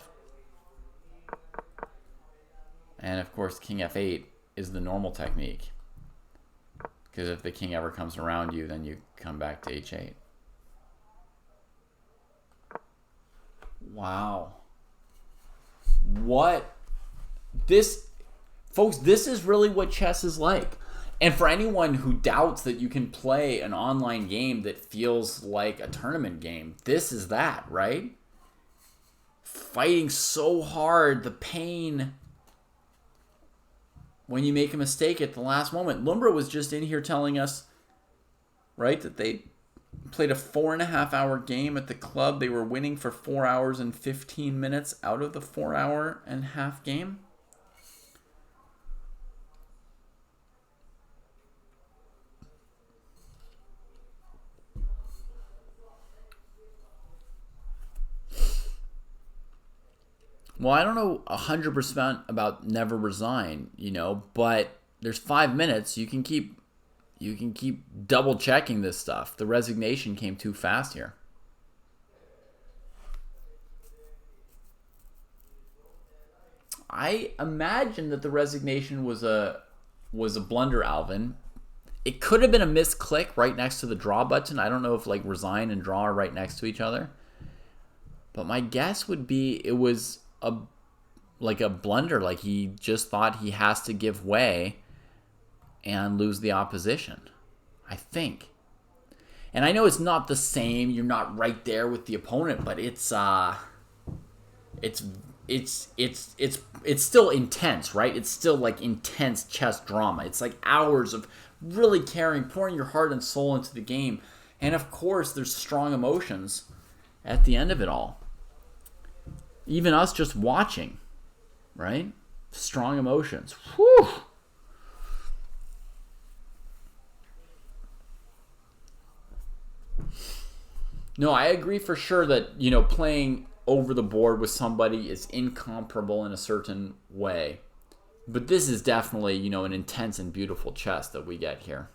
And of course, king f8 is the normal technique. Because if the king ever comes around you, then you come back to h8. Wow. What? Folks, this is really what chess is like. And for anyone who doubts that you can play an online game that feels like a tournament game, this is that, right? Fighting so hard, the pain when you make a mistake at the last moment. Lumbra was just in here telling us, right, that they played a 4.5-hour game at the club. They were winning for 4 hours and 15 minutes out of the 4-hour-and-a-half game. Well, I don't know 100% about never resign, but there's 5 minutes. You can keep double checking this stuff. The resignation came too fast here. I imagine that the resignation was a blunder, Alvin. It could have been a misclick right next to the draw button. I don't know if like resign and draw are right next to each other. But my guess would be it was a blunder, like he just thought he has to give way and lose the opposition, I think. And I know it's not the same, you're not right there with the opponent, but it's still intense, right? It's still like intense chess drama. It's like hours of really caring, pouring your heart and soul into the game. And of course, there's strong emotions at the end of it all. Even us just watching, right? Strong emotions. Whew. No, I agree for sure that, playing over the board with somebody is incomparable in a certain way. But this is definitely, an intense and beautiful chess that we get here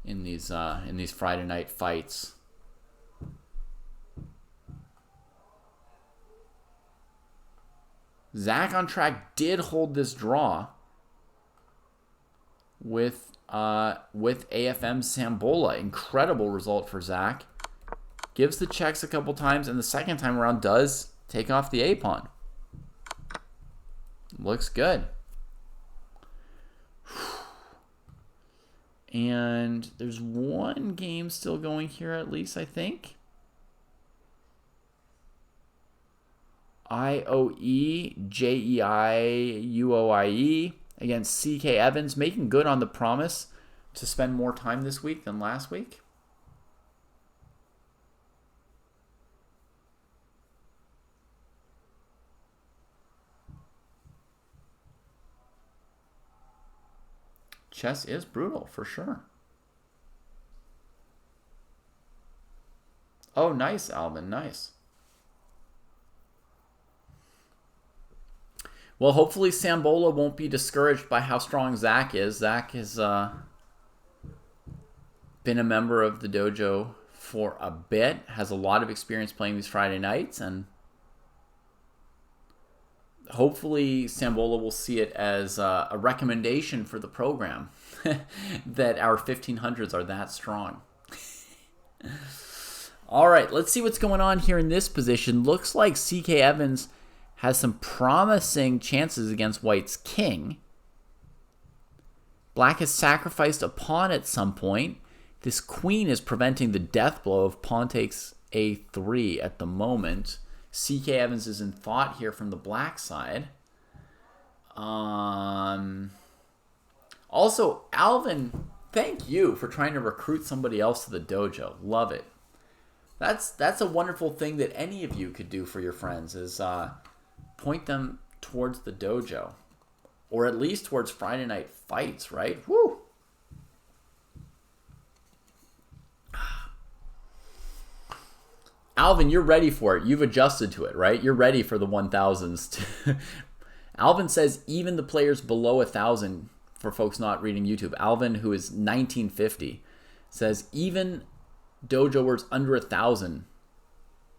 in these Friday night fights. Zach on track did hold this draw with AFM Sambola. Incredible result for Zach. gives the checks a couple times, and the second time around does take off the A-pawn. Looks good. And there's one game still going here at least, I think. IOE-JEIUOIE against C.K. Evans, making good on the promise to spend more time this week than last week. Chess is brutal, for sure. Oh, nice, Alvin, nice. Well, hopefully Sambola won't be discouraged by how strong Zach is. Zach has been a member of the dojo for a bit, has a lot of experience playing these Friday nights, and hopefully Sambola will see it as a recommendation for the program that our 1500s are that strong. All right, let's see what's going on here in this position. Looks like C.K. Evans has some promising chances against White's king. Black has sacrificed a pawn at some point. This queen is preventing the death blow of pawn takes a3 at the moment. C.K. Evans is in thought here from the black side. Also, Alvin, thank you for trying to recruit somebody else to the dojo. Love it. That's a wonderful thing that any of you could do for your friends, is point them towards the dojo. Or at least towards Friday night fights, right? Woo! Alvin, you're ready for it. You've adjusted to it, right? You're ready for the 1000s. Alvin says even the players below 1,000, for folks not reading YouTube, Alvin, who is 1950, says even dojoers under 1,000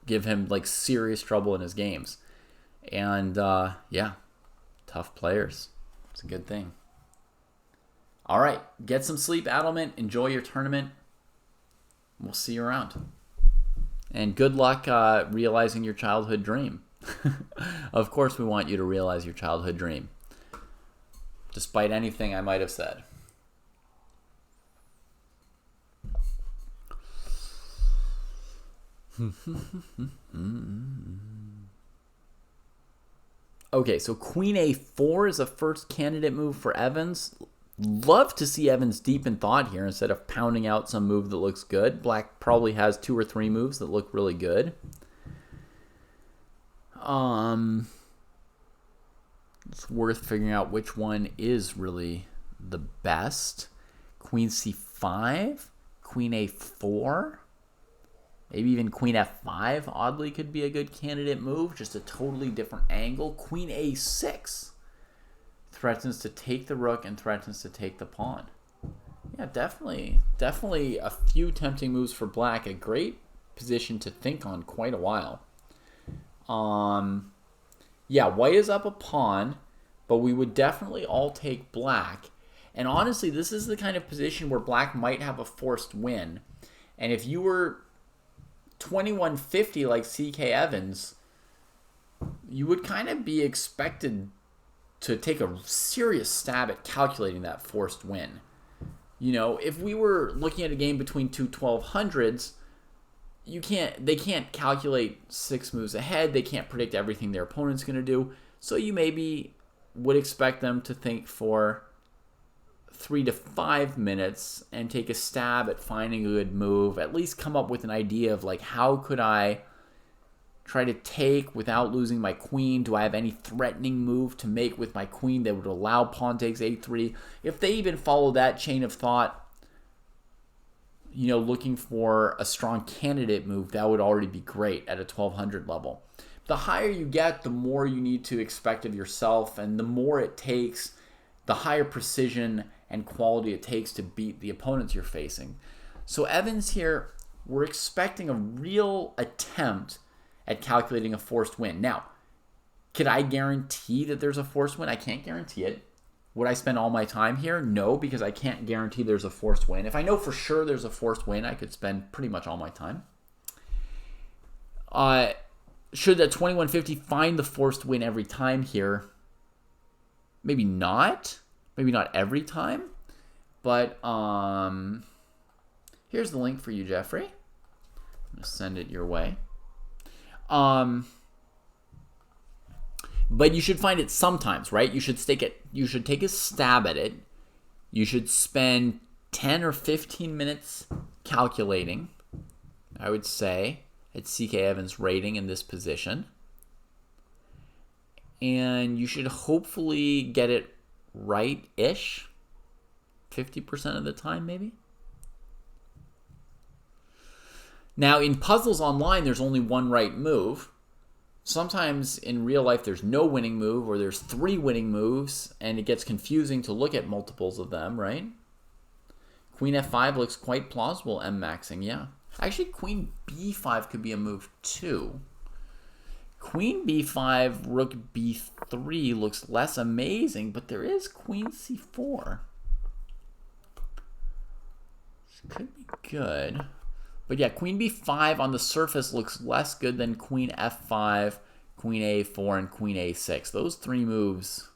give him like serious trouble in his games. And yeah, tough players. It's a good thing. All right, get some sleep, Adelman. Enjoy your tournament. We'll see you around. And good luck realizing your childhood dream. Of course we want you to realize your childhood dream, despite anything I might have said. Okay, so Queen A4 is a first candidate move for Evans. Love to see Evans deep in thought here instead of pounding out some move that looks good. Black probably has 2 or 3 moves that look really good. It's worth figuring out which one is really the best. Queen C5, Queen A4, maybe even Queen F5 oddly could be a good candidate move, just a totally different angle. Queen A6 threatens to take the rook and threatens to take the pawn. Yeah, definitely a few tempting moves for Black. A great position to think on quite a while. Yeah, White is up a pawn, but we would definitely all take Black. And honestly, this is the kind of position where Black might have a forced win. And if you were 2150 like C.K. Evans, you would kind of be expected to take a serious stab at calculating that forced win. You know, if we were looking at a game between two 1200s, they can't calculate 6 moves ahead. They can't predict everything their opponent's going to do. So you maybe would expect them to think for 3 to 5 minutes and take a stab at finding a good move. At least come up with an idea of like, how could I try to take without losing my queen? Do I have any threatening move to make with my queen that would allow pawn takes a3? If they even follow that chain of thought, you know, looking for a strong candidate move, that would already be great at a 1200 level. The higher you get, the more you need to expect of yourself, and the more it takes, the higher precision and quality it takes to beat the opponents you're facing. So Evans here, we're expecting a real attempt at calculating a forced win. Now, could I guarantee that there's a forced win? I can't guarantee it. Would I spend all my time here? No, because I can't guarantee there's a forced win. If I know for sure there's a forced win, I could spend pretty much all my time. Should that 2150 find the forced win every time here? Maybe not. Maybe not every time. But here's the link for you, Jeffrey. I'm going to send it your way. But you should find it sometimes, right? You should take a stab at it. You should spend 10 or 15 minutes calculating, I would say, at CK Evans' rating in this position. And you should hopefully get it right-ish. 50% of the time, maybe. Now, in puzzles online, there's only one right move. Sometimes in real life, there's no winning move, or there's 3 winning moves, and it gets confusing to look at multiples of them, right? Queen f5 looks quite plausible, m-maxing, yeah. Actually, queen b5 could be a move, too. Queen b5, rook b3 looks less amazing, but there is queen c4. This could be good. But yeah, queen b5 on the surface looks less good than queen f5, queen a4, and queen a6. Those 3 moves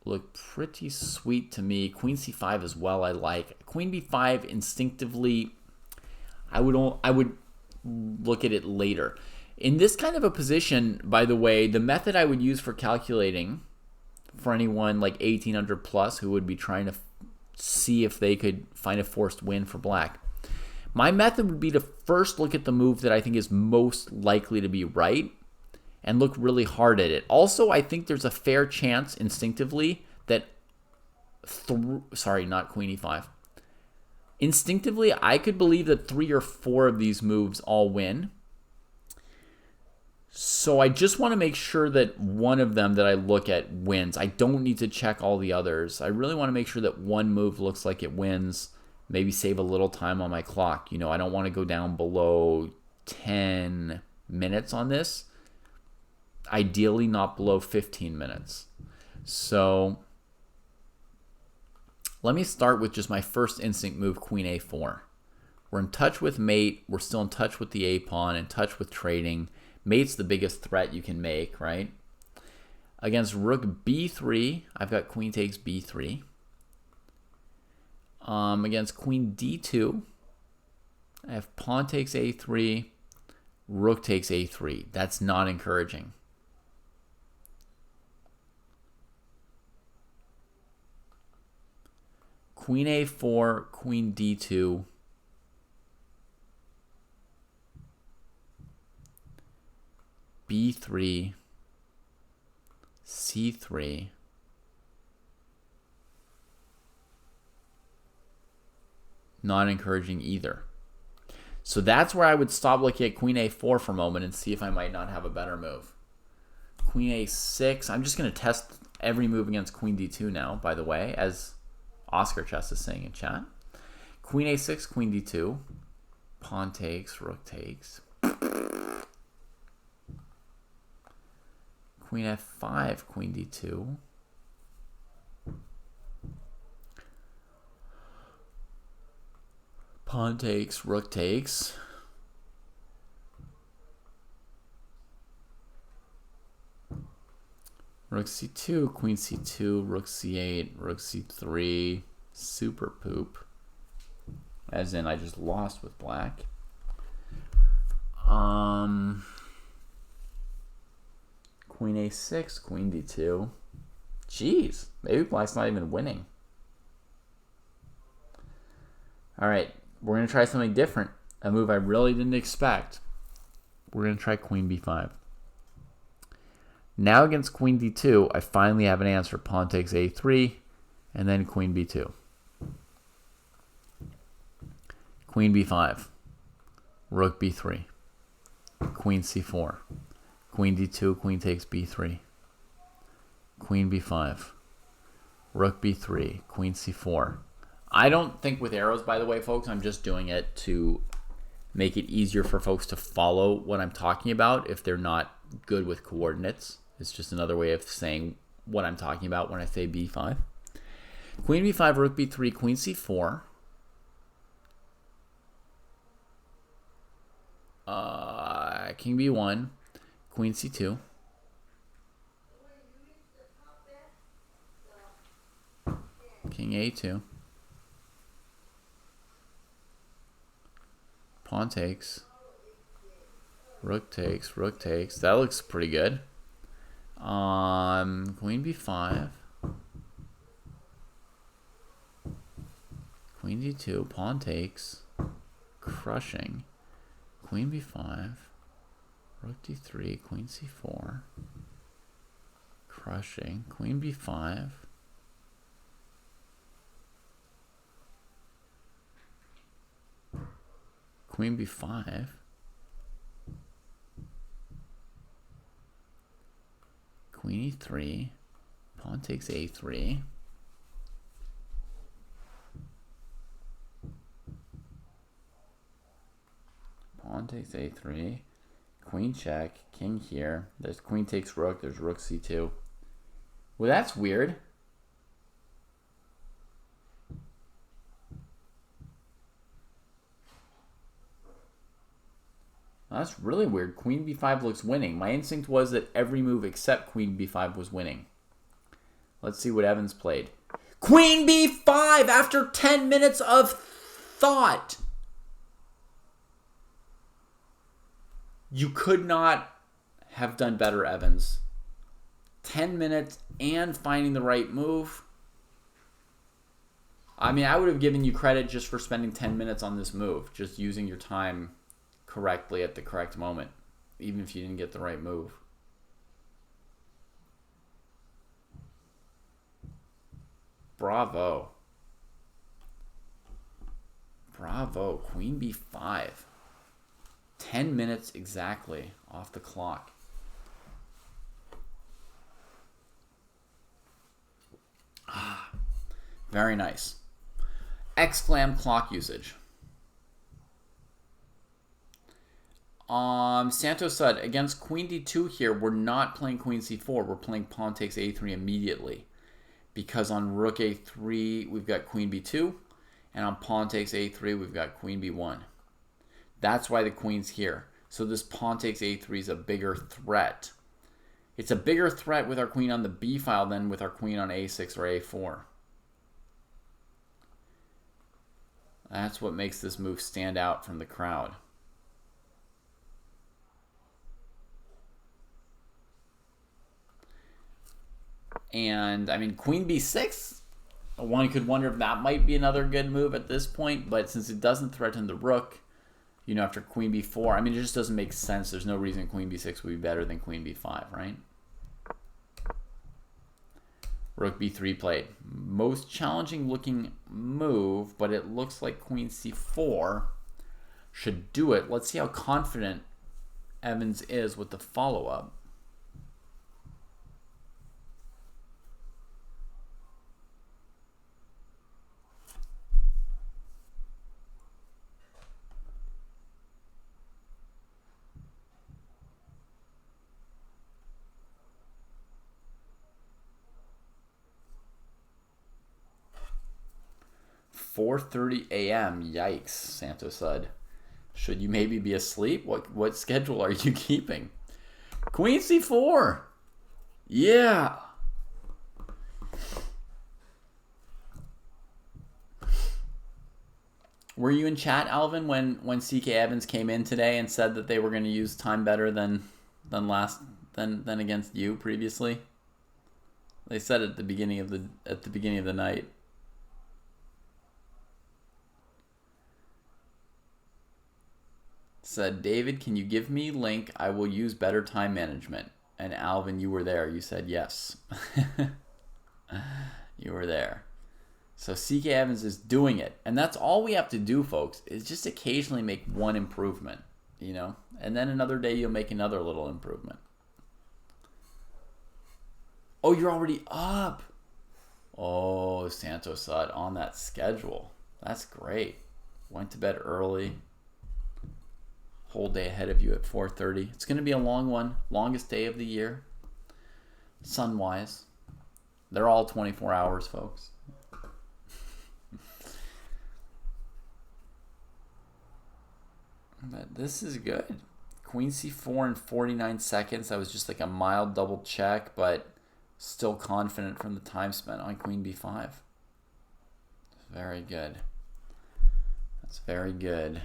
look pretty sweet to me. Queen c5 as well, I like. Queen b5 instinctively, I would look at it later. In this kind of a position, by the way, the method I would use for calculating for anyone like 1800 plus who would be trying to see if they could find a forced win for black. My method would be to first look at the move that I think is most likely to be right and look really hard at it. Also, I think there's a fair chance instinctively that not queen e5. Instinctively, I could believe that 3 or 4 of these moves all win. So I just want to make sure that one of them that I look at wins. I don't need to check all the others. I really want to make sure that one move looks like it wins. Maybe save a little time on my clock. You know, I don't want to go down below 10 minutes on this. Ideally not below 15 minutes. So let me start with just my first instinct move, queen a4. We're in touch with mate. We're still in touch with the a-pawn, in touch with trading. Mate's the biggest threat you can make, right? Against rook b3, I've got queen takes b3. Against queen d2, I have pawn takes a3, rook takes a3. That's not encouraging. Queen a4, queen d2. b3, c3, not encouraging either. So that's where I would stop looking at queen a4 for a moment and see if I might not have a better move. Queen a6, I'm just going to test every move against queen d2 now, by the way, as Oscar Chess is saying in chat. Queen a6, queen d2, pawn takes, rook takes. Queen f5, queen d2. Pawn takes, rook takes. Rook c2, queen c2, rook c8, rook c3. Super poop. As in, I just lost with black. Queen a6, queen d2. Jeez, maybe black's not even winning. All right, we're going to try something different. A move I really didn't expect. We're going to try queen b5. Now against queen d2, I finally have an answer. Pawn takes a3, and then queen b2. Queen b5. Rook b3. Queen c4. Queen d2, queen takes b3. Queen b5. Rook b3, queen c4. I don't think with arrows, by the way, folks. I'm just doing it to make it easier for folks to follow what I'm talking about if they're not good with coordinates. It's just another way of saying what I'm talking about when I say b5. Queen b5, rook b3, queen c4. King B1, Queen C2. King A2. Pawn takes. Rook takes. Rook takes. That looks pretty good. Queen B5. Queen D2. Pawn takes. Crushing. Queen B5. Rook D3. Queen C4. Crushing. Queen B5. Queen B5. Queen E3. Pawn takes A3. Pawn takes A3. Queen check. King here. There's queen takes rook. There's rook C2. Well, that's weird. That's really weird. Queen B5 looks winning. My instinct was that every move except Queen B5 was winning. Let's see what Evans played. Queen B5 after 10 minutes of thought. You could not have done better, Evans. 10 minutes and finding the right move. I mean, I would have given you credit just for spending 10 minutes on this move. Just using your time correctly at the correct moment, even if you didn't get the right move. Bravo. Bravo. Queen B5. 10 minutes exactly off the clock. Very nice. Exclam clock usage. Santos said, against Queen D2 here, we're not playing Queen C4. We're playing Pawn takes A3 immediately. Because on Rook A3, we've got Queen B2. And on Pawn takes A3, we've got Queen B1. That's why the Queen's here. So this Pawn takes A3 is a bigger threat. It's a bigger threat with our Queen on the B file than with our Queen on A6 or A4. That's what makes this move stand out from the crowd. And, I mean, Queen B6, one could wonder if that might be another good move at this point. But since it doesn't threaten the rook, you know, after Queen B4, I mean, it just doesn't make sense. There's no reason Queen B6 would be better than Queen B5, right? Rook B3 played. Most challenging looking move, but it looks like Queen C4 should do it. Let's see how confident Evans is with the follow-up. "4:30 a.m. Yikes," Santos said. Should you maybe be asleep? What schedule are you keeping? Queen C4. Yeah. Were you in chat, Alvin, when CK Evans came in today and said that they were going to use time better than against you previously? They said at the beginning of the night. Said, David, can you give me link? I will use better time management. And Alvin, you were there. You said yes. You were there. So CK Evans is doing it. And that's all we have to do, folks, is just occasionally make one improvement, you know? And then another day you'll make another little improvement. Oh, you're already up. Oh, Santos Sud on that schedule. That's great. Went to bed early. Whole day ahead of you at 4:30. It's going to be a long one. Longest day of the year. Sun-wise. They're all 24 hours, folks. But this is good. Queen c4 in 49 seconds. That was just like a mild double check, but still confident from the time spent on queen b5. Very good. That's very good.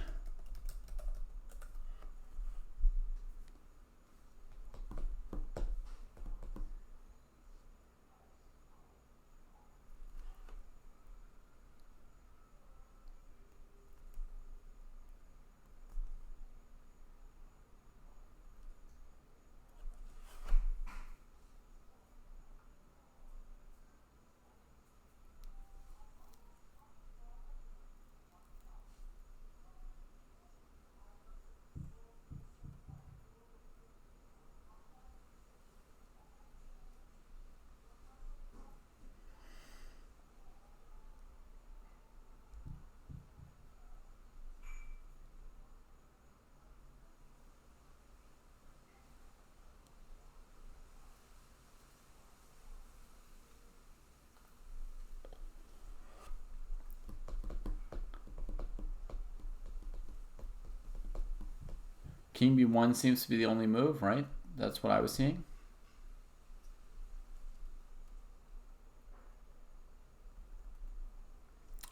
King b1 seems to be the only move, right? That's what I was seeing.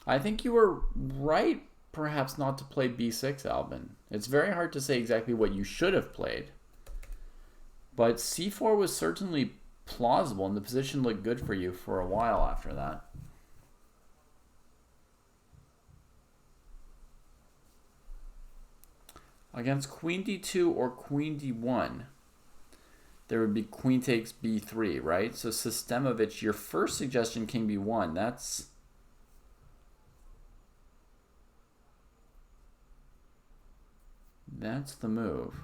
I think you were right, perhaps not to play b6, Alvin. It's very hard to say exactly what you should have played. But c4 was certainly plausible, and the position looked good for you for a while after that. Against queen d2 or queen d1, there would be queen takes b3, right? So Systemovich, your first suggestion, king b1, that's the move.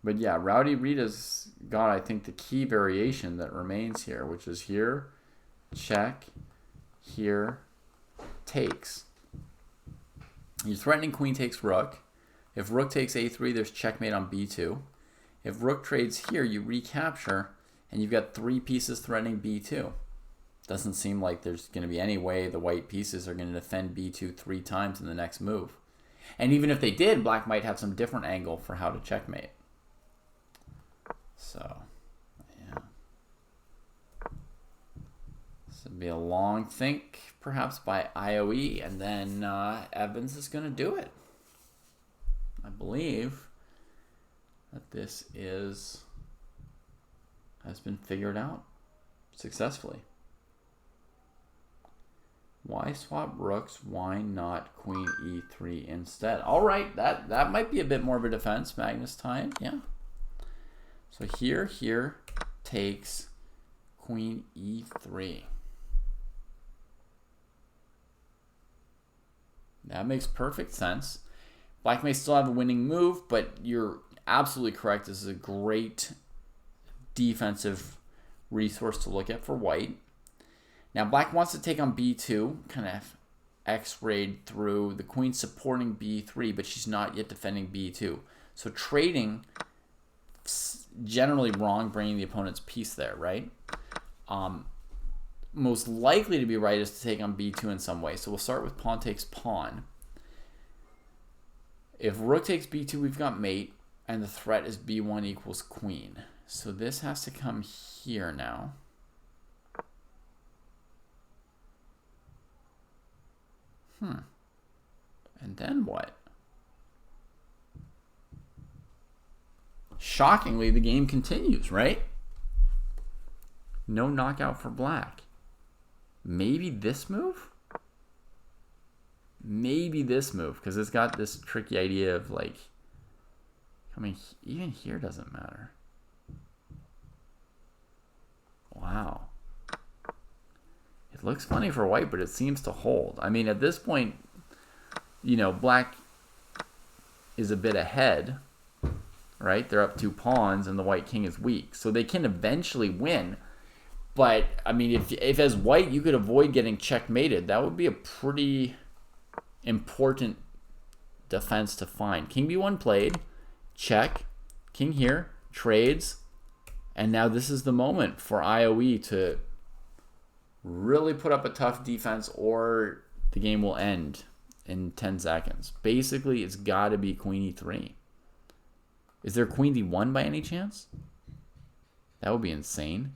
But yeah, Rowdy Rita's got, I think, the key variation that remains here, which is here, check, here, takes. You're threatening queen takes rook. If rook takes a3, there's checkmate on b2. If rook trades here, you recapture, and you've got 3 pieces threatening b2. Doesn't seem like there's going to be any way the white pieces are going to defend b2 3 times in the next move. And even if they did, black might have some different angle for how to checkmate. So, yeah. This would be a long think, perhaps by IOE, and then Evans is going to do it. I believe that this has been figured out successfully. Why swap rooks? Why not queen e3 instead? All right, that might be a bit more of a defense, Magnus Tyne. Yeah. So here takes queen e3. That makes perfect sense. Black may still have a winning move, but you're absolutely correct. This is a great defensive resource to look at for white. Now black wants to take on b2, kind of x-rayed through the queen supporting b3, but she's not yet defending b2. So trading, generally wrong, bringing the opponent's piece there, right? Most likely to be right is to take on b2 in some way. So we'll start with pawn takes pawn. If rook takes b2, we've got mate, and the threat is b1 equals queen. So this has to come here now. And then what? Shockingly, the game continues, right? No knockout for black. Maybe this move? Maybe this move, because it's got this tricky idea of like, even here doesn't matter. Wow. It looks funny for white, but it seems to hold. I mean, at this point, black is a bit ahead, right? They're up 2 pawns, and the white king is weak. So they can eventually win. But, I mean, if as white you could avoid getting checkmated, that would be a pretty important defense to find. King b1 played, check, king here, trades, and now this is the moment for IOE to really put up a tough defense, or the game will end in 10 seconds. Basically, it's got to be queen e3. Is there queen d1 by any chance? That would be insane.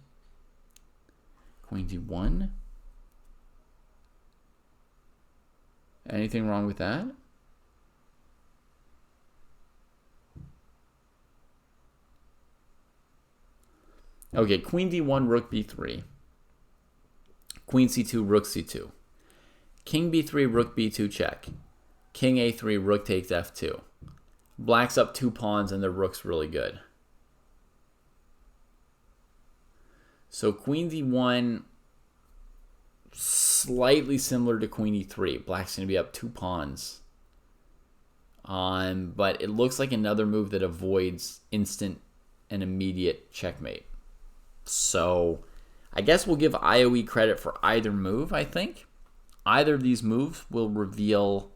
Queen d1. Anything wrong with that? Okay, queen d1, rook b3. Queen c2, rook c2. King b3, rook b2 check. King a3, rook takes f2. Black's up 2 pawns and the rook's really good. So queen d1, slightly similar to queen e3. Black's going to be up 2 pawns. But it looks like another move that avoids instant and immediate checkmate. So I guess we'll give IOE credit for either move, I think. Either of these moves will reveal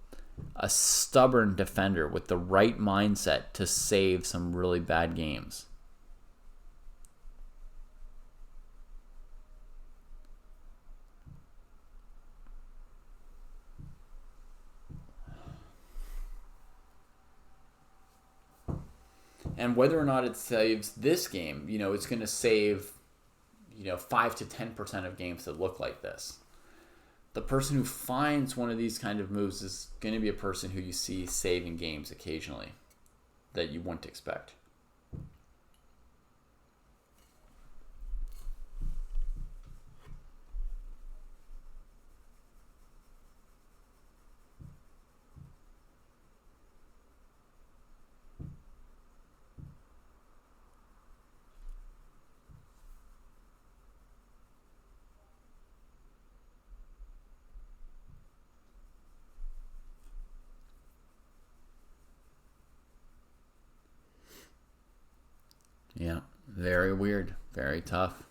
a stubborn defender with the right mindset to save some really bad games. And whether or not it saves this game, it's going to save, 5 to 10% of games that look like this. The person who finds one of these kind of moves is going to be a person who you see saving games occasionally that you wouldn't expect. Yeah, very weird, very tough.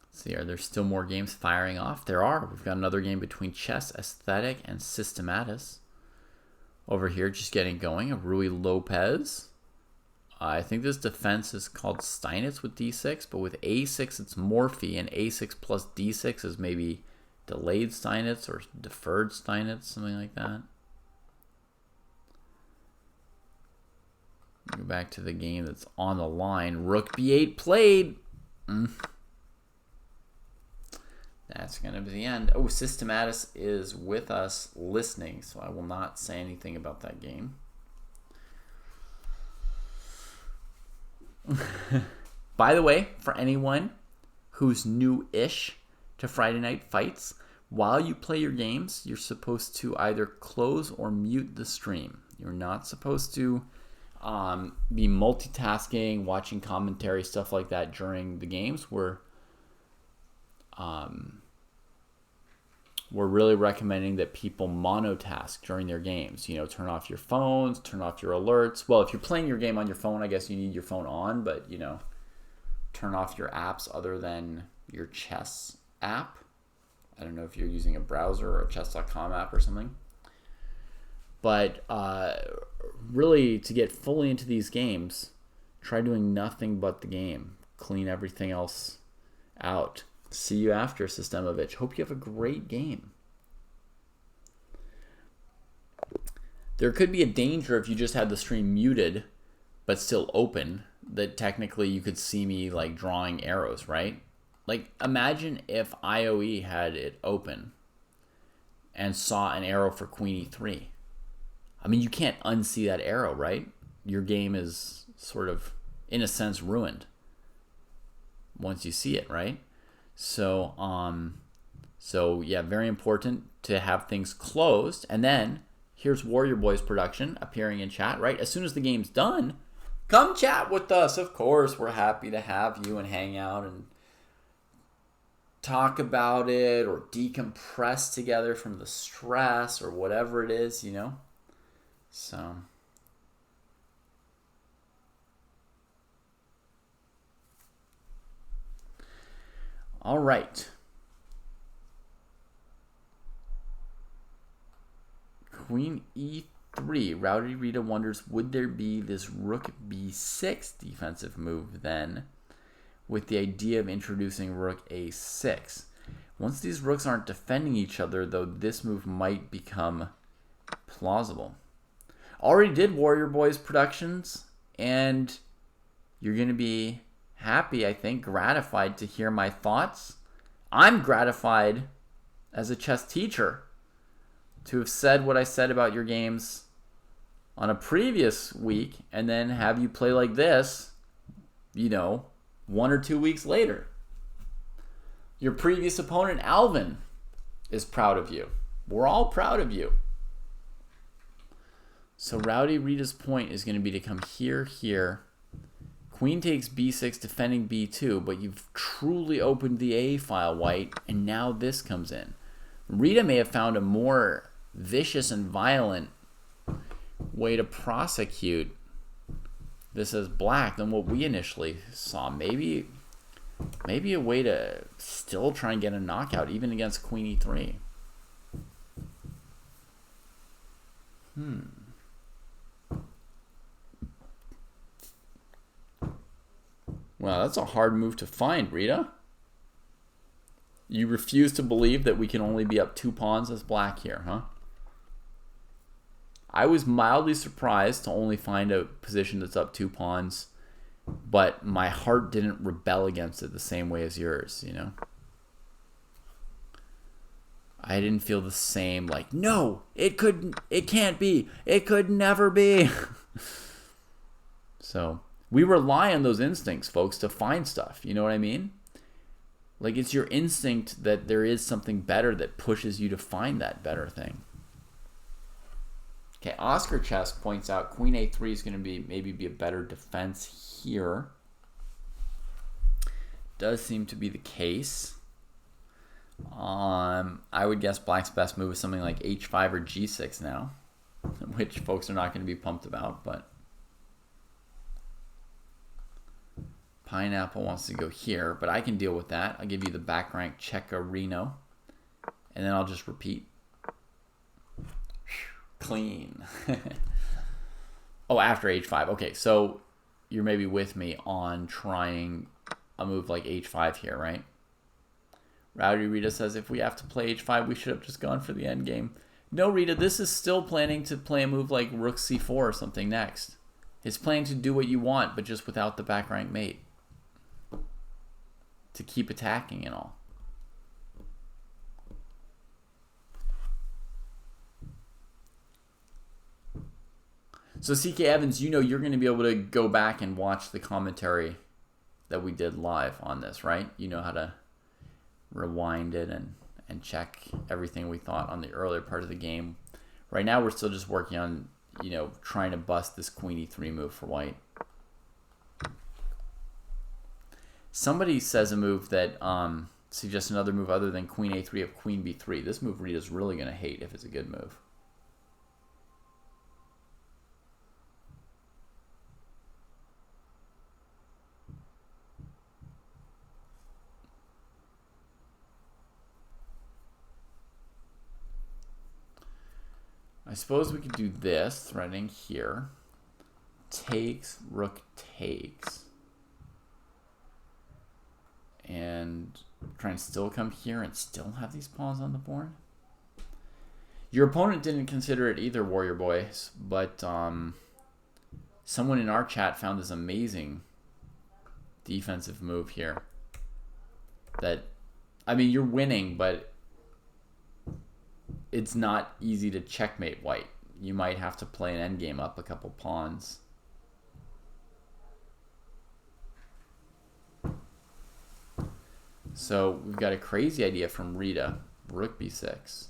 Let's see, are there still more games firing off? There are. We've got another game between Chess Aesthetic and Systematis. Over here, just getting going, Rui Lopez. I think this defense is called Steinitz with d6, but with a6 it's Morphy, and a6 plus d6 is maybe delayed Steinitz or deferred Steinitz, something like that. Go back to the game that's on the line. Rook b8 played. That's going to be the end. Oh, Systematis is with us listening, so I will not say anything about that game. By the way, for anyone who's new-ish to Friday Night Fights, while you play your games, you're supposed to either close or mute the stream. You're not supposed to be multitasking, watching commentary, stuff like that during the games. We're really recommending that people monotask during their games. Turn off your phones, turn off your alerts. Well, if you're playing your game on your phone, I guess you need your phone on, but turn off your apps other than your chess app. I don't know if you're using a browser or a chess.com app or something. But really, to get fully into these games, try doing nothing but the game. Clean everything else out. See you after, Systemovich. Hope you have a great game. There could be a danger if you just had the stream muted, but still open, that technically you could see me like drawing arrows, right? Like, imagine if IOE had it open and saw an arrow for queen e3. I mean, you can't unsee that arrow, right? Your game is sort of, in a sense, ruined once you see it, right? So yeah, very important to have things closed. And then here's Warrior Boys production appearing in chat, right? As soon as the game's done, come chat with us. Of course, we're happy to have you and hang out and talk about it or decompress together from the stress or whatever it is, So, all right. Queen e3. Rowdy Rita wonders, would there be this rook b6 defensive move then? with the idea of introducing rook a6. Once these rooks aren't defending each other, though, this move might become plausible. Already did Warrior Boys productions, and you're going to be happy, I think, gratified to hear my thoughts. I'm gratified as a chess teacher to have said what I said about your games on a previous week and then have you play like this, 1 or 2 weeks later. Your previous opponent, Alvin, is proud of you. We're all proud of you. So Rowdy Rita's point is going to be to come here, here. Queen takes b6, defending b2, but you've truly opened the A file, white, and now this comes in. Rita may have found a more vicious and violent way to prosecute this as black than what we initially saw. Maybe a way to still try and get a knockout, even against queen e3. Wow, that's a hard move to find, Rita. You refuse to believe that we can only be up 2 pawns as black here, huh? I was mildly surprised to only find a position that's up 2 pawns, but my heart didn't rebel against it the same way as yours, I didn't feel the same, like, no, it can't be, it could never be. So we rely on those instincts, folks, to find stuff. You know what I mean? Like, it's your instinct that there is something better that pushes you to find that better thing. Okay, Oscar Chess points out queen a3 is going to maybe be a better defense here. Does seem to be the case. I would guess black's best move is something like h5 or g6 now, which folks are not going to be pumped about, but Pineapple wants to go here, but I can deal with that. I'll give you the back rank Checo-Reno, and then I'll just repeat. Clean. Oh, after h5. Okay, so you're maybe with me on trying a move like h5 here, right? Rowdy Rita says if we have to play h5, we should have just gone for the endgame. No, Rita, this is still planning to play a move like rook c4 or something next. It's planning to do what you want, but just without the back rank mate. To keep attacking and all. So CK Evans, you're going to be able to go back and watch the commentary that we did live on this, right? You know how to rewind it and check everything we thought on the earlier part of the game. Right now we're still just working on, trying to bust this queen e3 move for white. Somebody says a move that suggests another move other than queen a3 of queen b3. This move Rita's really going to hate if it's a good move. I suppose we could do this, threatening here. Takes, rook takes. And try and still come here and still have these pawns on the board. Your opponent didn't consider it either, Warrior Boys, but someone in our chat found this amazing defensive move here. That, you're winning, but it's not easy to checkmate white. You might have to play an endgame up a couple pawns. So we've got a crazy idea from Rita. Rook b6.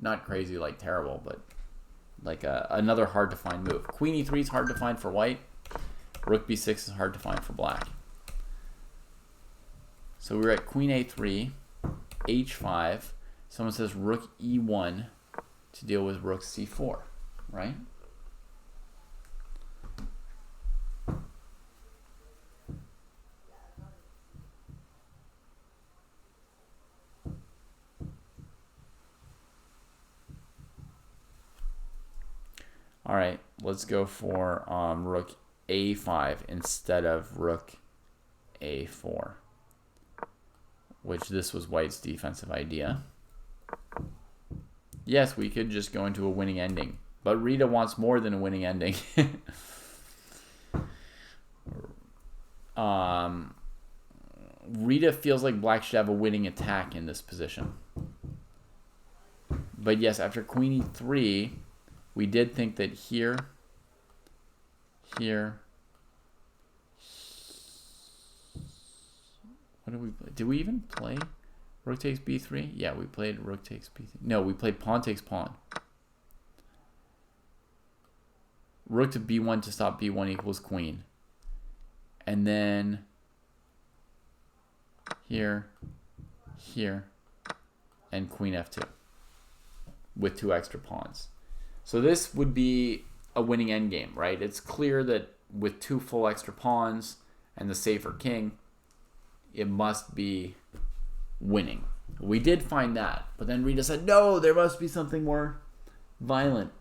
Not crazy like terrible, but like another hard to find move. Queen e3 is hard to find for white. Rook b6 is hard to find for black. So we're at queen a3, h5. Someone says rook e1 to deal with rook c4, right? All right, let's go for rook a5 instead of rook a4, which this was white's defensive idea. Yes, we could just go into a winning ending, but Rita wants more than a winning ending. Rita feels like black should have a winning attack in this position. But yes, after queen e3, we did think that here, what did we play? Did we even play rook takes b3? Yeah, we played rook takes b3. No, we played pawn takes pawn. Rook to b1 to stop b1 equals queen. And then here, and queen f2 with 2 extra pawns. So this would be a winning endgame, right? It's clear that with 2 full extra pawns and the safer king, it must be winning. We did find that, but then Rita said, no, there must be something more violent.